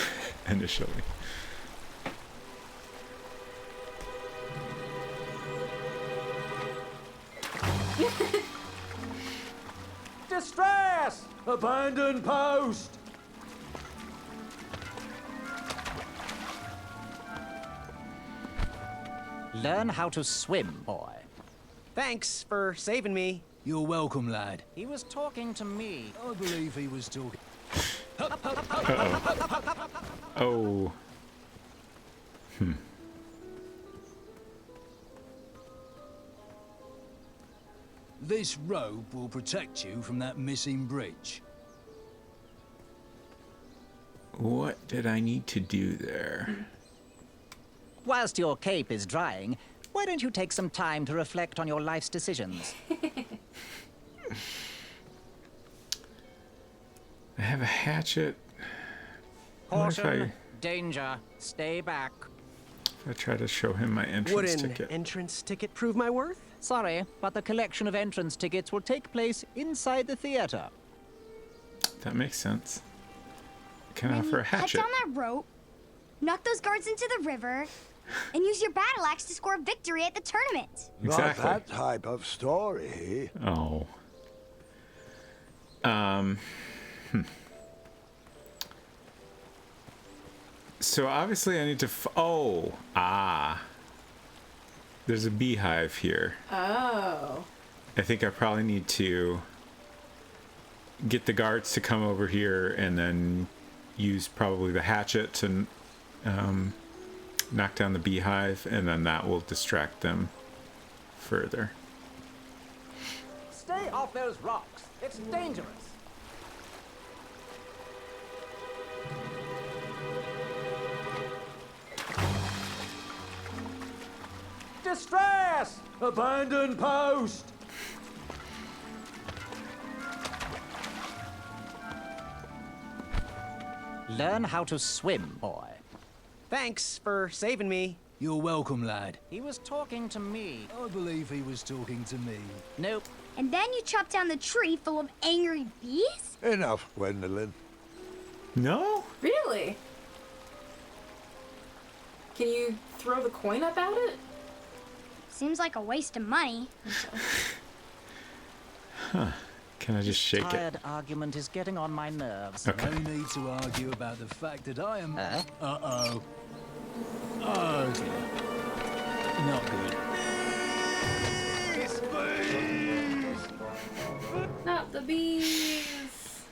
[SPEAKER 1] initially.
[SPEAKER 11] Distress!
[SPEAKER 12] Abandon post!
[SPEAKER 11] Learn how to swim, boy.
[SPEAKER 7] Thanks for saving me.
[SPEAKER 9] You're welcome, lad.
[SPEAKER 11] He was talking to me.
[SPEAKER 9] I believe he was talking.
[SPEAKER 1] Oh.
[SPEAKER 9] This rope will protect you from that missing bridge.
[SPEAKER 1] What did I need to do there?
[SPEAKER 11] Whilst your cape is drying, why don't you take some time to reflect on your life's decisions?
[SPEAKER 1] I have a hatchet. What if
[SPEAKER 11] Caution, danger, stay back.
[SPEAKER 1] I try to show him my entrance
[SPEAKER 7] Would an
[SPEAKER 1] ticket?
[SPEAKER 7] entrance ticket prove my worth?
[SPEAKER 11] Sorry, but the collection of entrance tickets will take place inside the theater.
[SPEAKER 1] That makes sense. Can I
[SPEAKER 4] Then
[SPEAKER 1] offer a
[SPEAKER 4] you cut
[SPEAKER 1] hatchet?
[SPEAKER 4] down that rope, knock those guards into the river, and use your battle axe to score a victory at the tournament.
[SPEAKER 1] Exactly.
[SPEAKER 3] Not that type of story.
[SPEAKER 1] Oh. So obviously I need to there's a beehive here.
[SPEAKER 2] Oh.
[SPEAKER 1] I think I probably need to get the guards to come over here and then use probably the hatchet to knock down the beehive, and then that will distract them further.
[SPEAKER 11] Stay off those rocks. It's dangerous. Distress!
[SPEAKER 12] Abandon post!
[SPEAKER 11] Learn how to swim, boy.
[SPEAKER 7] Thanks for saving me.
[SPEAKER 9] You're welcome, lad.
[SPEAKER 11] He was talking to me.
[SPEAKER 9] I believe he was talking to me.
[SPEAKER 11] Nope.
[SPEAKER 4] And then you chop down the tree full of angry bees?
[SPEAKER 3] Enough, Gwendolyn.
[SPEAKER 1] No?
[SPEAKER 2] Really? Can you throw the coin up at it?
[SPEAKER 4] Seems like a waste of money.
[SPEAKER 1] Huh. Can I just shake it?
[SPEAKER 11] Tired argument is getting on my nerves.
[SPEAKER 1] Okay.
[SPEAKER 9] No need to argue about the fact that I am...
[SPEAKER 11] Huh?
[SPEAKER 9] Uh-oh. Oh, dear. Not good.
[SPEAKER 2] Not the bees.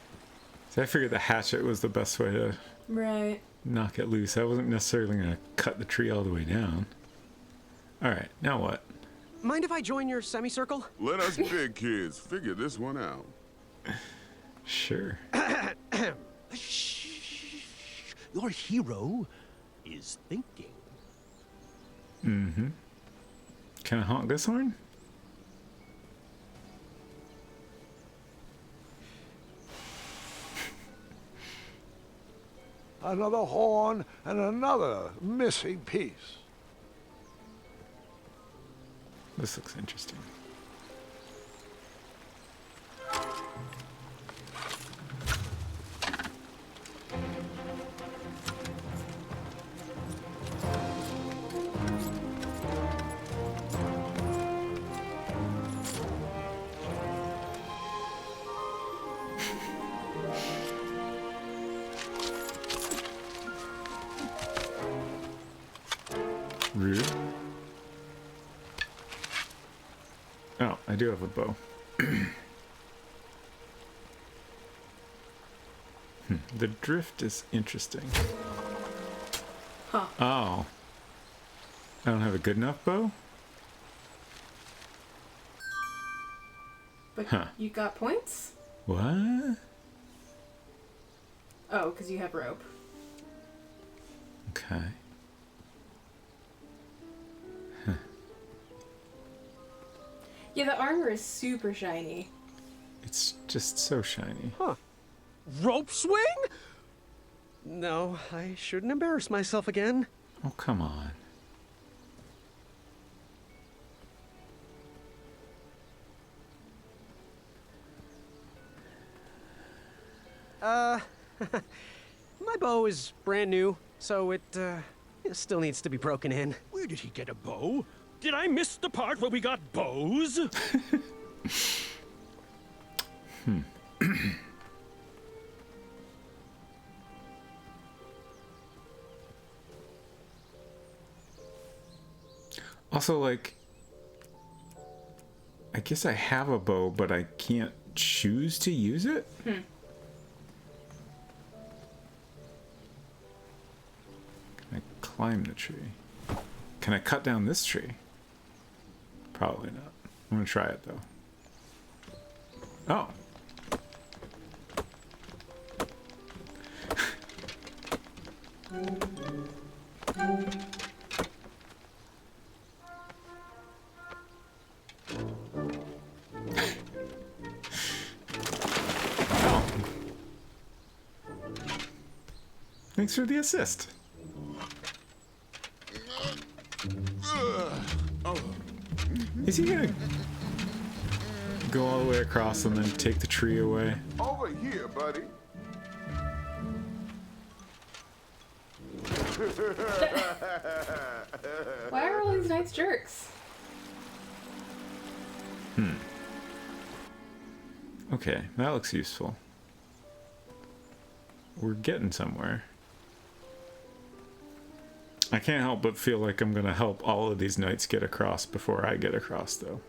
[SPEAKER 1] So I figured the hatchet was the best way to
[SPEAKER 2] Right.
[SPEAKER 1] knock it loose. I wasn't necessarily going to cut the tree all the way down. Alright, now what?
[SPEAKER 7] Mind if I join your semicircle?
[SPEAKER 13] Let us big kids figure this one out.
[SPEAKER 1] Sure.
[SPEAKER 13] Shh. Your hero is thinking.
[SPEAKER 1] Mm-hmm. Can I honk this horn?
[SPEAKER 3] Another horn and another missing piece.
[SPEAKER 1] This looks interesting. Rude. Oh, I do have a bow. The drift is interesting.
[SPEAKER 2] Huh.
[SPEAKER 1] Oh. I don't have a good enough bow?
[SPEAKER 2] But
[SPEAKER 1] Huh.
[SPEAKER 2] you got points?
[SPEAKER 1] What?
[SPEAKER 2] Oh, because you have rope.
[SPEAKER 1] Okay.
[SPEAKER 2] Yeah, the armor is super shiny.
[SPEAKER 1] It's just so shiny.
[SPEAKER 14] Huh. Rope swing? No, I shouldn't embarrass myself again.
[SPEAKER 1] Oh, come on.
[SPEAKER 14] My bow is brand new, so it still needs to be broken in.
[SPEAKER 13] Where did he get a bow? Did I miss the part where we got bows?
[SPEAKER 1] Also, like, I guess I have a bow, but I can't choose to use it? Can I climb the tree? Can I cut down this tree? Probably not. I'm gonna try it, though. Oh. Thanks for the assist. Is he gonna go all the way across and then take the tree away?
[SPEAKER 15] Over here, buddy.
[SPEAKER 2] Why are all these knights jerks?
[SPEAKER 1] Okay, that looks useful. We're getting somewhere. I can't help but feel like I'm gonna help all of these knights get across before I get across, though.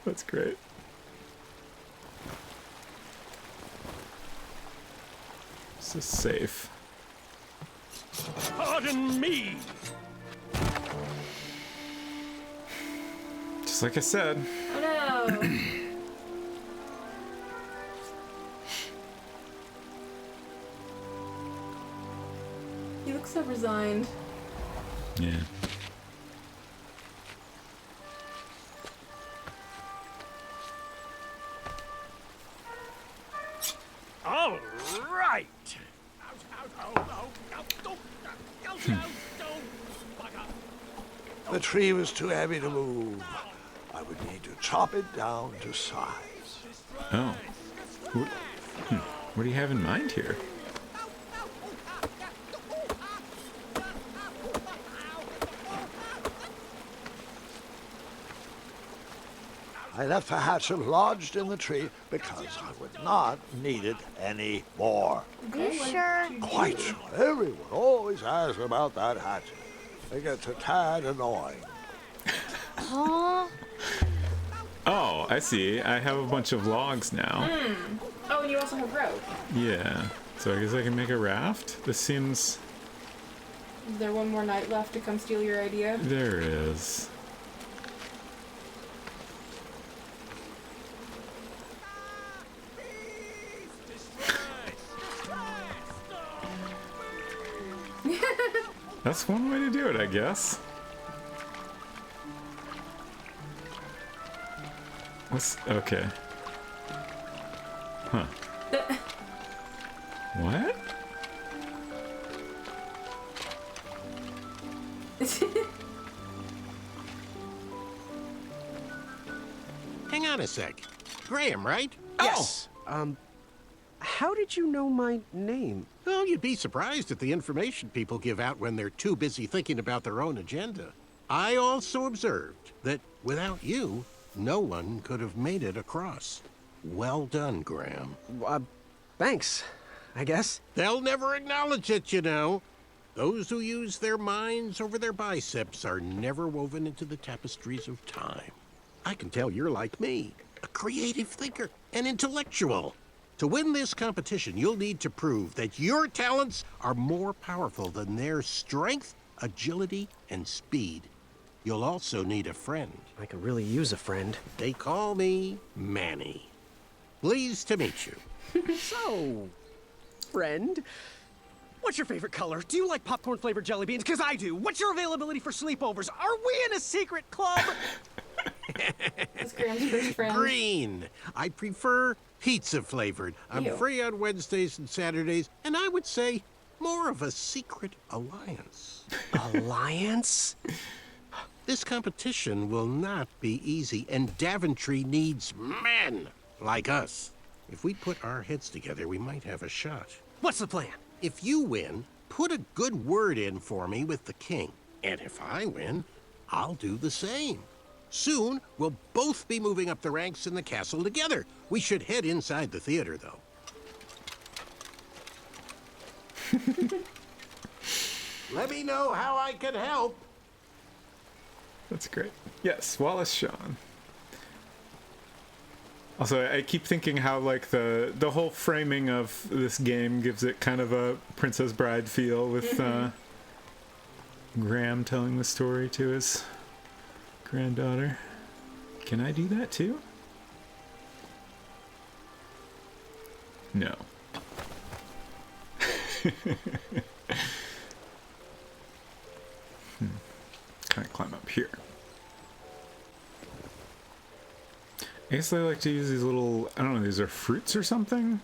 [SPEAKER 1] That's great. This is safe.
[SPEAKER 13] Pardon me.
[SPEAKER 1] Just like I said.
[SPEAKER 2] Oh no! He looks so resigned.
[SPEAKER 1] Yeah.
[SPEAKER 13] All right.
[SPEAKER 3] The tree was too heavy to move. I would need to chop it down to size.
[SPEAKER 1] Oh. What do you have in mind here?
[SPEAKER 3] I left the hatchet lodged in the tree because I would not need it anymore.
[SPEAKER 4] Are you sure?
[SPEAKER 3] Quite sure. Everyone always asks about that hatchet. It gets a tad annoying.
[SPEAKER 4] Huh?
[SPEAKER 1] Oh, I see. I have a bunch of logs now.
[SPEAKER 2] Oh, and you also have rope.
[SPEAKER 1] Yeah. So I guess I can make a raft? This seems...
[SPEAKER 2] Is there one more night left to come steal your idea?
[SPEAKER 1] There is. That's one way to do it, I guess. Okay. Huh. What?
[SPEAKER 15] Hang on a sec. Graham, right?
[SPEAKER 14] Yes. How did you know my name?
[SPEAKER 15] Well, you'd be surprised at the information people give out when they're too busy thinking about their own agenda. I also observed that without you, no one could have made it across. Well done, Graham.
[SPEAKER 14] Thanks, I guess.
[SPEAKER 15] They'll never acknowledge it, you know. Those who use their minds over their biceps are never woven into the tapestries of time. I can tell you're like me, a creative thinker, an intellectual. To win this competition, you'll need to prove that your talents are more powerful than their strength, agility, and speed. You'll also need a friend.
[SPEAKER 14] I could really use a friend.
[SPEAKER 15] They call me Manny. Pleased to meet you.
[SPEAKER 14] So, friend, what's your favorite color? Do you like popcorn-flavored jelly beans? Because I do. What's your availability for sleepovers? Are we in a secret club?
[SPEAKER 2] That's Graham's first friend.
[SPEAKER 15] Green. I prefer pizza-flavored. I'm
[SPEAKER 2] Ew.
[SPEAKER 15] free on Wednesdays and Saturdays, and I would say more of a secret alliance.
[SPEAKER 14] Alliance?
[SPEAKER 15] This competition will not be easy, and Daventry needs men like us. If we put our heads together, we might have a shot.
[SPEAKER 14] What's the plan?
[SPEAKER 15] If you win, put a good word in for me with the king. And if I win, I'll do the same. Soon, we'll both be moving up the ranks in the castle together. We should head inside the theater, though. Let me know how I can help.
[SPEAKER 1] That's great. Yes, Wallace Shawn. Also, I keep thinking how, like, the whole framing of this game gives it kind of a Princess Bride feel with Graham telling the story to his granddaughter. Can I do that too? No. Can I climb up here? I guess they like to use these little, I don't know, these are fruits or something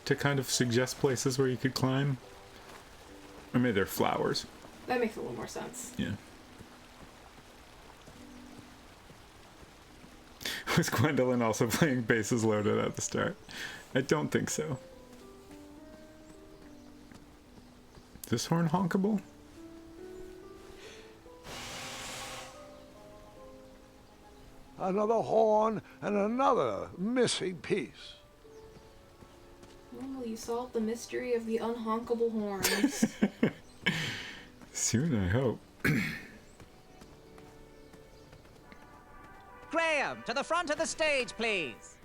[SPEAKER 1] to kind of suggest places where you could climb. Or maybe they're flowers.
[SPEAKER 2] That makes a little more sense.
[SPEAKER 1] Yeah. Was Gwendolyn also playing bases loaded at the start? I don't think so. Is this horn honkable?
[SPEAKER 3] Another horn and another missing piece.
[SPEAKER 2] When will you solve the mystery of the unhonkable horns?
[SPEAKER 1] Soon, I hope.
[SPEAKER 11] Graham, to the front of the stage, please.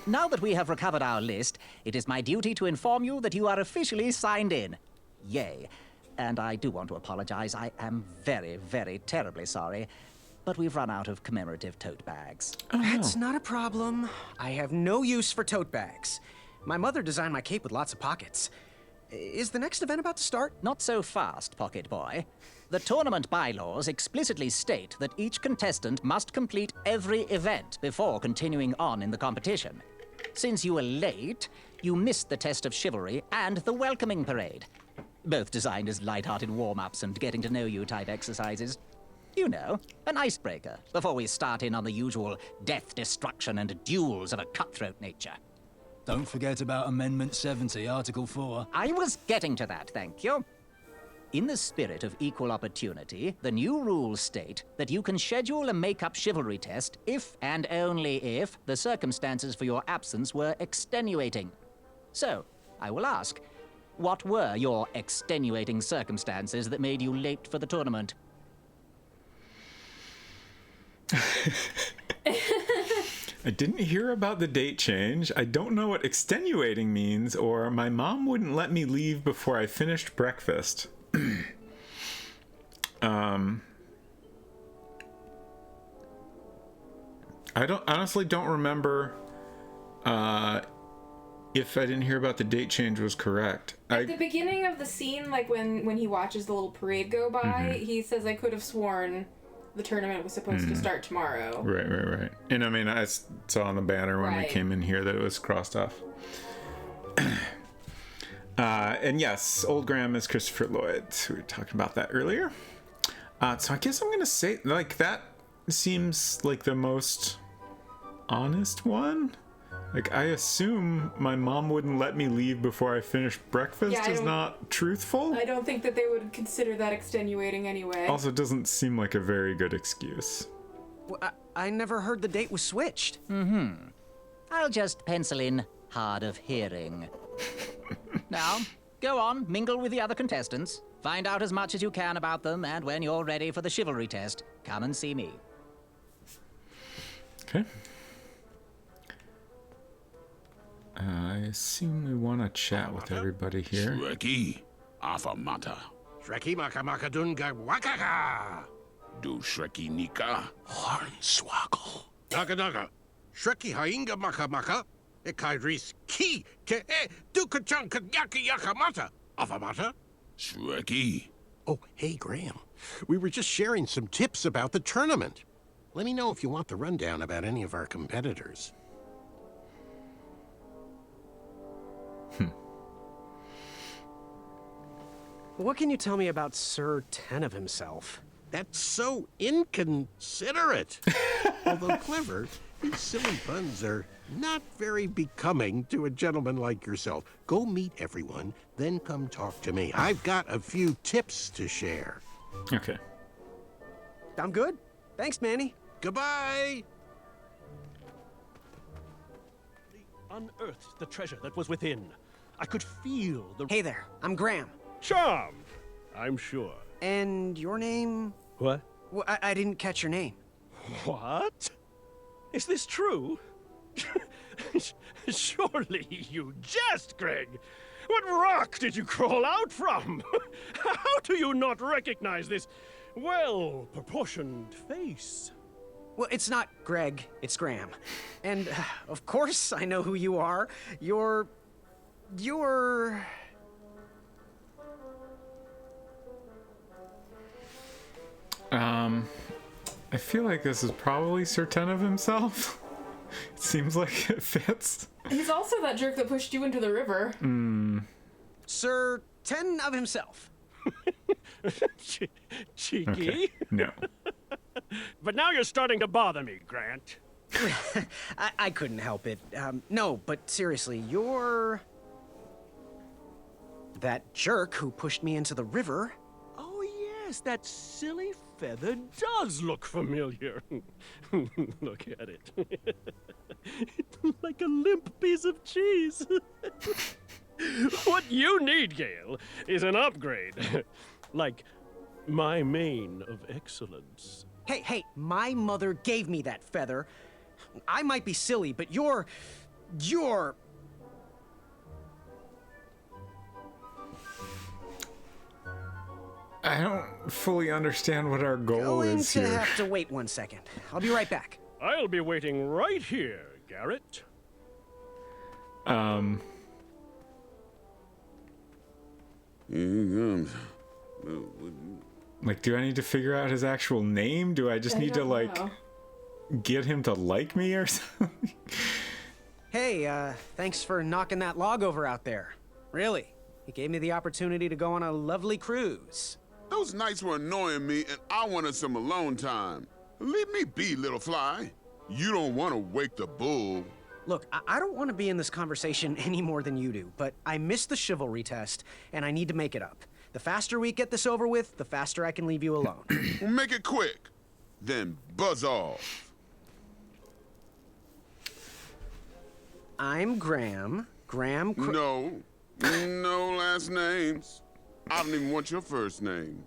[SPEAKER 11] Now that we have recovered our list, it is my duty to inform you that you are officially signed in. Yay. And I do want to apologize. I am very, very terribly sorry. But we've run out of commemorative tote bags.
[SPEAKER 7] That's not a problem. I have no use for tote bags. My mother designed my cape with lots of pockets. Is the next event about to start?
[SPEAKER 11] Not so fast, Pocket Boy. The tournament bylaws explicitly state that each contestant must complete every event before continuing on in the competition. Since you were late, you missed the test of chivalry and the welcoming parade. Both designed as light-hearted warm-ups and getting-to-know-you type exercises. You know, an icebreaker before we start in on the usual death, destruction, and duels of a cutthroat nature.
[SPEAKER 9] Don't forget about Amendment 70, Article 4.
[SPEAKER 11] I was getting to that, thank you. In the spirit of equal opportunity, the new rules state that you can schedule a make-up chivalry test if and only if the circumstances for your absence were extenuating. So, I will ask, what were your extenuating circumstances that made you late for the tournament?
[SPEAKER 1] I didn't hear about the date change. I don't know what extenuating means, or my mom wouldn't let me leave before I finished breakfast. I honestly don't remember if I didn't hear about the date change was correct.
[SPEAKER 2] At the beginning of the scene, like when he watches the little parade go by, he says, I could have sworn the tournament was supposed to start tomorrow.
[SPEAKER 1] Right. And I mean, I saw on the banner when we came in here that it was crossed off. And yes, Old Graham is Christopher Lloyd. We were talking about that earlier. So I guess I'm going to say, like, that seems like the most honest one. Like, I assume my mom wouldn't let me leave before I finished breakfast is not truthful.
[SPEAKER 2] I don't think that they would consider that extenuating anyway.
[SPEAKER 1] Also, doesn't seem like a very good excuse.
[SPEAKER 7] Well, I never heard the date was switched.
[SPEAKER 11] I'll just pencil in hard of hearing. Now, go on, mingle with the other contestants. Find out as much as you can about them, and when you're ready for the chivalry test, come and see me.
[SPEAKER 1] Okay. I assume we want to chat with everybody here.
[SPEAKER 16] Shreki, Afamata.
[SPEAKER 15] Shreki Makamaka Dunga Wakaka.
[SPEAKER 16] Du Shreki Nika.
[SPEAKER 15] Hornswoggle. Naga. Shreki Hainga Makamaka. Ekaidris Ki Ke Dukachanka Yaki Yakamata. Afamata.
[SPEAKER 16] Shreki.
[SPEAKER 15] Oh, hey, Graham. We were just sharing some tips about the tournament. Let me know if you want the rundown about any of our competitors.
[SPEAKER 14] What can you tell me about Sir Tenov himself?
[SPEAKER 15] That's so inconsiderate. Although clever, his silly puns are not very becoming to a gentleman like yourself. Go meet everyone, then come talk to me. I've got a few tips to share.
[SPEAKER 1] Okay.
[SPEAKER 14] I'm good. Thanks, Manny.
[SPEAKER 15] Goodbye.
[SPEAKER 13] Unearthed the treasure that was within. I could feel the...
[SPEAKER 14] Hey there, I'm Graham.
[SPEAKER 13] Charmed, I'm sure.
[SPEAKER 14] And your name?
[SPEAKER 13] What?
[SPEAKER 14] Well, I didn't catch your name.
[SPEAKER 13] What? Is this true? Surely you jest, Greg. What rock did you crawl out from? How do you not recognize this well-proportioned face?
[SPEAKER 14] Well, it's not Greg, it's Graham. And, of course, I know who you are. You're...
[SPEAKER 1] I feel like this is probably Sir Tenov himself. It seems like it fits.
[SPEAKER 2] He's also that jerk that pushed you into the river.
[SPEAKER 14] Sir Ten of himself.
[SPEAKER 13] Cheeky.
[SPEAKER 1] Okay. No.
[SPEAKER 13] But now you're starting to bother me, Grant.
[SPEAKER 14] I couldn't help it. No, but seriously, you're... that jerk who pushed me into the river.
[SPEAKER 13] Oh, yes, that silly feather does look familiar. Look at it. Like a limp piece of cheese. What you need, Gale, is an upgrade. Like my mane of excellence.
[SPEAKER 14] Hey, my mother gave me that feather. I might be silly, but you're...
[SPEAKER 1] I don't fully understand what our goal is here.
[SPEAKER 14] Going to have to wait 1 second. I'll be right back.
[SPEAKER 13] I'll be waiting right here, Garrett.
[SPEAKER 1] Like, do I need to figure out his actual name? Do I just need to, like, get him to like me or something?
[SPEAKER 14] Hey, thanks for knocking that log over out there. Really. It gave me the opportunity to go on a lovely cruise.
[SPEAKER 16] Those nights were annoying me, and I wanted some alone time. Leave me be, little fly. You don't want to wake the bull.
[SPEAKER 14] Look, I don't want to be in this conversation any more than you do, but I missed the chivalry test, and I need to make it up. The faster we get this over with, the faster I can leave you alone.
[SPEAKER 16] Well, make it quick. Then buzz off.
[SPEAKER 14] I'm Graham.
[SPEAKER 16] No last names. I don't even want your first name.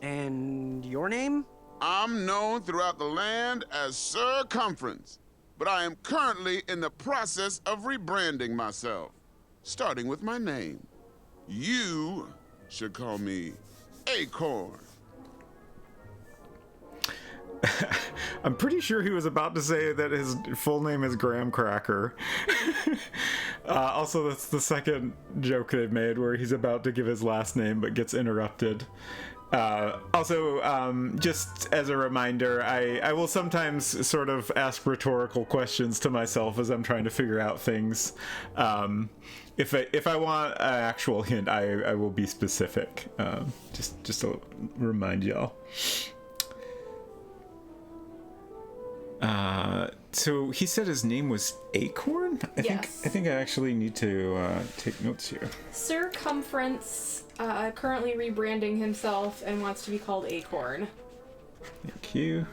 [SPEAKER 14] And your name?
[SPEAKER 16] I'm known throughout the land as Circumference. but I am currently in the process of rebranding myself, starting with my name. You should call me Acorn.
[SPEAKER 1] I'm pretty sure he was about to say that his full name is Graham Cracker. Also, that's the second joke they've made where he's about to give his last name but gets interrupted. Just as a reminder, I will sometimes sort of ask rhetorical questions to myself as I'm trying to figure out things. If I want an actual hint, I will be specific. Just to remind y'all. So he said his name was Acorn? I think I actually need to take notes here.
[SPEAKER 2] Circumference currently rebranding himself and wants to be called Acorn.
[SPEAKER 1] Thank you.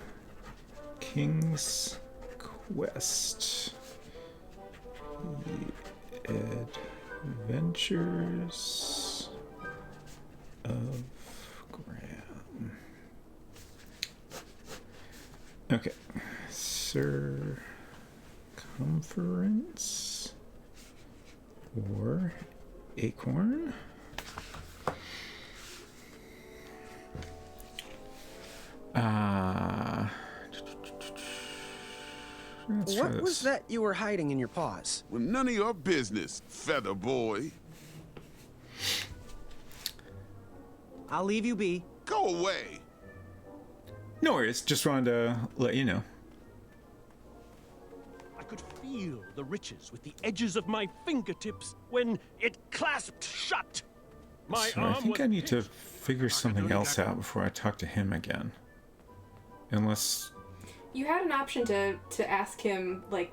[SPEAKER 1] King's Quest. Adventures of Graham. Okay. Circumference or Acorn.
[SPEAKER 14] What was that you were hiding in your paws?
[SPEAKER 16] Well, none of your business, feather boy.
[SPEAKER 14] I'll leave you be.
[SPEAKER 16] Go away.
[SPEAKER 1] No worries, just wanted to let you know.
[SPEAKER 13] I could feel the riches with the edges of my fingertips when it clasped shut.
[SPEAKER 1] So I think I need to figure something else out before I talk to him again. Unless...
[SPEAKER 2] You had an option to ask him, like,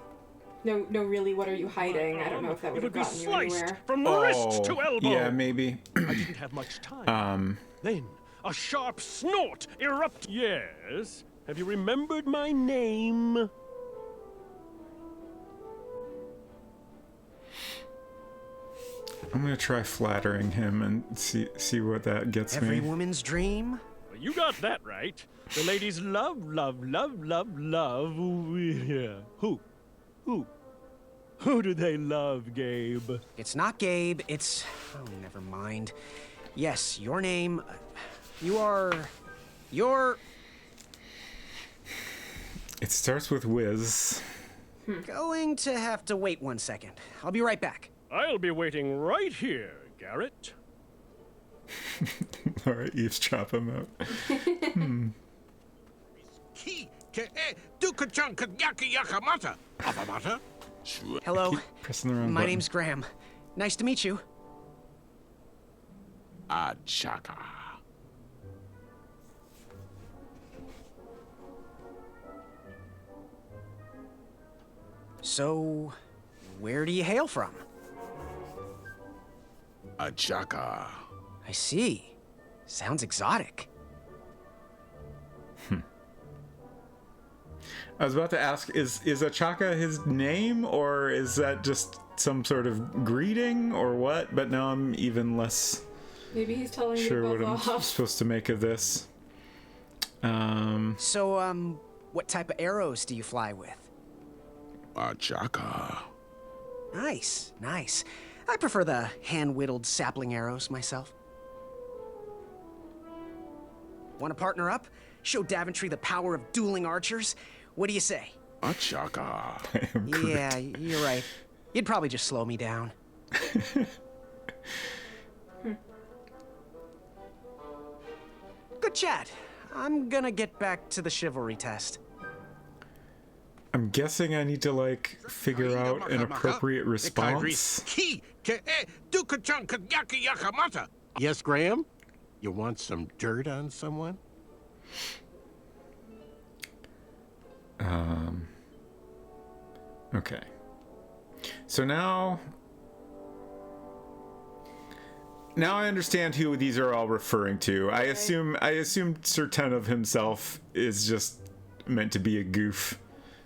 [SPEAKER 2] no, really, what are you hiding? I don't know if that would have gotten you anywhere.
[SPEAKER 13] From wrist to elbow.
[SPEAKER 1] Yeah, maybe.
[SPEAKER 13] I didn't have much time. Then a sharp snort erupted. Yes. Have you remembered my name?
[SPEAKER 1] I'm gonna try flattering him and see what that gets me.
[SPEAKER 14] Every woman's dream?
[SPEAKER 13] Well, you got that right. The ladies love. Yeah. Who? Who do they love, Gabe?
[SPEAKER 14] It's not Gabe, it's... Oh, never mind. Yes, your name... You're...
[SPEAKER 1] It starts with Wiz.
[SPEAKER 14] Going to have to wait 1 second. I'll be right back.
[SPEAKER 13] I'll be waiting right here, Garrett.
[SPEAKER 1] Alright, eavesdrop him out.
[SPEAKER 14] Hello.
[SPEAKER 1] Pressing the wrong
[SPEAKER 14] My
[SPEAKER 1] button.
[SPEAKER 14] name's Graham. Nice to meet you.
[SPEAKER 16] Achaka.
[SPEAKER 14] So, where do you hail from?
[SPEAKER 16] Achaka.
[SPEAKER 14] I see. Sounds exotic.
[SPEAKER 1] I was about to ask, is Achaka his name, or is that just some sort of greeting, or what? But now I'm even less
[SPEAKER 2] Maybe he's telling
[SPEAKER 1] sure
[SPEAKER 2] you
[SPEAKER 1] what
[SPEAKER 2] both
[SPEAKER 1] I'm
[SPEAKER 2] off.
[SPEAKER 1] supposed to make of this.
[SPEAKER 14] So, what type of arrows do you fly with?
[SPEAKER 16] Achaka.
[SPEAKER 14] Nice. I prefer the hand-whittled sapling arrows myself. Want to partner up? Show Daventry the power of dueling archers? What do you say?
[SPEAKER 16] Achaka.
[SPEAKER 14] Yeah, you're right. You'd probably just slow me down. Good chat. I'm gonna get back to the chivalry test.
[SPEAKER 1] I'm guessing I need to, like, figure out an appropriate response.
[SPEAKER 15] Yes, Graham? You want some dirt on someone?
[SPEAKER 1] Okay. So now I understand who these are all referring to. I assume Sir Tenov himself is just meant to be a goof.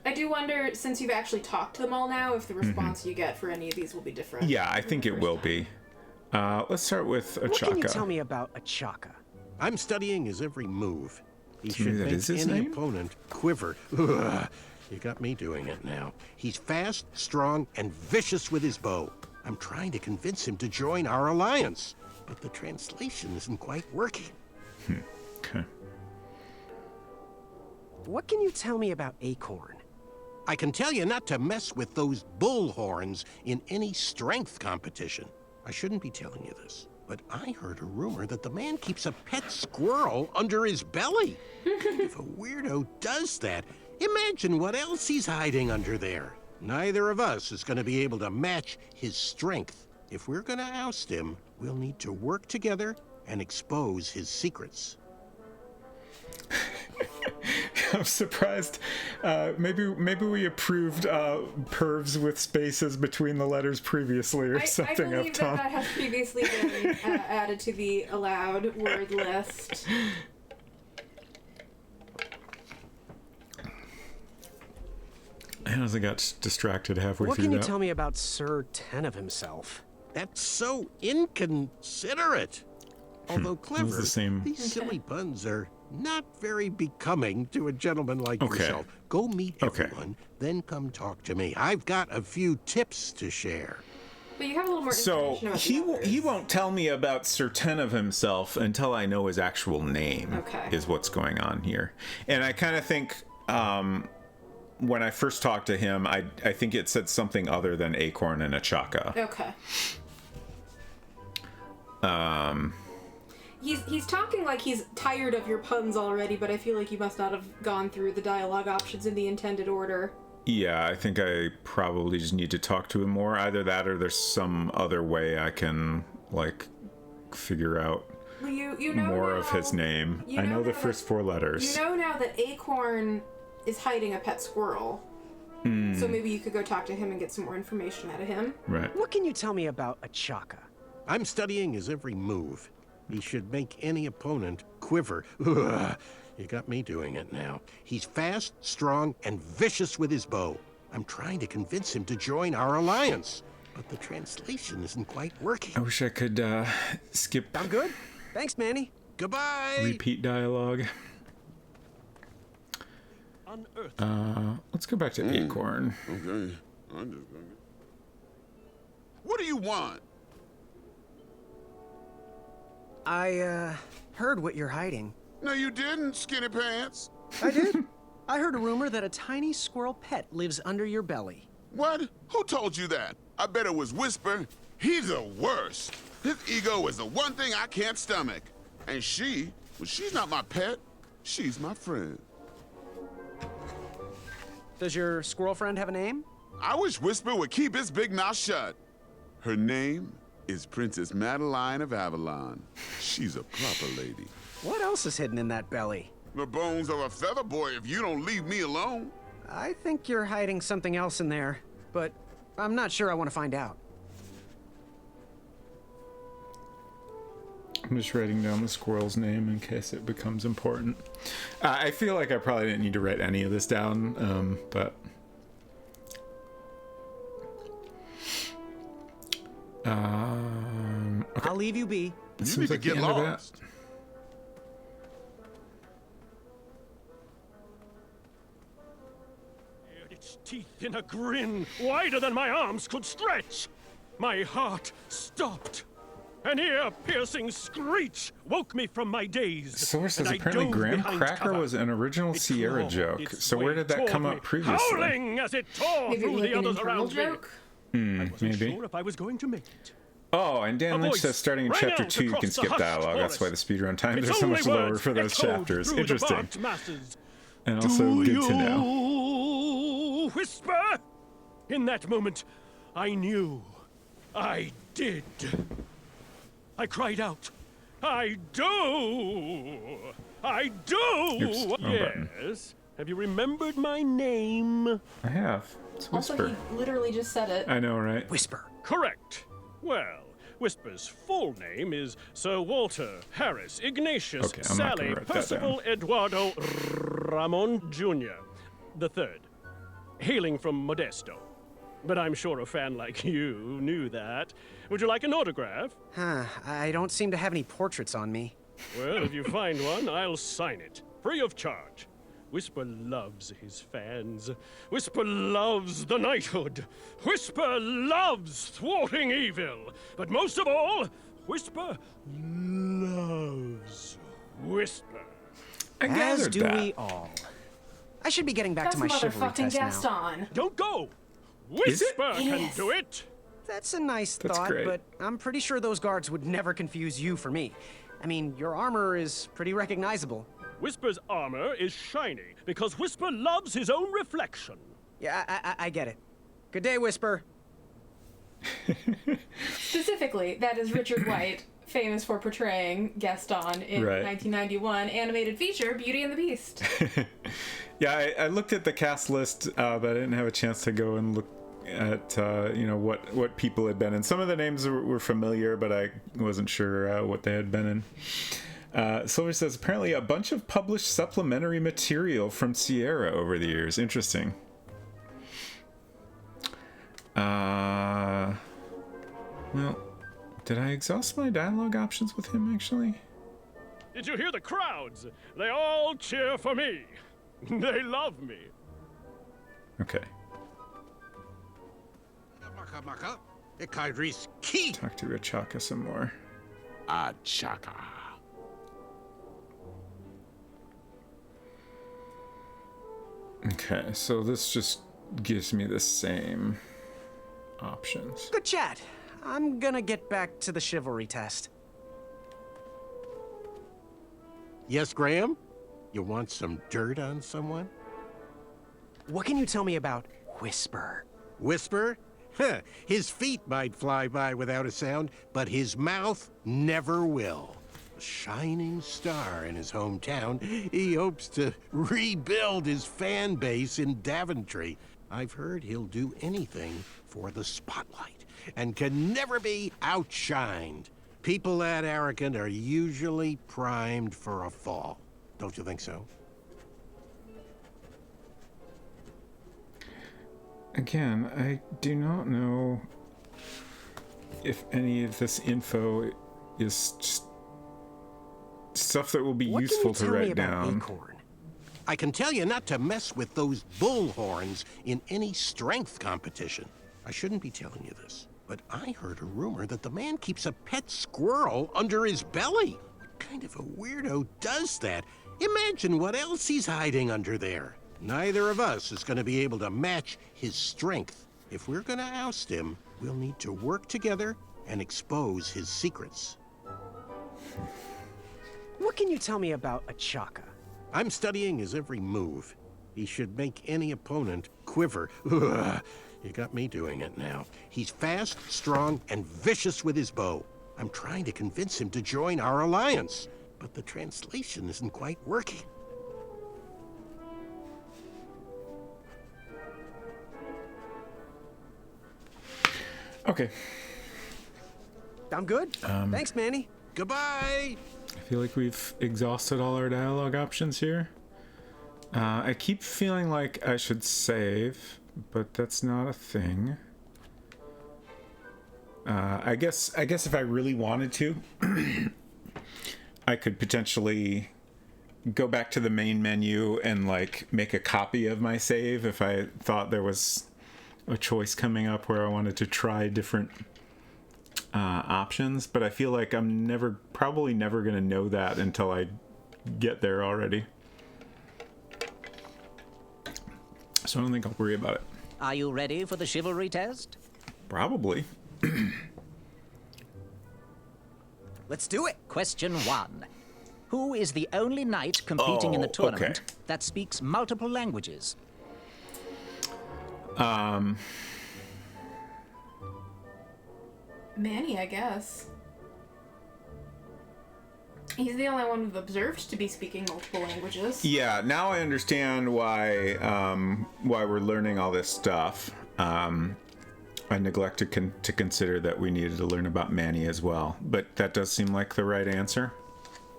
[SPEAKER 2] I do wonder, since you've actually talked to them all now, if the response you get for any of these will be different.
[SPEAKER 1] Yeah, I think it will be. Let's start with Achaka.
[SPEAKER 14] What can you tell me about Achaka?
[SPEAKER 15] I'm studying his every move. He
[SPEAKER 1] Maybe
[SPEAKER 15] should
[SPEAKER 1] that
[SPEAKER 15] make
[SPEAKER 1] is his
[SPEAKER 15] any
[SPEAKER 1] name?
[SPEAKER 15] opponent quiver. Ugh. You got me doing it now. He's fast, strong, and vicious with his bow. I'm trying to convince him to join our alliance, but the translation isn't quite working.
[SPEAKER 1] Okay.
[SPEAKER 14] What can you tell me about Acorn?
[SPEAKER 15] I can tell you not to mess with those bull horns in any strength competition. I shouldn't be telling you this, but I heard a rumor that the man keeps a pet squirrel under his belly. If a weirdo does that, imagine what else he's hiding under there. Neither of us is going to be able to match his strength. If we're going to oust him, we'll need to work together and expose his secrets.
[SPEAKER 1] I'm surprised. Maybe we approved pervs with spaces between the letters previously or something.
[SPEAKER 2] I believe that has previously been added to the allowed word list.
[SPEAKER 1] I honestly got distracted halfway
[SPEAKER 14] What
[SPEAKER 1] through
[SPEAKER 14] can you
[SPEAKER 1] that.
[SPEAKER 14] tell me about Sir Ten of himself?
[SPEAKER 15] That's so inconsiderate. Although clever,
[SPEAKER 1] It was the same.
[SPEAKER 15] these silly puns are not very becoming to a gentleman like yourself. Go meet everyone, then come talk to me. I've got a few tips to share.
[SPEAKER 2] But you have a little more
[SPEAKER 1] So
[SPEAKER 2] information about
[SPEAKER 1] he won't tell me about Sir Ten of himself until I know his actual name.
[SPEAKER 2] Okay.
[SPEAKER 1] Is what's going on here, and I kind of think when I first talked to him, I think it said something other than Acorn and Achaka.
[SPEAKER 2] Okay. He's talking like he's tired of your puns already, but I feel like you must not have gone through the dialogue options in the intended order.
[SPEAKER 1] Yeah, I think I probably just need to talk to him more. Either that or there's some other way I can, like, figure out
[SPEAKER 2] Well, you know
[SPEAKER 1] more
[SPEAKER 2] now,
[SPEAKER 1] of his name.
[SPEAKER 2] you
[SPEAKER 1] I know the
[SPEAKER 2] now
[SPEAKER 1] first
[SPEAKER 2] that-
[SPEAKER 1] 4 letters.
[SPEAKER 2] You know now that Acorn is hiding a pet squirrel. So maybe you could go talk to him and get some more information out of him.
[SPEAKER 1] Right.
[SPEAKER 14] What can you tell me about Achaka?
[SPEAKER 15] I'm studying his every move. He should make any opponent quiver. Ugh, you got me doing it now. He's fast, strong, and vicious with his bow. I'm trying to convince him to join our alliance, but the translation isn't quite working.
[SPEAKER 1] I wish I could skip.
[SPEAKER 14] I'm good. Thanks, Manny.
[SPEAKER 15] Goodbye.
[SPEAKER 1] Repeat dialogue. Let's go back to Acorn.
[SPEAKER 16] Okay. I'm just gonna... What do you want?
[SPEAKER 14] I, heard what you're hiding.
[SPEAKER 16] No, you didn't, skinny pants.
[SPEAKER 14] I did. I heard a rumor that a tiny squirrel pet lives under your belly.
[SPEAKER 16] What? Who told you that? I bet it was Whisper. He's the worst. His ego is the one thing I can't stomach. And she's not my pet. She's my friend.
[SPEAKER 14] Does your squirrel friend have a name?
[SPEAKER 16] I wish Whisper would keep his big mouth shut. Her name is Princess Madeline of Avalon. She's a proper lady.
[SPEAKER 14] What else is hidden in that belly?
[SPEAKER 16] The bones of a feather boy if you don't leave me alone.
[SPEAKER 14] I think you're hiding something else in there, but I'm not sure I want to find out.
[SPEAKER 1] I'm just writing down the squirrel's name in case it becomes important. I feel like I probably didn't need to write any of this down, but... okay.
[SPEAKER 14] I'll leave you be.
[SPEAKER 1] It
[SPEAKER 16] You
[SPEAKER 1] seems
[SPEAKER 16] need to
[SPEAKER 1] like
[SPEAKER 16] get
[SPEAKER 1] the end of that.
[SPEAKER 16] lost.
[SPEAKER 13] Its teeth in a grin wider than my arms could stretch. My heart stopped. An ear-piercing screech woke me from my daze.
[SPEAKER 1] Source says
[SPEAKER 13] and I
[SPEAKER 1] apparently
[SPEAKER 13] dove
[SPEAKER 1] Graham
[SPEAKER 13] behind
[SPEAKER 1] Cracker
[SPEAKER 13] cover.
[SPEAKER 1] was an original
[SPEAKER 13] It
[SPEAKER 1] Sierra
[SPEAKER 13] clawed
[SPEAKER 1] joke.
[SPEAKER 13] its
[SPEAKER 1] So where
[SPEAKER 13] way
[SPEAKER 1] did that come
[SPEAKER 13] toward
[SPEAKER 1] up
[SPEAKER 13] me,
[SPEAKER 1] previously?
[SPEAKER 13] Howling as it tore
[SPEAKER 2] Maybe
[SPEAKER 13] through
[SPEAKER 2] like
[SPEAKER 13] the
[SPEAKER 2] an
[SPEAKER 13] others
[SPEAKER 2] internal
[SPEAKER 13] around
[SPEAKER 2] joke?
[SPEAKER 13] me. I wasn't
[SPEAKER 1] Maybe.
[SPEAKER 13] sure if I was going to make it.
[SPEAKER 1] Oh, and Dan
[SPEAKER 13] A
[SPEAKER 1] Lynch
[SPEAKER 13] voice
[SPEAKER 1] says starting in
[SPEAKER 13] rang
[SPEAKER 1] chapter
[SPEAKER 13] out
[SPEAKER 1] 2 you can
[SPEAKER 13] across the
[SPEAKER 1] skip
[SPEAKER 13] hushed
[SPEAKER 1] dialogue. That's why the
[SPEAKER 13] forest.
[SPEAKER 1] speedrun times
[SPEAKER 13] Its
[SPEAKER 1] are so
[SPEAKER 13] only
[SPEAKER 1] much lower
[SPEAKER 13] words
[SPEAKER 1] for those
[SPEAKER 13] echoed
[SPEAKER 1] chapters.
[SPEAKER 13] through the
[SPEAKER 1] Interesting.
[SPEAKER 13] barked masses.
[SPEAKER 1] And also
[SPEAKER 13] Do
[SPEAKER 1] good to know.
[SPEAKER 13] you whisper? In that moment, I knew. I did. I cried out. I do! I do!
[SPEAKER 1] Oops, wrong button.
[SPEAKER 13] Yes. Have you remembered my name?
[SPEAKER 1] I have. It's Whisper.
[SPEAKER 2] Also, he literally just said it.
[SPEAKER 1] I know, right?
[SPEAKER 14] Whisper.
[SPEAKER 13] Correct. Well, Whisper's full name is Sir Walter Harris Ignatius
[SPEAKER 1] Okay, I'm not gonna
[SPEAKER 13] Sally
[SPEAKER 1] write that
[SPEAKER 13] Percival Eduardo Ramon Jr. the Third, hailing from Modesto. But I'm sure a fan like you knew that. Would you like an autograph?
[SPEAKER 14] I don't seem to have any portraits on me.
[SPEAKER 13] Well, if you find one, I'll sign it, free of charge. Whisper loves his fans. Whisper loves the knighthood. Whisper loves thwarting evil. But most of all, Whisper loves Whisper.
[SPEAKER 14] As do we all. I should be getting back to my chivalry test now.
[SPEAKER 2] Gaston.
[SPEAKER 13] Don't go! Whisper can do it!
[SPEAKER 14] That's a nice
[SPEAKER 1] That's
[SPEAKER 14] thought,
[SPEAKER 1] great.
[SPEAKER 14] but I'm pretty sure those guards would never confuse you for me. I mean, your armor is pretty recognizable.
[SPEAKER 13] Whisper's armor is shiny because Whisper loves his own reflection.
[SPEAKER 14] Yeah, I get it. Good day, Whisper.
[SPEAKER 2] Specifically, that is Richard White, famous for portraying Gaston in
[SPEAKER 1] Right.
[SPEAKER 2] 1991 animated feature Beauty and the Beast.
[SPEAKER 1] Yeah, I looked at the cast list, but I didn't have a chance to go and look at what people had been in. Some of the names were familiar, but I wasn't sure what they had been in. Silver says apparently a bunch of published supplementary material from Sierra over the years. Interesting. Well, did I exhaust my dialogue options with him actually?
[SPEAKER 13] Did you hear the crowds? They all cheer for me. They love me.
[SPEAKER 1] Okay. Talk to Achaka some more.
[SPEAKER 16] Achaka.
[SPEAKER 1] Okay, so this just gives me the same options.
[SPEAKER 14] Good chat. I'm gonna get back to the chivalry test.
[SPEAKER 15] Yes, Graham? You want some dirt on someone?
[SPEAKER 14] What can you tell me about Whisper?
[SPEAKER 15] Whisper? Huh, his feet might fly by without a sound, but his mouth never will. A shining star in his hometown, he hopes to rebuild his fan base in Daventry. I've heard he'll do anything for the spotlight and can never be outshined. People that arrogant are usually primed for a fall. Don't you think so?
[SPEAKER 1] Again, I do not know if any of this info is just stuff that will be useful to write down.
[SPEAKER 14] Acorn?
[SPEAKER 15] I can tell you not to mess with those bullhorns in any strength competition. I shouldn't be telling you this, but I heard a rumor that the man keeps a pet squirrel under his belly. What kind of a weirdo does that? Imagine what else he's hiding under there. Neither of us is going to be able to match his strength. If we're going to oust him, we'll need to work together and expose his secrets.
[SPEAKER 14] What can you tell me about Achaka?
[SPEAKER 15] I'm studying his every move. He should make any opponent quiver. Ugh, you got me doing it now. He's fast, strong, and vicious with his bow. I'm trying to convince him to join our alliance, but the translation isn't quite working.
[SPEAKER 1] Okay.
[SPEAKER 14] I'm good. Thanks, Manny.
[SPEAKER 15] Goodbye.
[SPEAKER 1] I feel like we've exhausted all our dialogue options here. I keep feeling like I should save, but that's not a thing. I guess if I really wanted to, I could potentially go back to the main menu and like make a copy of my save if I thought there was a choice coming up where I wanted to try different options, but I feel like I'm probably never gonna know that until I get there already. So I don't think I'll worry about it.
[SPEAKER 11] Are you ready for the chivalry test?
[SPEAKER 1] Probably.
[SPEAKER 14] Let's do it.
[SPEAKER 11] Question 1. Who is the only knight competing in the tournament that speaks multiple languages?
[SPEAKER 2] Manny, I guess. He's the only one we've observed to be speaking multiple languages.
[SPEAKER 1] Yeah, now I understand why we're learning all this stuff. I neglected to consider that we needed to learn about Manny as well, but that does seem like the right answer.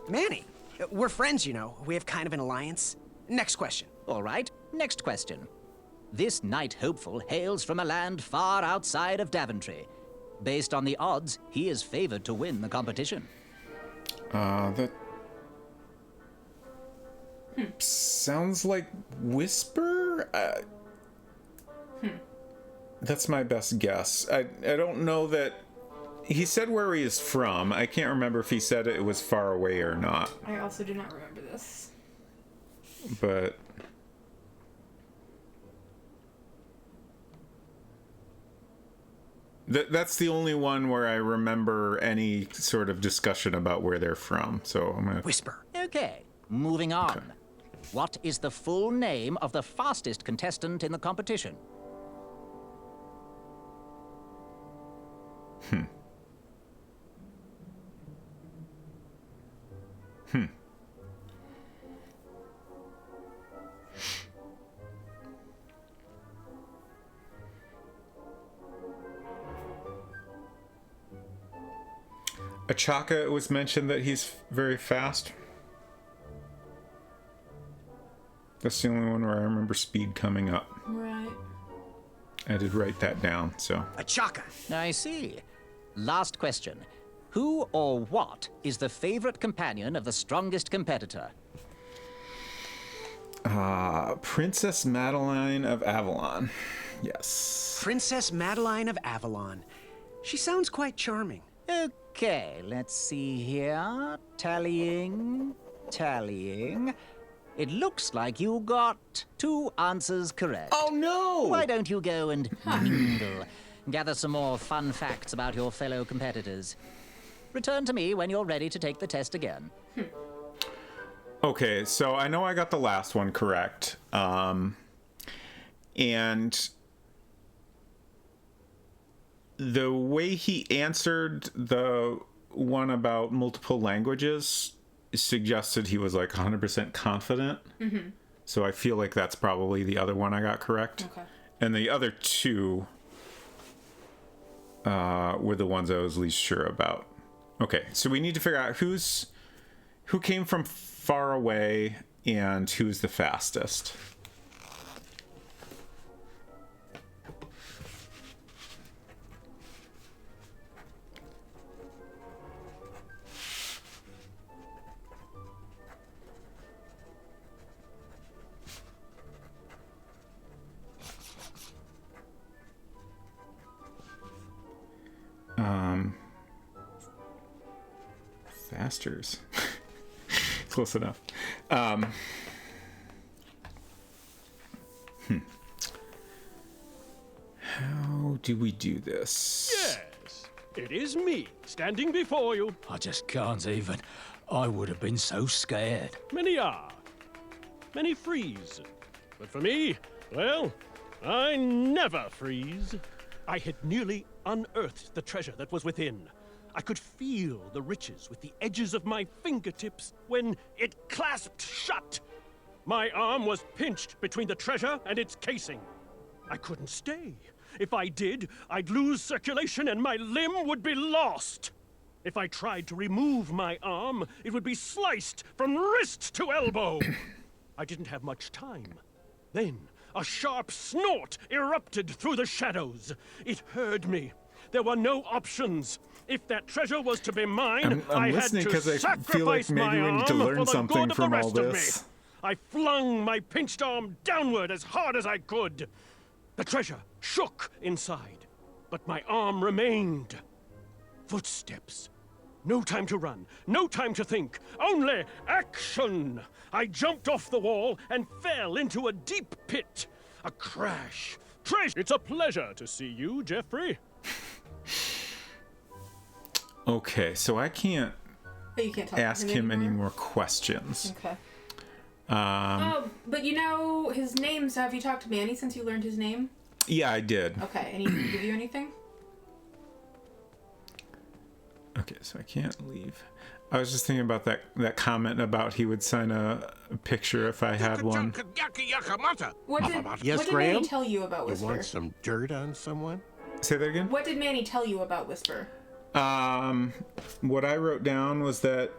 [SPEAKER 14] Manny, we're friends, you know. We have kind of an alliance. Next question.
[SPEAKER 11] All right, next question. This knight hopeful hails from a land far outside of Daventry. Based on the odds, he is favored to win the competition.
[SPEAKER 1] Sounds like Whisper? That's my best guess. I don't know that... He said where he is from. I can't remember if he said it was far away or not.
[SPEAKER 2] I also do not remember this.
[SPEAKER 1] But... That's the only one where I remember any sort of discussion about where they're from. So I'm gonna...
[SPEAKER 14] Whisper.
[SPEAKER 11] Okay, moving on. Okay. What is the full name of the fastest contestant in the competition?
[SPEAKER 1] Achaka, it was mentioned that he's very fast. That's the only one where I remember speed coming up.
[SPEAKER 2] Right.
[SPEAKER 1] I did write that down, so.
[SPEAKER 14] Achaka.
[SPEAKER 11] I see. Last question. Who or what is the favorite companion of the strongest competitor?
[SPEAKER 1] Princess Madeline of Avalon. Yes.
[SPEAKER 14] Princess Madeline of Avalon. She sounds quite charming.
[SPEAKER 11] Okay, let's see here. Tallying. It looks like you got 2 answers correct.
[SPEAKER 1] Oh, no!
[SPEAKER 11] Why don't you go and mingle? Gather some more fun facts about your fellow competitors. Return to me when you're ready to take the test again.
[SPEAKER 1] Okay, so I know I got the last one correct. And the way he answered the one about multiple languages suggested he was like 100% confident. Mm-hmm. So I feel like that's probably the other one I got correct.
[SPEAKER 2] Okay.
[SPEAKER 1] And the other 2 were the ones I was least sure about. Okay, so we need to figure out who came from far away and who's the fastest. Fasters. Close enough. How do we do this?
[SPEAKER 13] Yes, it is me, standing before you.
[SPEAKER 9] I just can't even. I would have been so scared.
[SPEAKER 13] Many are. Many freeze. But for me, well, I never freeze. I had nearly unearthed the treasure that was within. I could feel the riches with the edges of my fingertips when it clasped shut. My arm was pinched between the treasure and its casing. I couldn't stay. If I did, I'd lose circulation and my limb would be lost. If I tried to remove my arm, it would be sliced from wrist to elbow. I didn't have much time. Then, a sharp snort erupted through the shadows. It heard me. There were no options. If that treasure was to be mine,
[SPEAKER 1] I'm
[SPEAKER 13] I had
[SPEAKER 1] listening
[SPEAKER 13] to
[SPEAKER 1] because I feel like
[SPEAKER 13] sacrifice
[SPEAKER 1] maybe
[SPEAKER 13] my
[SPEAKER 1] we need to
[SPEAKER 13] arm
[SPEAKER 1] learn
[SPEAKER 13] for the
[SPEAKER 1] something
[SPEAKER 13] good of the
[SPEAKER 1] from all
[SPEAKER 13] rest of
[SPEAKER 1] this.
[SPEAKER 13] me. I flung my pinched arm downward as hard as I could. The treasure shook inside, but my arm remained. Footsteps. No time to run, no time to think, only action! I jumped off the wall and fell into a deep pit. A crash. Treasure! It's a pleasure to see you, Jeffrey.
[SPEAKER 1] Okay, so I can't
[SPEAKER 2] But you can't talk
[SPEAKER 1] ask
[SPEAKER 2] to
[SPEAKER 1] him any more questions.
[SPEAKER 2] Okay. But you know his name, so have you talked to Manny since you learned his name?
[SPEAKER 1] Yeah, I did.
[SPEAKER 2] Okay, and he didn't give you anything?
[SPEAKER 1] Okay, so I can't leave. I was just thinking about that comment about he would sign a picture if I had one.
[SPEAKER 2] What did Manny tell you about Whisper?
[SPEAKER 15] You want some dirt on someone?
[SPEAKER 1] Say that again?
[SPEAKER 2] What did Manny tell you about Whisper?
[SPEAKER 1] What I wrote down was that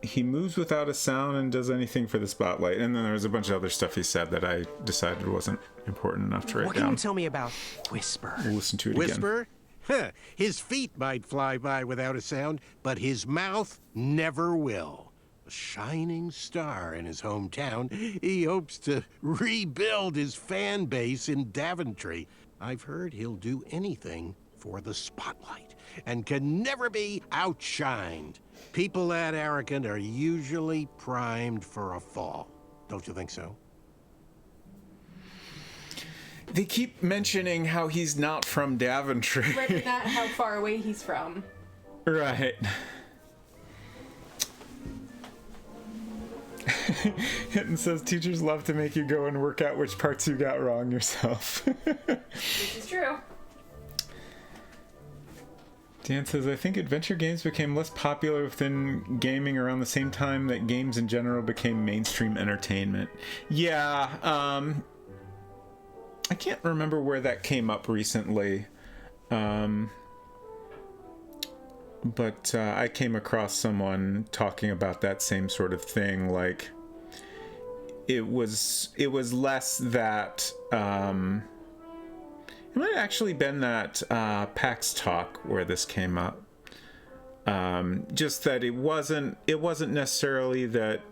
[SPEAKER 1] he moves without a sound and does anything for the spotlight. And then there was a bunch of other stuff he said that I decided wasn't important enough to write
[SPEAKER 14] What
[SPEAKER 1] down.
[SPEAKER 14] can you tell me about Whisper?
[SPEAKER 1] We'll listen to it
[SPEAKER 15] Whisper?
[SPEAKER 1] again.
[SPEAKER 15] Huh. His feet might fly by without a sound, but his mouth never will. A shining star in his hometown, he hopes to rebuild his fan base in Daventry. I've heard he'll do anything for the spotlight and can never be outshined. People that arrogant are usually primed for a fall. Don't you think so?
[SPEAKER 1] They keep mentioning how he's not from Daventry.
[SPEAKER 2] Right, but not how far away he's from.
[SPEAKER 1] Right. Hinton says teachers love to make you go and work out which parts you got wrong yourself.
[SPEAKER 2] This is true.
[SPEAKER 1] Dan says, I think adventure games became less popular within gaming around the same time that games in general became mainstream entertainment. Yeah, I can't remember where that came up recently. But I came across someone talking about that same sort of thing. Like, it was less that it might have actually been that PAX talk where this came up. Just that it wasn't necessarily that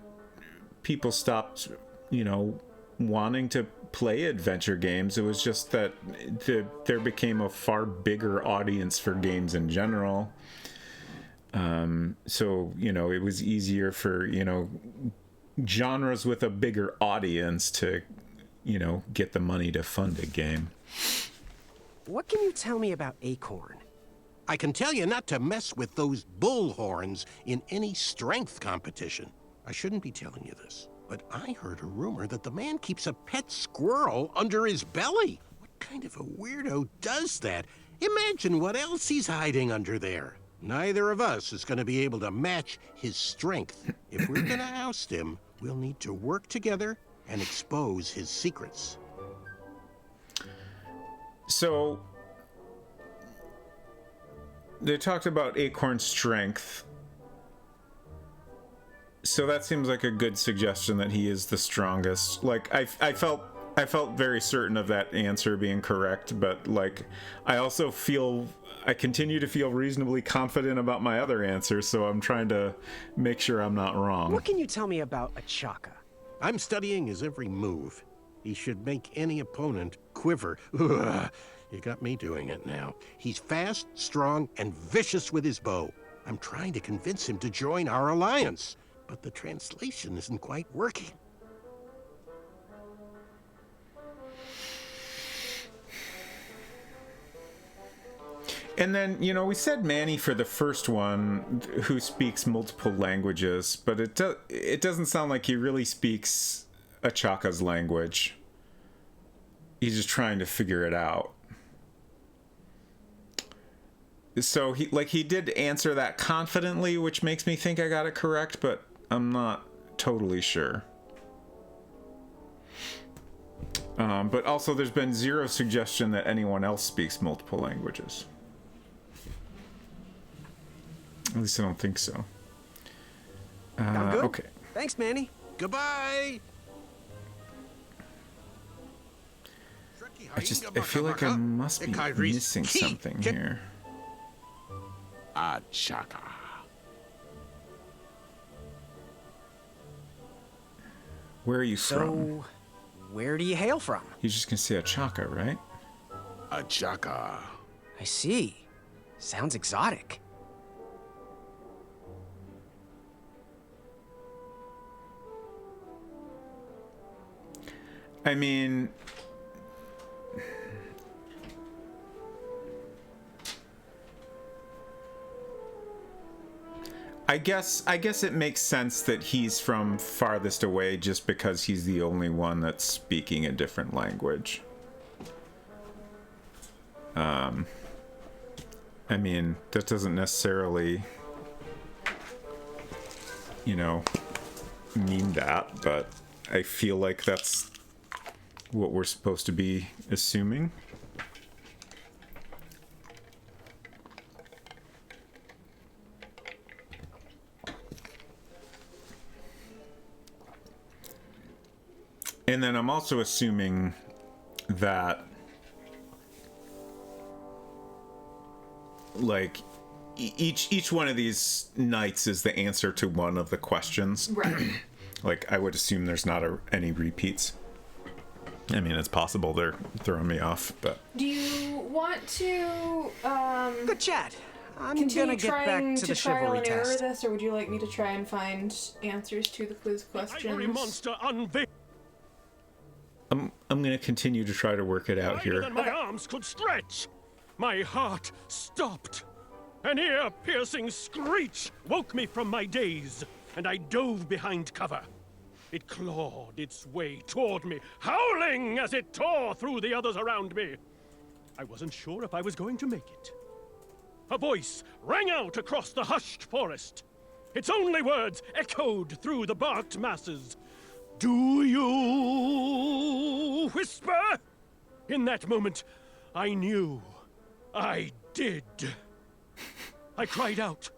[SPEAKER 1] people stopped, wanting to play adventure games. It was just that there became a far bigger audience for games in general. So, it was easier for, genres with a bigger audience to, get the money to fund a game.
[SPEAKER 14] What can you tell me about Acorn?
[SPEAKER 15] I can tell you not to mess with those bullhorns in any strength competition. I shouldn't be telling you this, but I heard a rumor that the man keeps a pet squirrel under his belly. What kind of a weirdo does that? Imagine what else he's hiding under there. Neither of us is going to be able to match his strength. If we're going to oust him, we'll need to work together and expose his secrets.
[SPEAKER 1] So, they talked about Acorn's strength. So that seems like a good suggestion that he is the strongest. Like, I felt very certain of that answer being correct, but like, I continue to feel reasonably confident about my other answers, so I'm trying to make sure I'm not wrong.
[SPEAKER 14] What can you tell me about Achaka?
[SPEAKER 15] I'm studying his every move. He should make any opponent quiver. Ugh, you got me doing it now. He's fast, strong, and vicious with his bow. I'm trying to convince him to join our alliance, but the translation isn't quite working.
[SPEAKER 1] And then, we said Manny for the first one, who speaks multiple languages, but it doesn't sound like he really speaks Achaka's language. He's just trying to figure it out. So he did answer that confidently, which makes me think I got it correct, but I'm not totally sure. But also there's been zero suggestion that anyone else speaks multiple languages. At least I don't think so.
[SPEAKER 14] I'm good.
[SPEAKER 1] Okay.
[SPEAKER 14] Thanks, Manny.
[SPEAKER 15] Goodbye.
[SPEAKER 1] I feel like I must be missing something here.
[SPEAKER 16] Achaka.
[SPEAKER 1] Where are you from?
[SPEAKER 14] Where do you hail from?
[SPEAKER 1] You're just gonna say Achaka, right?
[SPEAKER 16] Achaka.
[SPEAKER 14] I see. Sounds exotic.
[SPEAKER 1] I mean, I guess it makes sense that he's from farthest away just because he's the only one that's speaking a different language. I mean, that doesn't necessarily, mean that, but I feel like that's what we're supposed to be assuming. And then I'm also assuming that, like, each one of these nights is the answer to one of the questions.
[SPEAKER 2] Right.
[SPEAKER 1] Like, I would assume there's not any repeats. I mean, it's possible they're throwing me off, but...
[SPEAKER 2] Do you want to,
[SPEAKER 14] Good chat. I'm
[SPEAKER 2] continue
[SPEAKER 14] gonna get back
[SPEAKER 2] trying
[SPEAKER 14] to the
[SPEAKER 2] trial
[SPEAKER 14] chivalry
[SPEAKER 2] and error
[SPEAKER 14] test.
[SPEAKER 2] this, or would you like me to try and find answers to the quiz questions?
[SPEAKER 13] Ivory monster unveiled.
[SPEAKER 1] I'm gonna continue to try to work it out
[SPEAKER 13] Wider
[SPEAKER 1] here.
[SPEAKER 13] than my arms could stretch. My heart stopped. An ear-piercing screech woke me from my daze, and I dove behind cover. It clawed its way toward me, howling as it tore through the others around me. I wasn't sure if I was going to make it. A voice rang out across the hushed forest. Its only words echoed through the barked masses. Do you whisper? In that moment, I knew. I did. I cried out,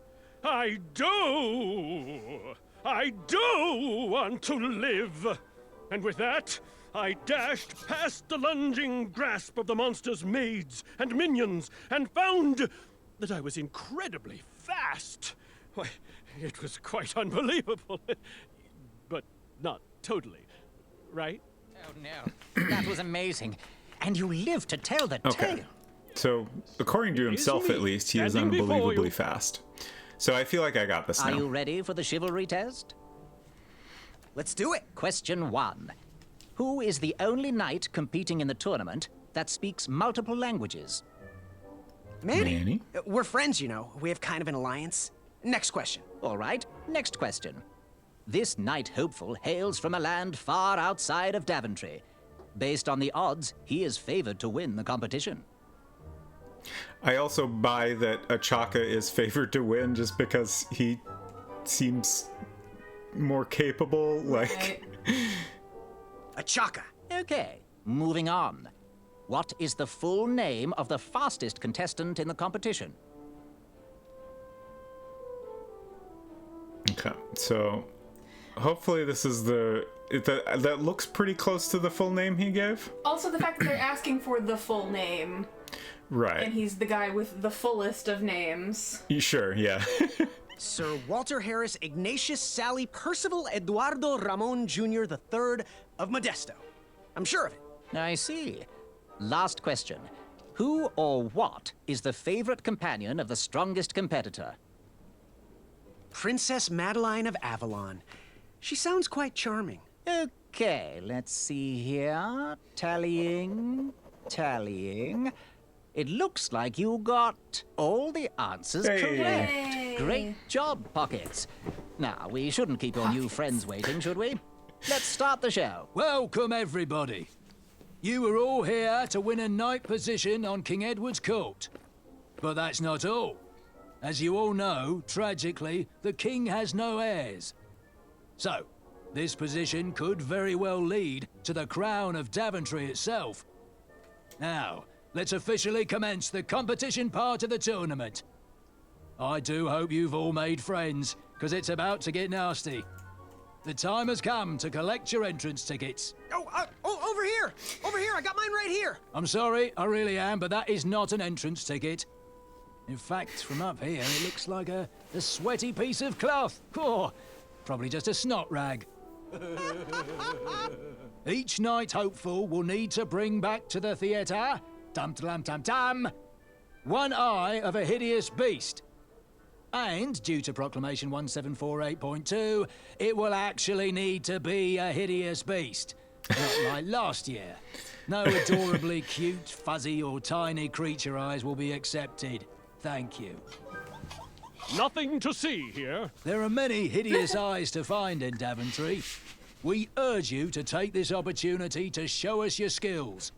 [SPEAKER 13] I do! I do want to live! And with that, I dashed past the lunging grasp of the monster's maids and minions and found that I was incredibly fast. Why, it was quite unbelievable. But not totally, right?
[SPEAKER 11] Oh, no. That was amazing. And you lived to tell the
[SPEAKER 1] Okay.
[SPEAKER 11] tale.
[SPEAKER 1] So, according to himself at least, he is
[SPEAKER 13] standing before
[SPEAKER 1] unbelievably
[SPEAKER 13] you.
[SPEAKER 1] fast. So I feel like I got this
[SPEAKER 11] Are
[SPEAKER 1] now.
[SPEAKER 11] you ready for the chivalry test?
[SPEAKER 14] Let's do it.
[SPEAKER 11] Question 1. Who is the only knight competing in the tournament that speaks multiple languages?
[SPEAKER 14] Manny. We're friends, you know. We have kind of an alliance. Next question.
[SPEAKER 11] All right, next question. This knight hopeful hails from a land far outside of Daventry. Based on the odds, he is favored to win the competition.
[SPEAKER 1] I also buy that Achaka is favored to win just because he seems more capable, like...
[SPEAKER 14] Achaka.
[SPEAKER 11] Okay, moving on. What is the full name of the fastest contestant in the competition?
[SPEAKER 1] Okay, so hopefully this is that looks pretty close to the full name he gave.
[SPEAKER 2] Also, the fact that they're asking for the full name.
[SPEAKER 1] Right.
[SPEAKER 2] And he's the guy with the fullest of names.
[SPEAKER 1] Sure, yeah.
[SPEAKER 14] Sir Walter Harris Ignatius Sally Percival Eduardo Ramon Jr. III of Modesto. I'm sure of it.
[SPEAKER 11] I see. Last question. Who or what is the favorite companion of the strongest competitor?
[SPEAKER 14] Princess Madeline of Avalon. She sounds quite charming.
[SPEAKER 11] Okay, let's see here. Tallying. It looks like you got all the answers correct. Great job, Pockets. Now, we shouldn't keep your new friends waiting, should we? Let's start the show.
[SPEAKER 9] Welcome, everybody. You are all here to win a knight position on King Edward's court. But that's not all. As you all know, tragically, the king has no heirs. So, this position could very well lead to the crown of Daventry itself. Now, let's officially commence the competition part of the tournament. I do hope you've all made friends, because it's about to get nasty. The time has come to collect your entrance tickets.
[SPEAKER 14] Over here! Over here! I got mine right here!
[SPEAKER 9] I'm sorry, I really am, but that is not an entrance ticket. In fact, from up here, it looks like a sweaty piece of cloth. Oh, probably just a snot rag. Each knight hopeful will need to bring back to the theatre, dum-dum-dum-dum, one eye of a hideous beast. And, due to Proclamation 1748.2, it will actually need to be a hideous beast. Not like last year. No adorably cute, fuzzy, or tiny creature eyes will be accepted. Thank you.
[SPEAKER 13] Nothing to see here.
[SPEAKER 9] There are many hideous eyes to find in Daventry. We urge you to take this opportunity to show us your skills.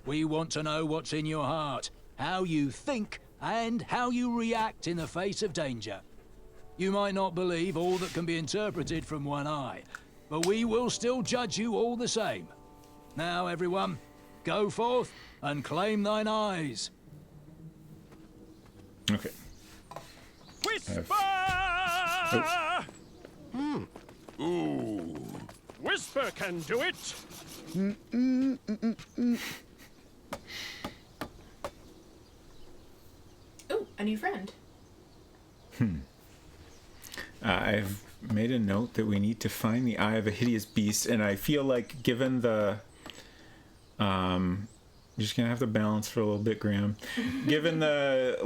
[SPEAKER 9] We want to know what's in your heart, how you think, and how you react in the face of danger. You might not believe all that can be interpreted from one eye, but we will still judge you all the same. Now, everyone, go forth and claim thine eyes.
[SPEAKER 1] Okay.
[SPEAKER 13] Whisper!
[SPEAKER 16] Ooh.
[SPEAKER 13] Whisper can do it.
[SPEAKER 2] Ooh, a new friend.
[SPEAKER 1] I've made a note that we need to find the eye of a hideous beast, and I feel like given the you're just gonna have to balance for a little bit, Graham. Given the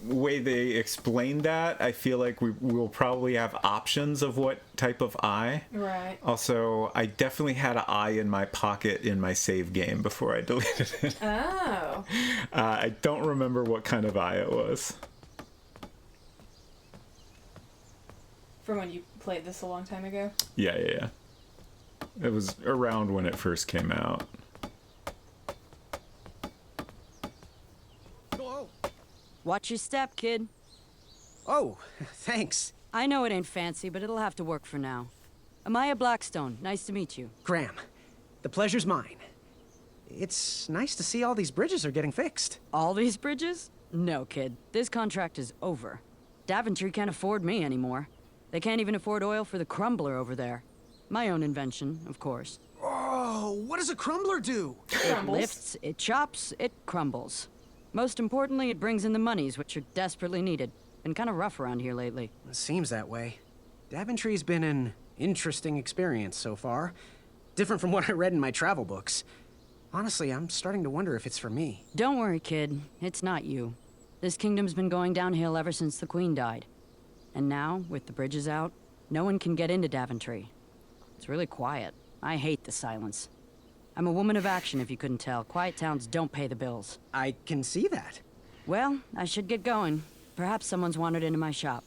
[SPEAKER 1] way they explained that, I feel like we will probably have options of what type of eye.
[SPEAKER 2] Right.
[SPEAKER 1] Also, I definitely had an eye in my pocket in my save game before I deleted it.
[SPEAKER 2] Oh.
[SPEAKER 1] I don't remember what kind of eye it was.
[SPEAKER 2] From when you played this a long time ago?
[SPEAKER 1] Yeah. It was around when it first came out.
[SPEAKER 17] Watch your step, kid.
[SPEAKER 14] Oh, thanks.
[SPEAKER 17] I know it ain't fancy, but it'll have to work for now. Amaya Blackstone, nice to meet you.
[SPEAKER 14] Graham, the pleasure's mine. It's nice to see all these bridges are getting fixed.
[SPEAKER 17] All these bridges? No, kid. This contract is over. Daventry can't afford me anymore. They can't even afford oil for the crumbler over there. My own invention, of course.
[SPEAKER 14] Oh, what does a crumbler do?
[SPEAKER 17] It lifts, it chops, it crumbles. Most importantly, it brings in the monies, which are desperately needed. Been kind of rough around here lately.
[SPEAKER 14] It seems that way. Daventry's been an interesting experience so far. Different from what I read in my travel books. Honestly, I'm starting to wonder if it's for me.
[SPEAKER 17] Don't worry, kid. It's not you. This kingdom's been going downhill ever since the Queen died. And now, with the bridges out, no one can get into Daventry. It's really quiet. I hate the silence. I'm a woman of action, if you couldn't tell. Quiet towns don't pay the bills.
[SPEAKER 14] I can see that.
[SPEAKER 17] Well, I should get going. Perhaps someone's wandered into my shop.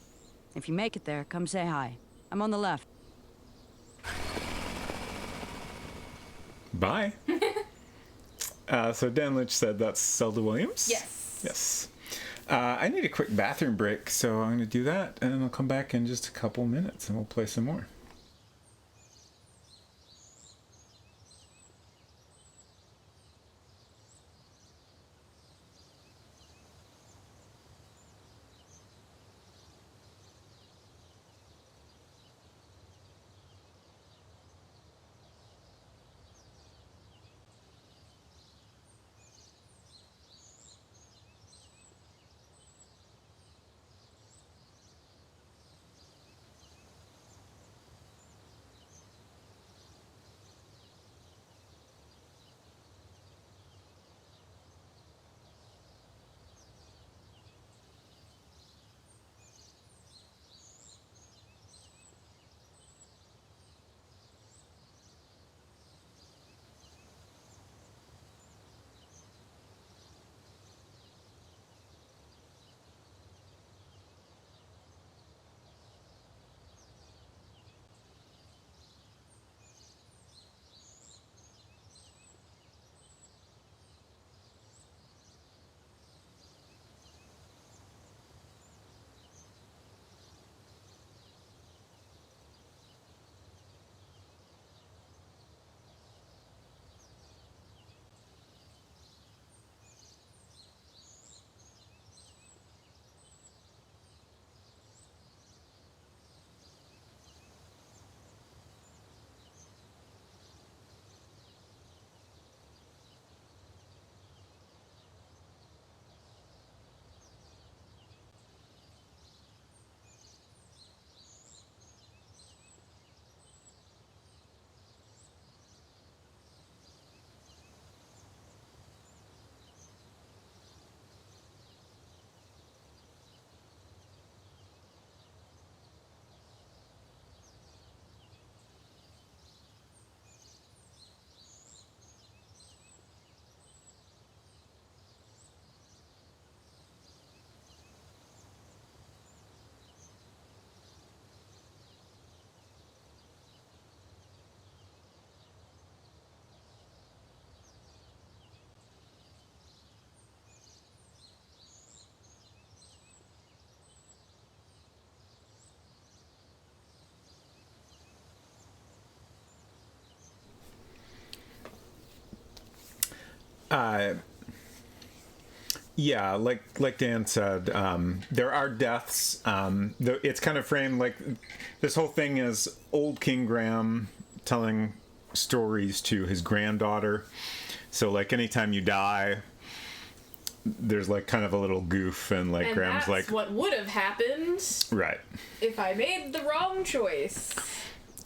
[SPEAKER 17] If you make it there, come say hi. I'm on the left.
[SPEAKER 1] Bye. So Dan Lynch said that's Zelda Williams? Yes. I need a quick bathroom break, so I'm going to do that, and then I'll come back in just a couple minutes, and we'll play some more. Yeah, like Dan said, there are deaths. It's kind of framed like this whole thing is old King Graham telling stories to his granddaughter. So like anytime you die, there's like kind of a little goof, and like
[SPEAKER 2] And
[SPEAKER 1] Graham's
[SPEAKER 2] that's
[SPEAKER 1] like,
[SPEAKER 2] what would have happened
[SPEAKER 1] right.
[SPEAKER 2] if I made the wrong choice.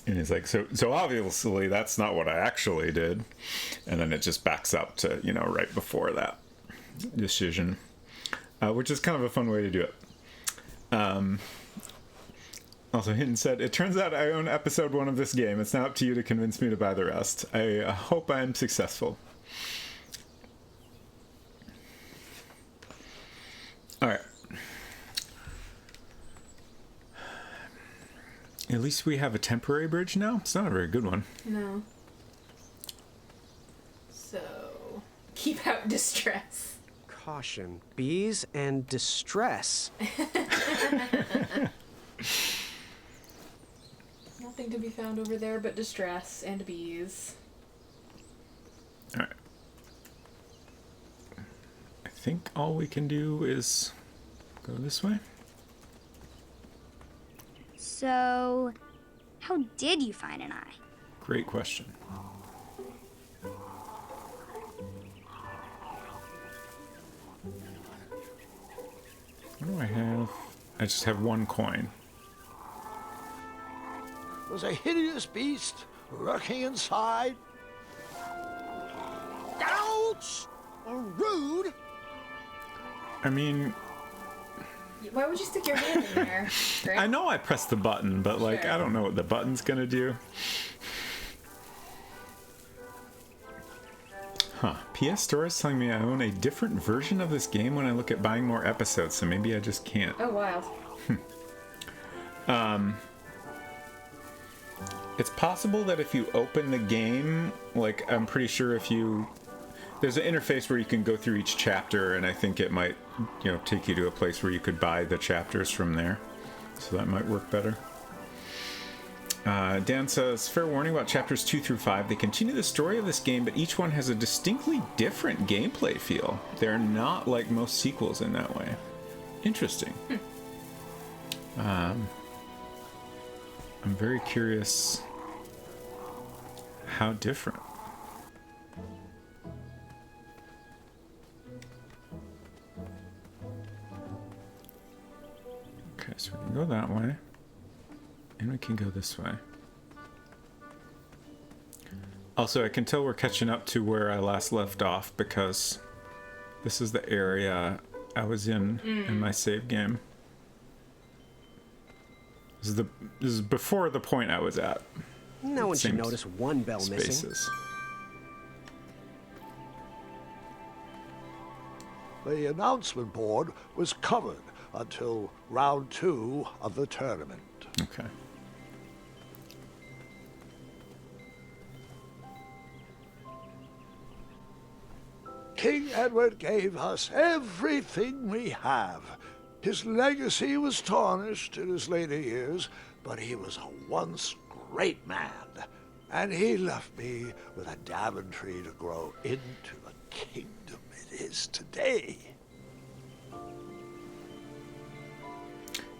[SPEAKER 1] And he's like, so obviously that's not what I actually did. And then it just backs up to, you know, right before that decision, which is kind of a fun way to do it. Also, Hinton said, it turns out I own episode 1 of this game. It's now up to you to convince me to buy the rest. I hope I'm successful. All right. At least we have a temporary bridge now. It's not a very good one.
[SPEAKER 2] No. So, keep out distress.
[SPEAKER 14] Caution. Bees and distress.
[SPEAKER 2] Nothing to be found over there but distress and bees.
[SPEAKER 1] All right. I think all we can do is go this way.
[SPEAKER 4] So, how did you find an eye?
[SPEAKER 1] Great question. What do I have? I just have 1 coin.
[SPEAKER 3] Was a hideous beast lurking inside. Ouch! Rude!
[SPEAKER 1] I mean,
[SPEAKER 2] Why would you stick your hand in there? Right?
[SPEAKER 1] I know I pressed the button, but like,
[SPEAKER 2] Sure.
[SPEAKER 1] I don't know what the button's gonna do. Huh. PS Store is telling me I own a different version of this game when I look at buying more episodes, so maybe I just can't.
[SPEAKER 2] Oh, wild.
[SPEAKER 1] It's possible that if you open the game, like, I'm pretty sure if you... There's an interface where you can go through each chapter, and I think it might, you know, take you to a place where you could buy the chapters from there. So that might work better. Dan says, fair warning about chapters 2 through 5. They continue the story of this game, but each one has a distinctly different gameplay feel. They're not like most sequels in that way. Interesting. I'm very curious how different. Okay, so we can go that way. And we can go this way. Also, I can tell we're catching up to where I last left off because this is the area I was in my save game. This is before the point I was at.
[SPEAKER 14] No one should notice one bell missing.
[SPEAKER 1] Spaces.
[SPEAKER 3] The announcement board was covered until round 2 of the tournament.
[SPEAKER 1] Okay.
[SPEAKER 3] King Edward gave us everything we have. His legacy was tarnished in his later years, but he was a once great man. And he left me with a Daventry to grow into the kingdom it is today.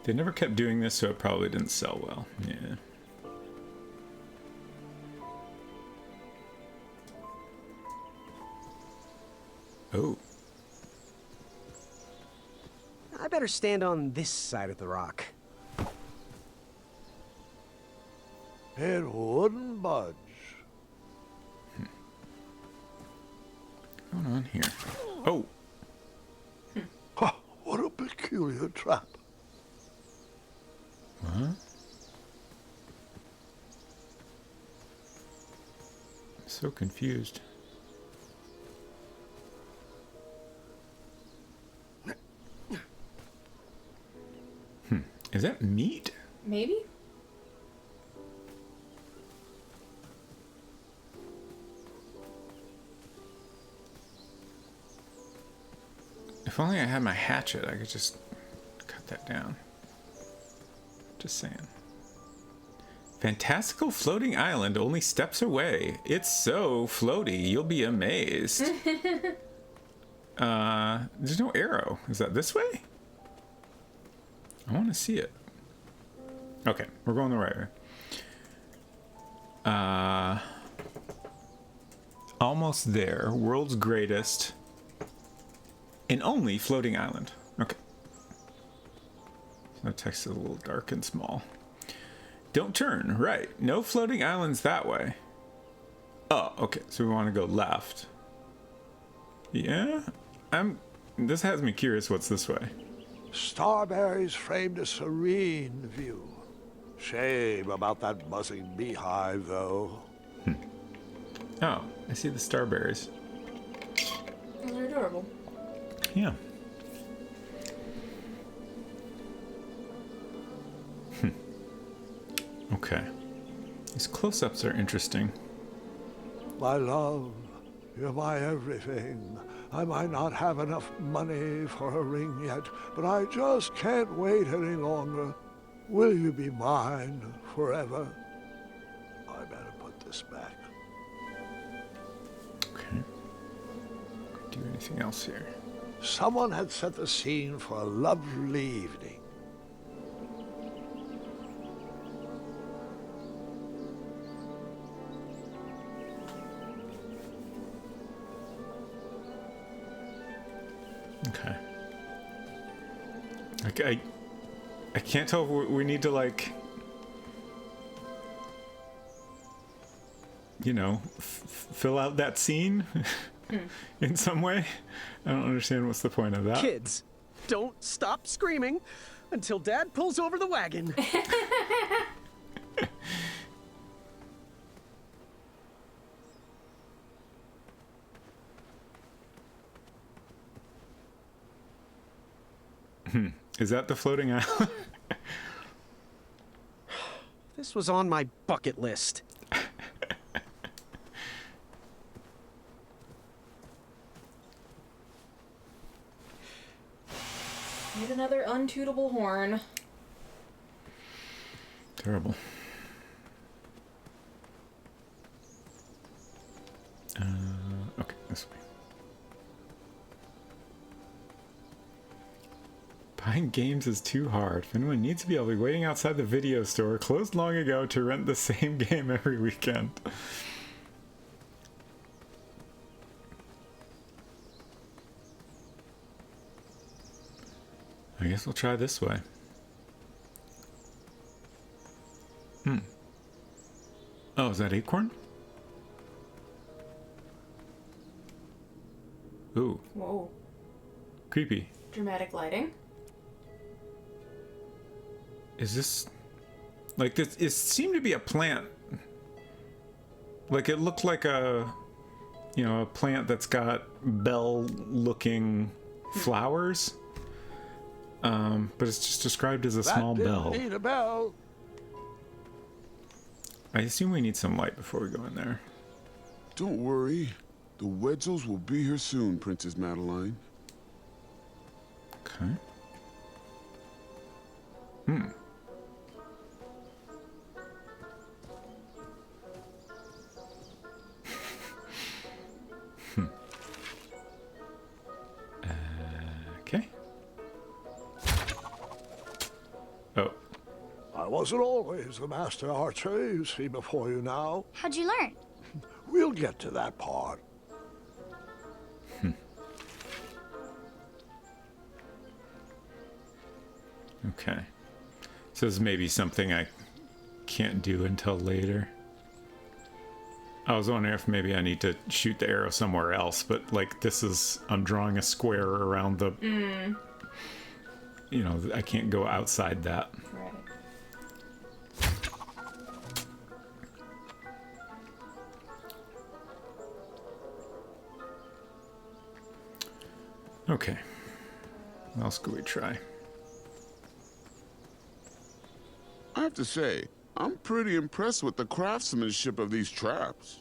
[SPEAKER 1] They never kept doing this, so it probably didn't sell well. Yeah. Oh.
[SPEAKER 14] I better stand on this side of the rock.
[SPEAKER 3] It wouldn't budge.
[SPEAKER 1] What's going on here? Oh.
[SPEAKER 3] Ha, what a peculiar trap.
[SPEAKER 1] What? I'm so confused. Is that meat?
[SPEAKER 2] Maybe?
[SPEAKER 1] If only I had my hatchet, I could just cut that down. Just saying. Fantastical floating island only steps away. It's so floaty, you'll be amazed. There's no arrow. Is that this way? I want to see it. Okay, we're going the right way. Almost there. World's greatest. An only floating island. Okay. So the text is a little dark and small. Don't turn. Right. No floating islands that way. Oh, okay. So we want to go left. Yeah. This has me curious what's this way.
[SPEAKER 3] Starberries framed a serene view. Shame about that buzzing beehive, though.
[SPEAKER 1] Oh, I see the starberries.
[SPEAKER 2] They're adorable.
[SPEAKER 1] Yeah. Okay. These close-ups are interesting.
[SPEAKER 3] My love, you're my everything. I might not have enough money for a ring yet, but I just can't wait any longer. Will you be mine forever? I better put this back.
[SPEAKER 1] Okay. Do anything else here?
[SPEAKER 3] Someone had set the scene for a lovely evening.
[SPEAKER 1] Okay. I can't tell if we need to, like, you know, fill out that scene in some way. I don't understand what's the point of that.
[SPEAKER 14] Kids, don't stop screaming until Dad pulls over the wagon.
[SPEAKER 1] Is that the floating island?
[SPEAKER 14] This was on my bucket list.
[SPEAKER 2] Need another untootable horn.
[SPEAKER 1] Terrible. Okay, this way. Buying games is too hard. If anyone needs to be, I'll be waiting outside the video store, closed long ago, to rent the same game every weekend. I guess we'll try this way. Oh, is that acorn? Ooh.
[SPEAKER 2] Whoa.
[SPEAKER 1] Creepy.
[SPEAKER 2] Dramatic lighting.
[SPEAKER 1] Is this... like, this... it seemed to be a plant. Like, it looked like a... you know, a plant that's got bell-looking flowers. But it's just described as a small bell.
[SPEAKER 3] That didn't need a bell.
[SPEAKER 1] I assume we need some light before we go in there.
[SPEAKER 16] Don't worry. The Wetzels will be here soon, Princess Madeline.
[SPEAKER 1] Okay. Okay. Oh.
[SPEAKER 3] I wasn't always the master archer you see before you now.
[SPEAKER 4] How'd you learn?
[SPEAKER 3] We'll get to that part.
[SPEAKER 1] Okay. So this is maybe something I can't do until later. I was wondering if maybe I need to shoot the arrow somewhere else, but like this is, I'm drawing a square around the, you know, I can't go outside that.
[SPEAKER 2] Right.
[SPEAKER 1] Okay. What else could we try?
[SPEAKER 16] I have to say, I'm pretty impressed with the craftsmanship of these traps.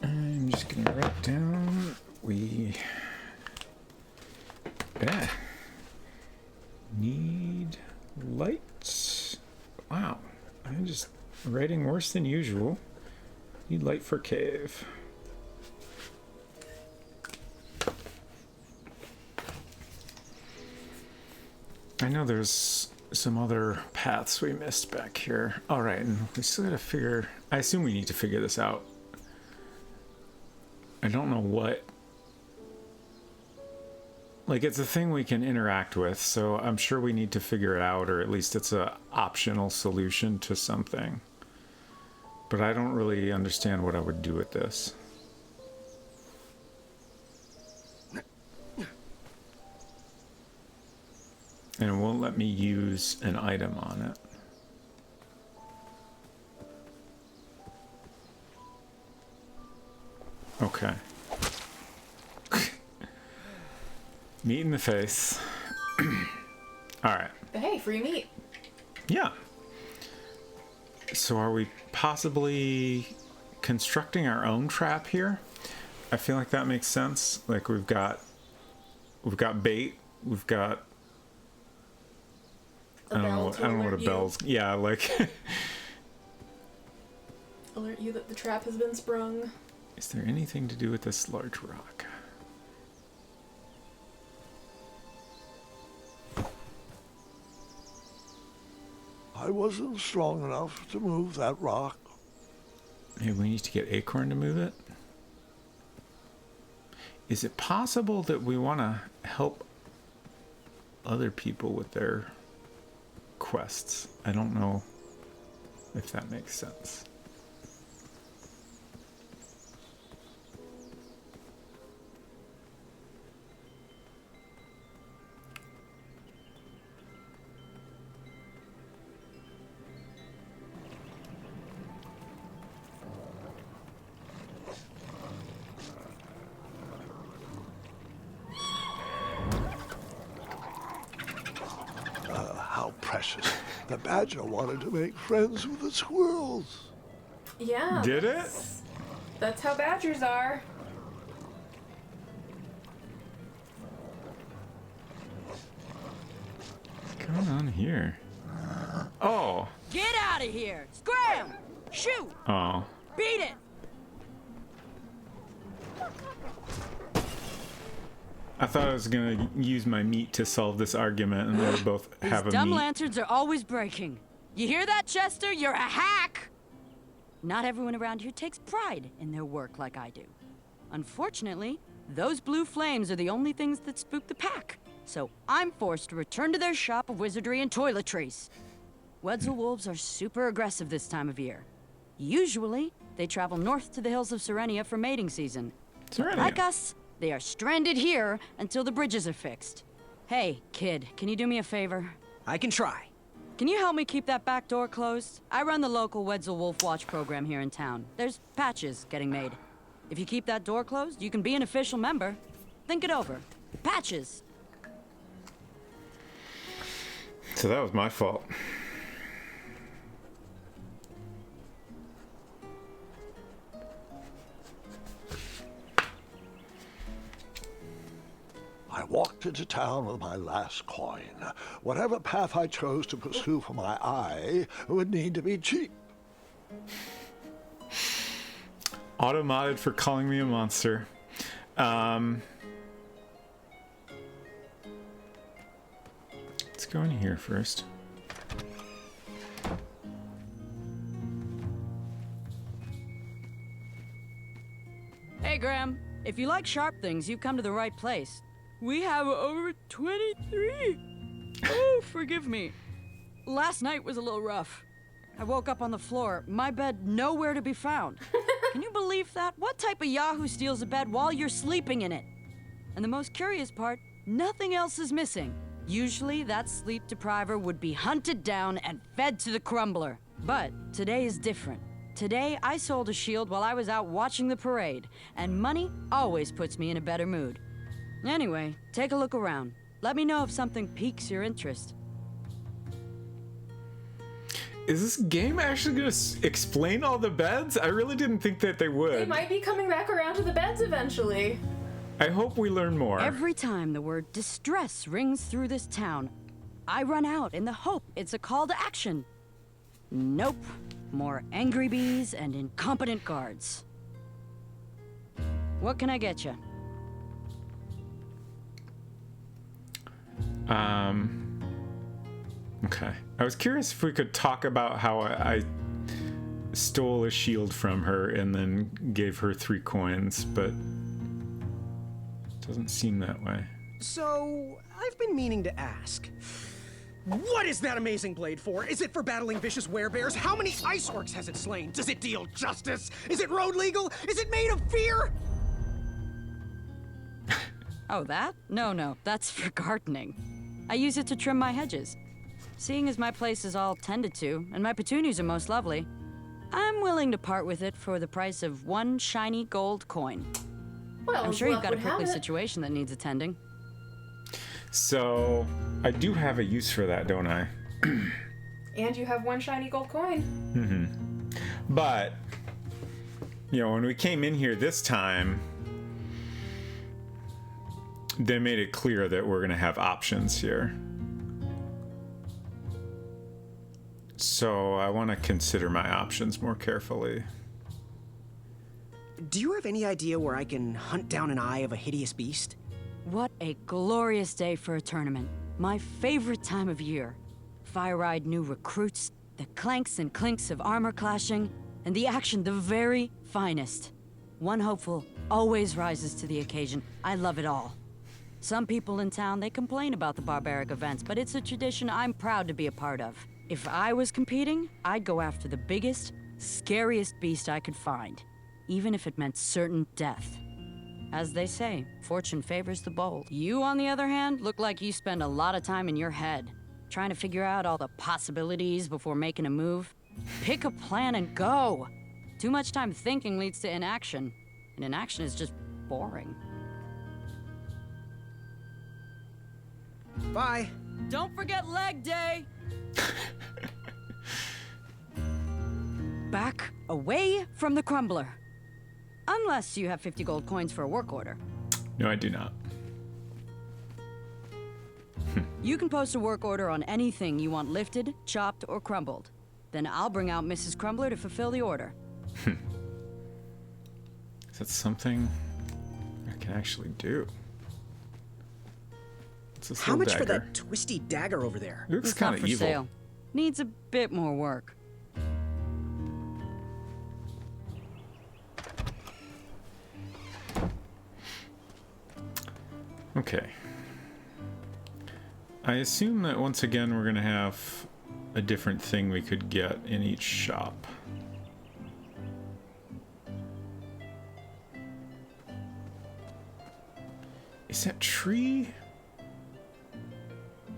[SPEAKER 1] I'm just gonna write down, we need lights. Wow, I'm just writing worse than usual. Need light for cave. I know there's some other paths we missed back here. All right, and we still gotta figure... I assume we need to figure this out. I don't know what... Like, it's a thing we can interact with, so I'm sure we need to figure it out, or at least it's a optional solution to something. But I don't really understand what I would do with this. And it won't let me use an item on it. Okay. Meat in the face. Alright.
[SPEAKER 2] Hey, free meat.
[SPEAKER 1] Yeah. So are we possibly constructing our own trap here? I feel like that makes sense. Like we've got bait, we've got I don't know what a bell's. Yeah, like
[SPEAKER 2] alert you that the trap has been sprung.
[SPEAKER 1] Is there anything to do with this large rock?
[SPEAKER 3] I wasn't strong enough to move that rock.
[SPEAKER 1] Maybe we need to get Acorn to move it? Is it possible that we want to help other people with their quests? I don't know if that makes sense.
[SPEAKER 3] Precious. The badger wanted to make friends with the squirrels.
[SPEAKER 2] Yeah.
[SPEAKER 1] Did it?
[SPEAKER 2] That's how badgers are.
[SPEAKER 1] What's going on here? Oh.
[SPEAKER 17] Get out of here! Scram! Shoot!
[SPEAKER 1] Oh.
[SPEAKER 17] Beat it!
[SPEAKER 1] I thought I was gonna use my meat to solve this argument, and they would both have a
[SPEAKER 17] Dumb
[SPEAKER 1] meat.
[SPEAKER 17] lanterns are always breaking. You hear that, Chester? You're a hack! Not everyone around here takes pride in their work like I do. Unfortunately, those blue flames are the only things that spook the pack. So I'm forced to return to their shop of wizardry and toiletries. Wetzel wolves are super aggressive this time of year. Usually, they travel north to the hills of Serenia for mating season.
[SPEAKER 1] Serenia.
[SPEAKER 17] Like us, they are stranded here until the bridges are fixed. Hey, kid, can you do me a favor?
[SPEAKER 14] I can try.
[SPEAKER 17] Can you help me keep that back door closed? I run the local Wetzel Wolf Watch program here in town. There's patches getting made. If you keep that door closed, you can be an official member. Think it over. Patches.
[SPEAKER 1] So that was my fault.
[SPEAKER 3] I walked into town with my last coin. Whatever path I chose to pursue for my eye would need to be cheap.
[SPEAKER 1] Auto-modded for calling me a monster. Let's go in here first.
[SPEAKER 17] Hey, Graham. If you like sharp things, you've come to the right place. We have over 23. Oh, forgive me. Last night was a little rough. I woke up on the floor, my bed nowhere to be found. Can you believe that? What type of yahoo steals a bed while you're sleeping in it? And the most curious part, nothing else is missing. Usually that sleep depriver would be hunted down and fed to the crumbler. But today is different. Today I sold a shield while I was out watching the parade, and money always puts me in a better mood. Anyway, take a look around. Let me know if something piques your interest.
[SPEAKER 1] Is this game actually going to explain all the beds? I really didn't think that they would.
[SPEAKER 2] They might be coming back around to the beds eventually.
[SPEAKER 1] I hope we learn more.
[SPEAKER 17] Every time the word distress rings through this town, I run out in the hope it's a call to action. Nope. More angry bees and incompetent guards. What can I get you?
[SPEAKER 1] Okay. I was curious if we could talk about how I stole a shield from her and then gave her 3 coins, but it doesn't seem that way.
[SPEAKER 14] So, I've been meaning to ask. What is that amazing blade for? Is it for battling vicious werebears? How many ice orcs has it slain? Does it deal justice? Is it road legal? Is it made of fear?
[SPEAKER 17] Oh, that? No, that's for gardening. I use it to trim my hedges. Seeing as my place is all tended to, and my petunias are most lovely, I'm willing to part with it for the price of 1 shiny gold coin.
[SPEAKER 2] Well,
[SPEAKER 17] I'm sure you've got a
[SPEAKER 2] luck would
[SPEAKER 17] prickly
[SPEAKER 2] have it.
[SPEAKER 17] situation that needs attending.
[SPEAKER 1] So, I do have a use for that, don't I?
[SPEAKER 2] And you have 1 shiny gold coin.
[SPEAKER 1] Mm-hmm. But, you know, when we came in here this time, they made it clear that we're going to have options here. So I want to consider my options more carefully.
[SPEAKER 14] Do you have any idea where I can hunt down an eye of a hideous beast?
[SPEAKER 17] What a glorious day for a tournament. My favorite time of year. Fire-eyed new recruits, the clanks and clinks of armor clashing, and the action the very finest. One hopeful always rises to the occasion. I love it all. Some people in town, they complain about the barbaric events, but it's a tradition I'm proud to be a part of. If I was competing, I'd go after the biggest, scariest beast I could find, even if it meant certain death. As they say, fortune favors the bold. You, on the other hand, look like you spend a lot of time in your head, trying to figure out all the possibilities before making a move. Pick a plan and go! Too much time thinking leads to inaction, and inaction is just boring.
[SPEAKER 14] Bye.
[SPEAKER 17] Don't forget leg day! Back away from the crumbler. Unless you have 50 gold coins for a work order.
[SPEAKER 1] No, I do not.
[SPEAKER 17] You can post a work order on anything you want lifted, chopped, or crumbled. Then I'll bring out Mrs. Crumbler to fulfill the order.
[SPEAKER 1] Is that something I can actually do?
[SPEAKER 14] How much for that twisty dagger over there?
[SPEAKER 1] It looks
[SPEAKER 17] It's not
[SPEAKER 1] kind of
[SPEAKER 17] for
[SPEAKER 1] evil.
[SPEAKER 17] sale. Needs a bit more work.
[SPEAKER 1] Okay. I assume that once again we're going to have a different thing we could get in each shop. Is that tree?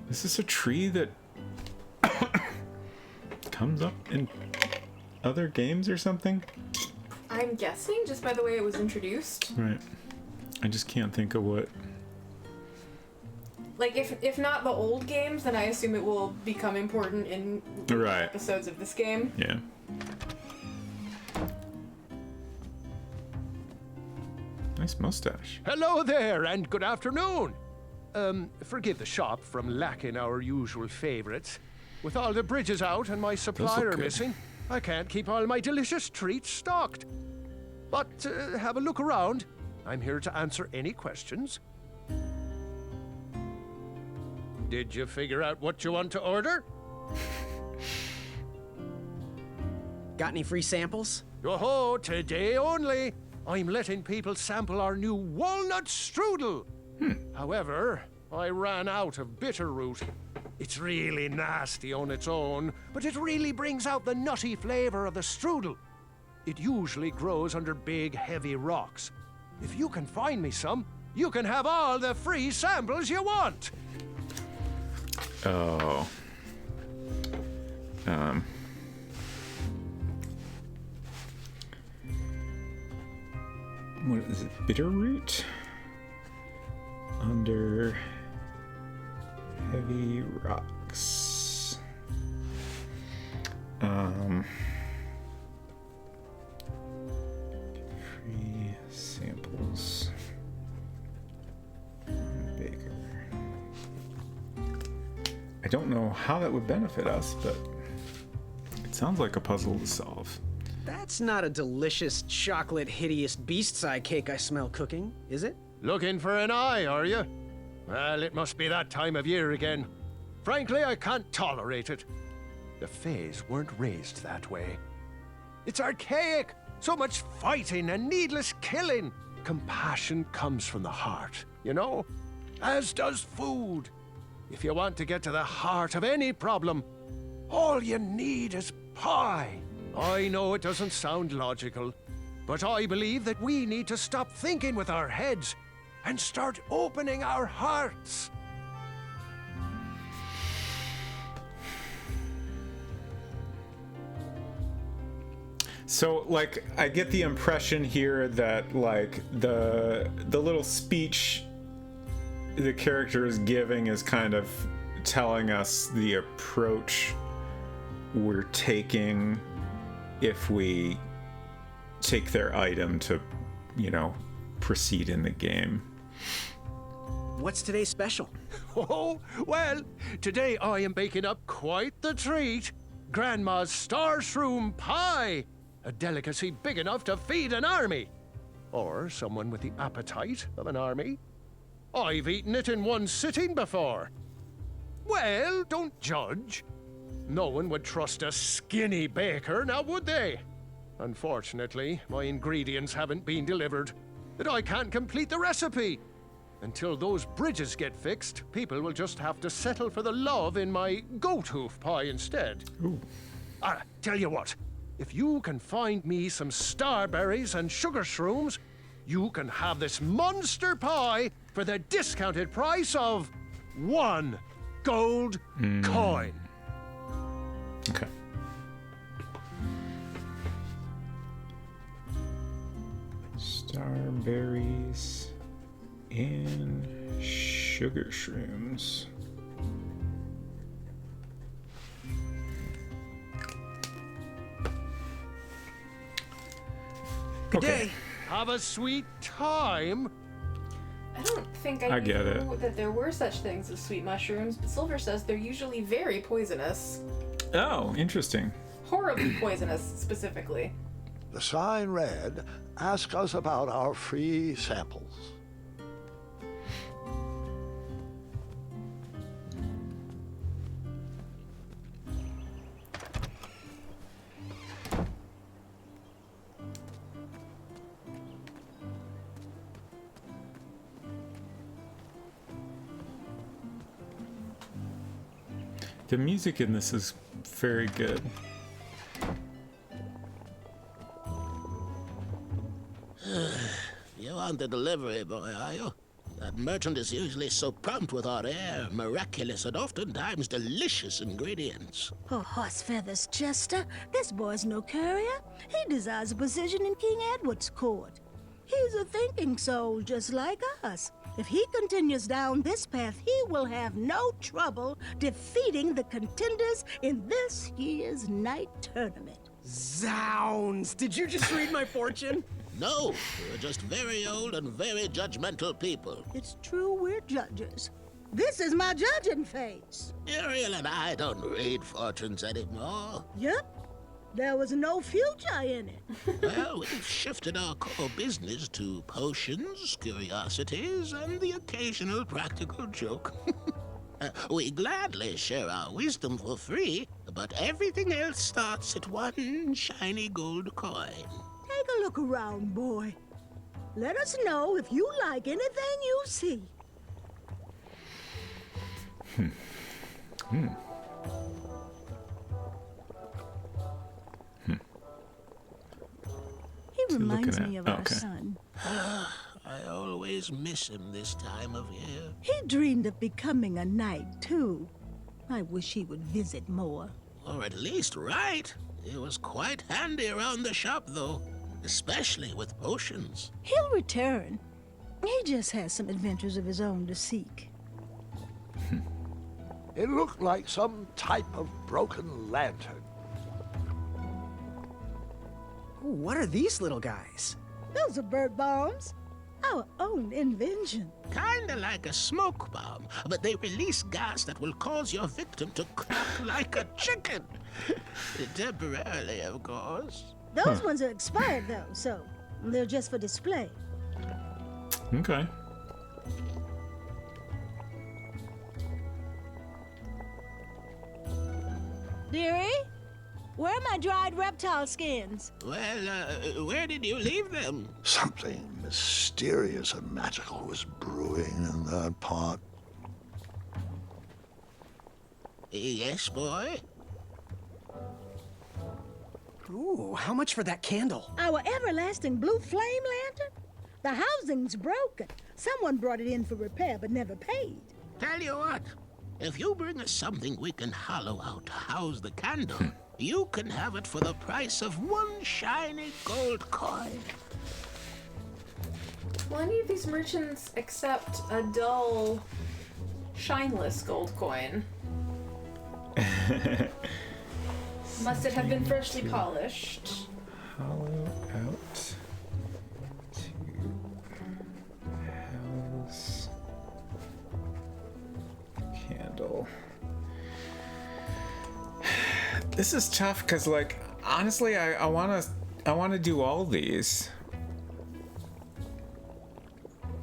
[SPEAKER 1] Is this a tree that comes up in other games or something?
[SPEAKER 2] I'm guessing, just by the way it was introduced.
[SPEAKER 1] Right. I just can't think of what.
[SPEAKER 2] Like, if not the old games, then I assume it will become important in
[SPEAKER 1] Right.
[SPEAKER 2] episodes of this game.
[SPEAKER 1] Yeah. Nice mustache.
[SPEAKER 15] Hello there, and good afternoon. Forgive the shop from lacking our usual favorites. With all the bridges out and my supplier
[SPEAKER 1] good.
[SPEAKER 15] missing, I can't keep all my delicious treats stocked. But have a look around. I'm here to answer any questions. Did you figure out what you want to order?
[SPEAKER 14] Got any free samples?
[SPEAKER 15] Oh, today only. I'm letting people sample our new walnut strudel. However, I ran out of bitter root. It's really nasty on its own, but it really brings out the nutty flavor of the strudel. It usually grows under big, heavy rocks. If you can find me some, you can have all the free samples you want.
[SPEAKER 1] Oh. What is it? Bitterroot? Under heavy rocks. Free samples. Baker. I don't know how that would benefit us, but it sounds like a puzzle to solve.
[SPEAKER 14] That's not a delicious chocolate hideous beast's eye cake I smell cooking, is it?
[SPEAKER 15] Looking for an eye, are you? Well, it must be that time of year again.
[SPEAKER 14] Frankly, I can't tolerate it. The Fays weren't raised that way. It's archaic. So much fighting and needless killing. Compassion comes from the heart, you know? As does food. If you want to get to the heart of any problem, all you need is pie. I know it doesn't sound logical, but I believe that we need to stop thinking with our heads and start opening our hearts.
[SPEAKER 1] So, like, I get the impression here that, like, the little speech the character is giving is kind of telling us the approach we're taking if we take their item to, you know, proceed in the game.
[SPEAKER 14] What's today's special? Oh, well, today I am baking up quite the treat. Grandma's star shroom pie. A delicacy big enough to feed an army. Or someone with the appetite of an army. I've eaten it in one sitting before. Well, don't judge. No one would trust a skinny baker, now would they? Unfortunately, my ingredients haven't been delivered, and I can't complete the recipe. Until those bridges get fixed, people will just have to settle for the love in my goat hoof pie instead.
[SPEAKER 1] Ooh.
[SPEAKER 14] Tell you what, if you can find me some starberries and sugar shrooms, you can have this monster pie for the discounted price of 1 gold coin.
[SPEAKER 1] Okay. Starberries and sugar shrooms.
[SPEAKER 14] Good day. Have a sweet time.
[SPEAKER 2] I don't think I
[SPEAKER 1] get
[SPEAKER 2] knew that there were such things as sweet mushrooms, but Silver says they're usually very poisonous.
[SPEAKER 1] Oh, interesting.
[SPEAKER 2] Horribly poisonous, specifically.
[SPEAKER 3] The sign read, "Ask us about our free samples."
[SPEAKER 1] The music in this is very good.
[SPEAKER 15] You want the delivery, boy, are you? That merchant is usually so prompt with our rare, miraculous, and oftentimes delicious ingredients.
[SPEAKER 18] Oh, horse feathers, Chester. This boy's no courier. He desires a position in King Edward's court. He's a thinking soul just like us. If he continues down this path, he will have no trouble defeating the contenders in this year's night tournament.
[SPEAKER 14] Zounds! Did you just read my fortune?
[SPEAKER 15] No, we're just very old and very judgmental people.
[SPEAKER 18] It's true we're judges. This is my judging face.
[SPEAKER 15] Ariel and I don't read fortunes anymore.
[SPEAKER 18] Yep. There was no future in it.
[SPEAKER 15] Well, we've shifted our core business to potions, curiosities, and the occasional practical joke. We gladly share our wisdom for free, but everything else starts at 1 shiny gold coin.
[SPEAKER 18] Take a look around, boy. Let us know if you like anything you see. He reminds me of our son.
[SPEAKER 15] I always miss him this time of year.
[SPEAKER 18] He dreamed of becoming a knight, too. I wish he would visit more.
[SPEAKER 15] Or at least write. He was quite handy around the shop, though. Especially with potions.
[SPEAKER 18] He'll return. He just has some adventures of his own to seek.
[SPEAKER 3] It looked like some type of broken lantern.
[SPEAKER 14] Ooh, what are these little guys?
[SPEAKER 18] Those are bird bombs. Our own invention.
[SPEAKER 15] Kinda like a smoke bomb, but they release gas that will cause your victim to crack like a chicken. Temporarily, of course.
[SPEAKER 18] Those ones are expired, though, so they're just for display.
[SPEAKER 1] Okay.
[SPEAKER 18] Dearie? Where are my dried reptile skins?
[SPEAKER 15] Well, where did you leave them?
[SPEAKER 3] Something mysterious and magical was brewing in that pot.
[SPEAKER 15] Yes, boy?
[SPEAKER 14] Ooh, how much for that candle?
[SPEAKER 18] Our everlasting blue flame lantern? The housing's broken. Someone brought it in for repair but never paid.
[SPEAKER 15] Tell you what, if you bring us something we can hollow out to house the candle, you can have it for the price of one shiny gold coin.
[SPEAKER 2] Will any of these merchants accept a dull, shineless gold coin? Must it have been freshly polished?
[SPEAKER 1] Hollow out to house candle. This is tough because, like, honestly, I wanna do all these.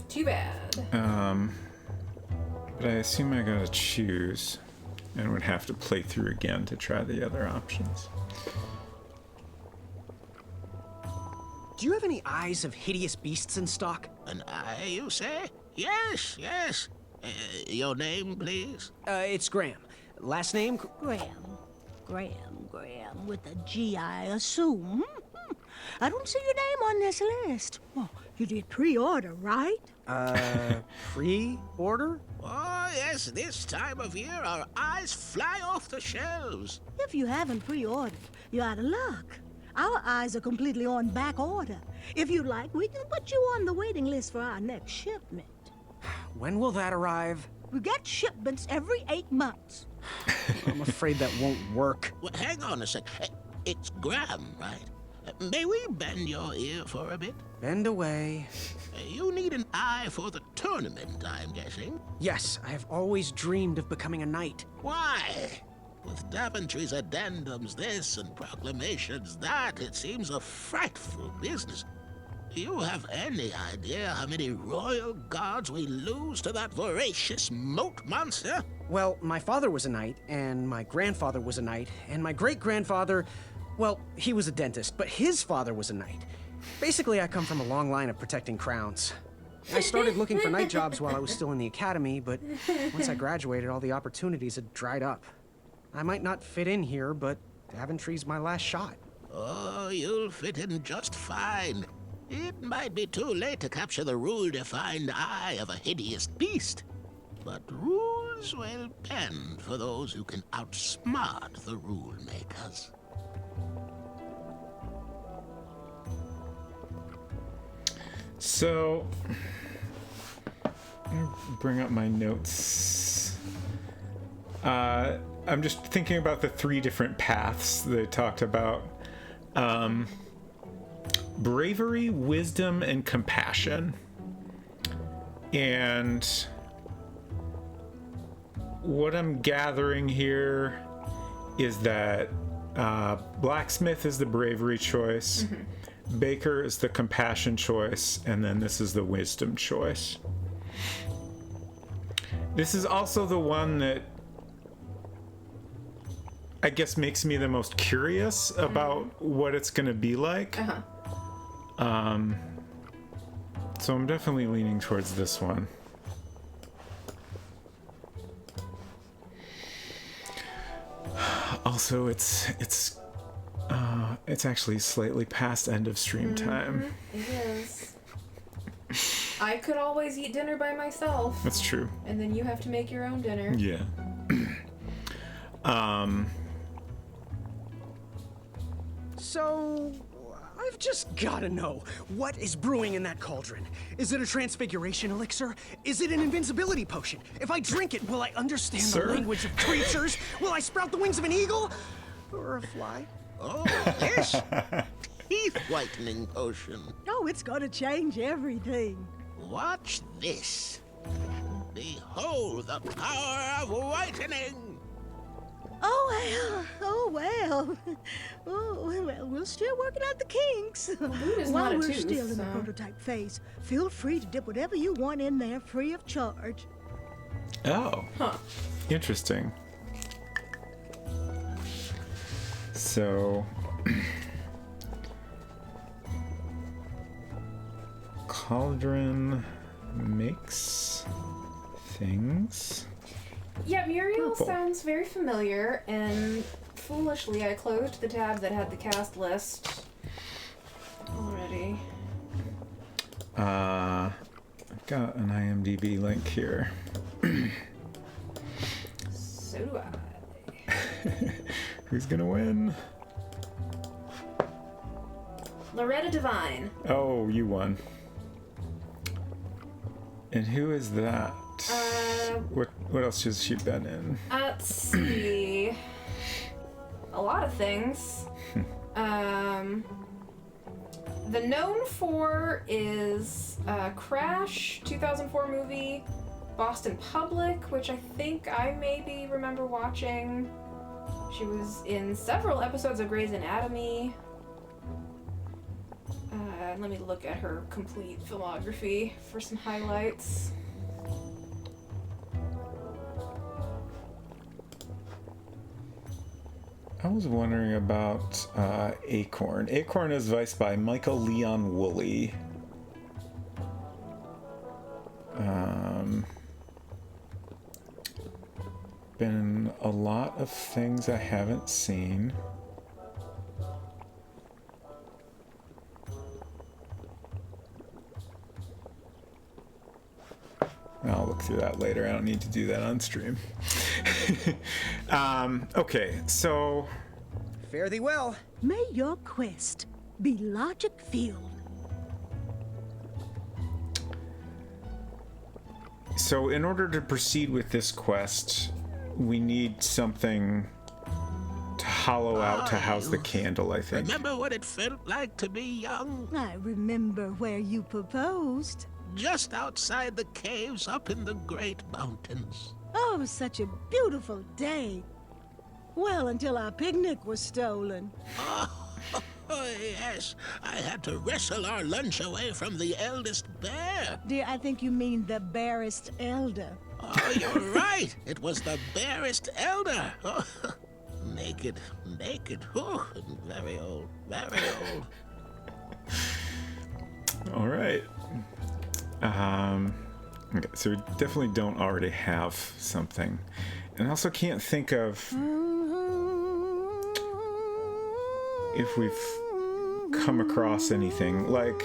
[SPEAKER 2] Too bad.
[SPEAKER 1] But I assume I gotta choose, and would have to play through again to try the other options.
[SPEAKER 14] Do you have any eyes of hideous beasts in stock?
[SPEAKER 15] An eye, you say? Yes, yes. Your name, please?
[SPEAKER 14] It's Graham. Last name?
[SPEAKER 18] Graham, with a G, I assume. I don't see your name on this list. Well, you did pre-order, right?
[SPEAKER 14] Pre-order?
[SPEAKER 15] Oh, yes, this time of year our eyes fly off the shelves.
[SPEAKER 18] If you haven't pre-ordered, you're out of luck. Our eyes are completely on back order. If you'd like, we can put you on the waiting list for our next shipment.
[SPEAKER 14] When will that arrive?
[SPEAKER 18] We get shipments every 8 months.
[SPEAKER 14] I'm afraid that won't work.
[SPEAKER 15] Well, hang on a sec. It's Graham, right? May we bend your ear for a bit?
[SPEAKER 14] Bend away.
[SPEAKER 15] You need an eye for the tournament, I'm guessing.
[SPEAKER 14] Yes, I have always dreamed of becoming a knight.
[SPEAKER 15] Why? With Daventry's addendums this and proclamations that, it seems a frightful business. Do you have any idea how many royal guards we lose to that voracious moat monster?
[SPEAKER 14] Well, my father was a knight, and my grandfather was a knight, and my great-grandfather, well, he was a dentist, but his father was a knight. Basically, I come from a long line of protecting crowns. I started looking for knight jobs while I was still in the academy, but once I graduated, all the opportunities had dried up. I might not fit in here, but Daventry's my last shot.
[SPEAKER 15] Oh, you'll fit in just fine. It might be too late to capture the rule-defined eye of a hideous beast, but rules will bend for those who can outsmart the rule makers.
[SPEAKER 1] So, I'm gonna bring up my notes. I'm just thinking about the 3 different paths they talked about. Bravery, wisdom, and compassion. And what I'm gathering here is that blacksmith is the bravery choice, baker is the compassion choice, and then this is the wisdom choice. This is also the one that I guess makes me the most curious about what it's going to be like. So I'm definitely leaning towards this one. Also, it's actually slightly past end of stream time.
[SPEAKER 2] It is. I could always eat dinner by myself.
[SPEAKER 1] That's true.
[SPEAKER 2] And then you have to make your own dinner.
[SPEAKER 1] Yeah.
[SPEAKER 14] So, I've just gotta know, what is brewing in that cauldron? Is it a transfiguration elixir? Is it an invincibility potion? If I drink it, will I understand the language of creatures? Will I sprout the wings of an eagle? Or a fly?
[SPEAKER 15] Oh, yes. Teeth whitening potion.
[SPEAKER 18] Oh, it's gonna change everything.
[SPEAKER 15] Watch this. Behold the power of whitening.
[SPEAKER 18] Oh well. Oh well, we're still working out the kinks.
[SPEAKER 2] is
[SPEAKER 18] While
[SPEAKER 2] not a
[SPEAKER 18] we're
[SPEAKER 2] tooth,
[SPEAKER 18] still in the
[SPEAKER 2] so-
[SPEAKER 18] prototype phase, feel free to dip whatever you want in there free of charge.
[SPEAKER 1] Oh. Interesting. So cauldron makes things.
[SPEAKER 2] Yeah, Muriel
[SPEAKER 1] Purple.
[SPEAKER 2] sounds very familiar, and foolishly I closed the tab that had the cast list already.
[SPEAKER 1] I've got an IMDb link here.
[SPEAKER 2] So do I.
[SPEAKER 1] Who's gonna win?
[SPEAKER 2] Loretta Devine.
[SPEAKER 1] Oh, you won. And who is that? What else has she been in?
[SPEAKER 2] Let's see. A lot of things. The known for is Crash, 2004 movie, Boston Public, which I think I maybe remember watching. She was in several episodes of Grey's Anatomy. Let me look at her complete filmography for some highlights.
[SPEAKER 1] I was wondering about Acorn. Acorn is voiced by Michael Leon Woolley. Been in a lot of things I haven't seen. I'll look through that later. I don't need to do that on stream. Okay, so...
[SPEAKER 14] Fare thee well.
[SPEAKER 18] May your quest be logic-filled.
[SPEAKER 1] So in order to proceed with this quest, we need something to hollow out to house the candle, I think.
[SPEAKER 15] Remember what it felt like to be young?
[SPEAKER 18] I remember where you proposed.
[SPEAKER 15] Just outside the caves up in the Great Mountains.
[SPEAKER 18] Oh, such a beautiful day. Well, until our picnic was stolen.
[SPEAKER 15] Oh, yes. I had to wrestle our lunch away from the eldest bear.
[SPEAKER 18] Dear, I think you mean the barest elder.
[SPEAKER 15] Oh, you're right. It was the barest elder. Oh, naked. Oh, very old.
[SPEAKER 1] All right. Okay, so we definitely don't already have something. And I also can't think of if we've come across anything. Like,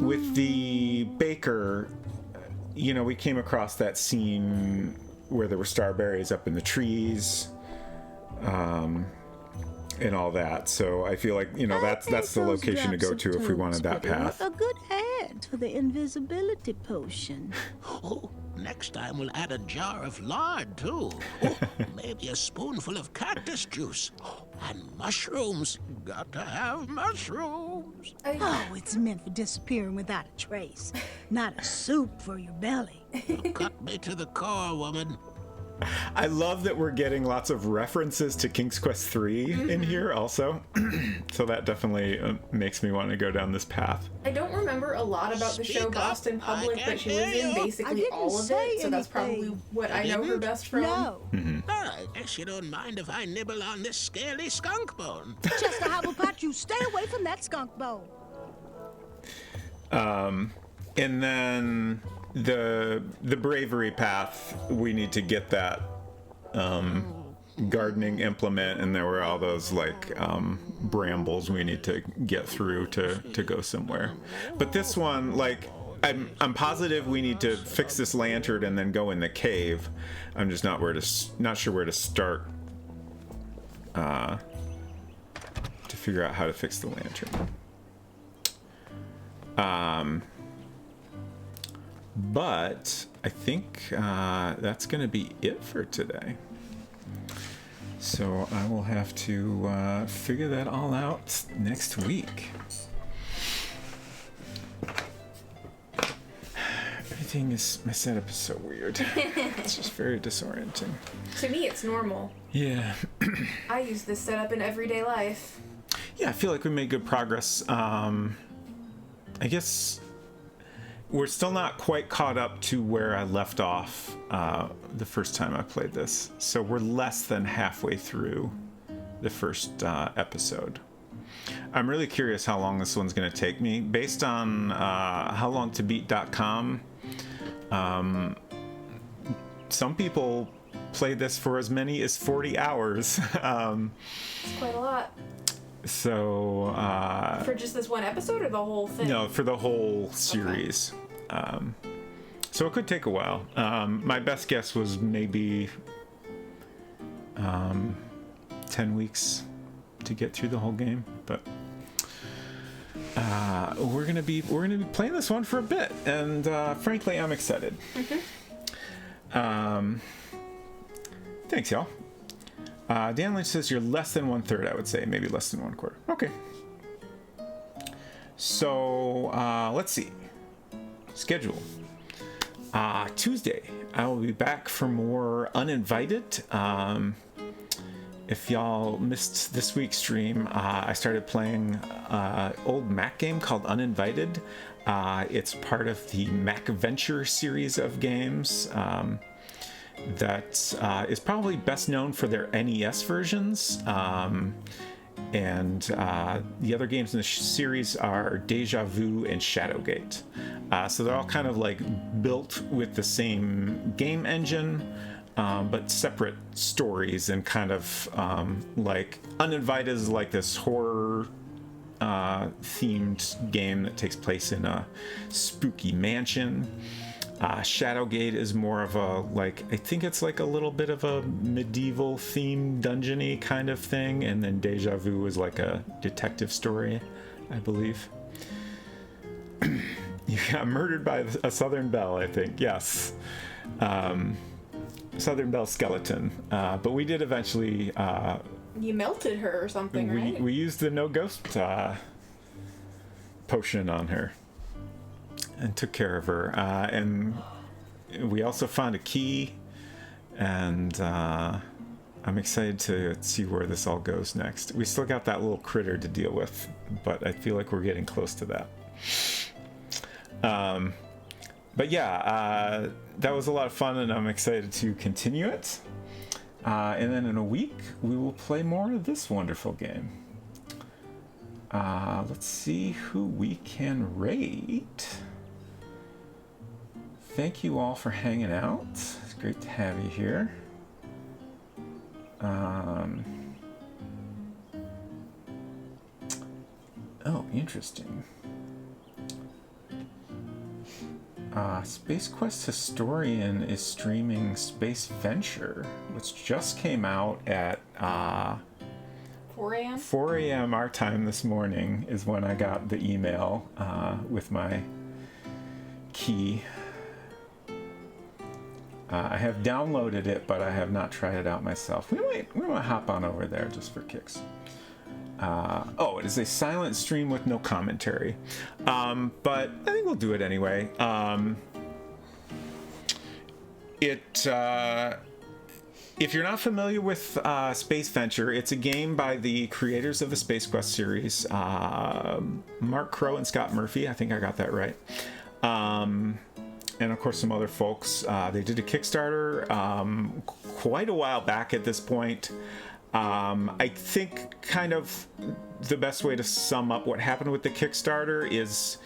[SPEAKER 1] with the baker, you know, we came across that scene where there were starberries up in the trees. And all that, so I feel like, you know, that's the location to go to if we wanted that path.
[SPEAKER 18] A good add to the invisibility potion.
[SPEAKER 15] Oh, next time we'll add a jar of lard too. Oh, maybe a spoonful of cactus juice. And mushrooms. Got to have mushrooms.
[SPEAKER 18] Oh, it's meant for disappearing without a trace. Not a soup for your belly.
[SPEAKER 15] You cut me to the core, woman.
[SPEAKER 1] I love that we're getting lots of references to King's Quest 3 in here also. So that definitely makes me want to go down this path.
[SPEAKER 2] I don't remember a lot about the show Boston Public, but she was in basically all of it, so that's probably what I know her best from.
[SPEAKER 18] No.
[SPEAKER 15] I guess you don't mind if I nibble on this scaly skunk bone.
[SPEAKER 18] Chester Hubblepot, you stay away from that skunk bone.
[SPEAKER 1] And then the bravery path, we need to get that gardening implement, and there were all those like brambles we need to get through to go somewhere. But this one, like, I'm positive we need to fix this lantern and then go in the cave. I'm just not sure where to start to figure out how to fix the lantern. But I think that's going to be it for today. So I will have to figure that all out next week. My setup is so weird. It's just very disorienting.
[SPEAKER 2] To me, it's normal.
[SPEAKER 1] Yeah.
[SPEAKER 2] I use this setup in everyday life.
[SPEAKER 1] Yeah, I feel like we made good progress. I guess we're still not quite caught up to where I left off the first time I played this. So we're less than halfway through the first episode. I'm really curious how long this one's going to take me. Based on howlongtobeat.com, some people play this for as many as 40 hours.
[SPEAKER 2] It's quite a lot.
[SPEAKER 1] So...
[SPEAKER 2] for just this one episode or the whole thing?
[SPEAKER 1] No, for the whole series. Okay. So it could take a while. My best guess was maybe 10 weeks to get through the whole game, but we're gonna be playing this one for a bit, and frankly, I'm excited. Thanks, y'all. Dan Lynch says you're less than 1/3. I would say maybe less than 1/4. Okay. So let's see. Schedule. Tuesday, I will be back for more Uninvited. If y'all missed this week's stream, I started playing an old Mac game called Uninvited. It's part of the Mac Venture series of games that is probably best known for their NES versions. And the other games in the series are Deja Vu and Shadowgate. So they're all kind of like built with the same game engine, but separate stories, and kind of like Uninvited is like this horror themed game that takes place in a spooky mansion. Shadowgate is more of a, like, I think it's like a little bit of a medieval themed dungeony kind of thing, and then Deja Vu is like a detective story, I believe. You got murdered by a Southern Belle, I think. Yes. Southern Belle skeleton. But we did eventually...
[SPEAKER 2] you melted her or something, right?
[SPEAKER 1] We used the no ghost potion on her and took care of her. And we also found a key, and I'm excited to see where this all goes next. We still got that little critter to deal with, but I feel like we're getting close to that. But yeah, that was a lot of fun, and I'm excited to continue it. And then in a week, we will play more of this wonderful game. Let's see who we can rate. Thank you all for hanging out. It's great to have you here. Oh, interesting. Space Quest Historian is streaming Space Venture, which just came out at
[SPEAKER 2] 4 a.m.?
[SPEAKER 1] 4 a.m. our time this morning is when I got the email with my key. I have downloaded it, but I have not tried it out myself. We might hop on over there just for kicks. Oh, it is a silent stream with no commentary. But I think we'll do it anyway. If you're not familiar with Space Venture, it's a game by the creators of the Space Quest series, Mark Crow and Scott Murphy. I think I got that right. And of course some other folks. They did a Kickstarter quite a while back at this point. I think kind of the best way to sum up what happened with the Kickstarter is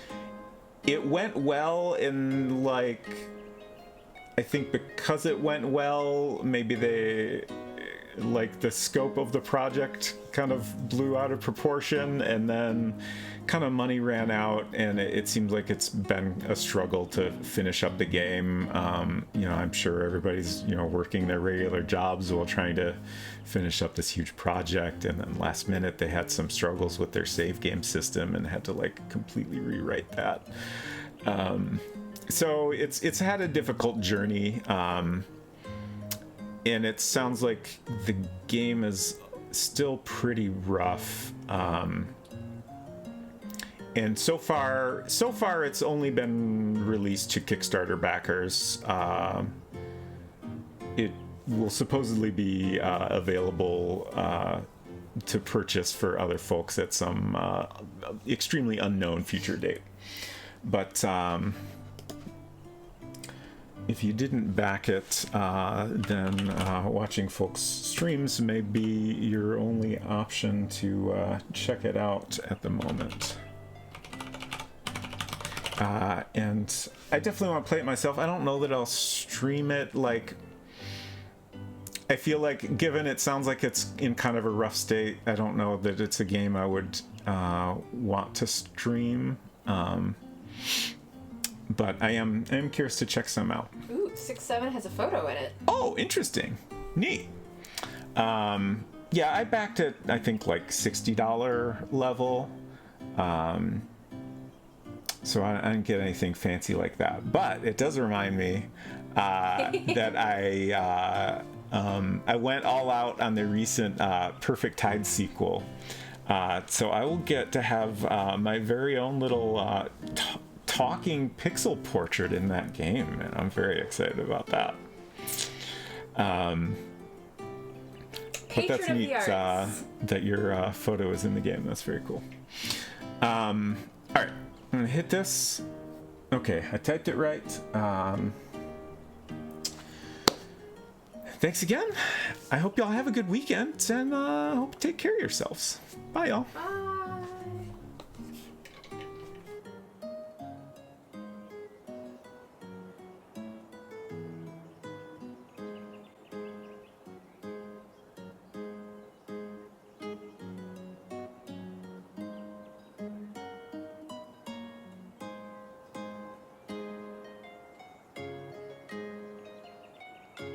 [SPEAKER 1] it went well, and like, I think because it went well, maybe the scope of the project kind of blew out of proportion, and then kind of money ran out, and it seems like it's been a struggle to finish up the game. I'm sure everybody's working their regular jobs while trying to finish up this huge project, and then last minute they had some struggles with their save game system and had to like completely rewrite that. So it's had a difficult journey, and it sounds like the game is still pretty rough. And so far it's only been released to Kickstarter backers. It will supposedly be available to purchase for other folks at some extremely unknown future date. But if you didn't back it, then watching folks' streams may be your only option to check it out at the moment. And I definitely want to play it myself. I don't know that I'll stream it. Like, I feel like, given it sounds like it's in kind of a rough state, I don't know that it's a game I would want to stream. But I am curious to check some out.
[SPEAKER 2] Ooh, 6-7 has a photo in it.
[SPEAKER 1] Oh, interesting. Neat. Yeah, I backed it, I think, like $60 level. So I didn't get anything fancy like that. But it does remind me that I went all out on the recent Perfect Tide sequel. So I will get to have my very own little talking pixel portrait in that game, and I'm very excited about that. But that's neat that your photo is in the game. That's very cool. All right, I'm gonna hit this. Okay, I typed it right. Thanks again. I hope y'all have a good weekend, and hope you take care of yourselves. Bye, y'all.
[SPEAKER 2] Bye.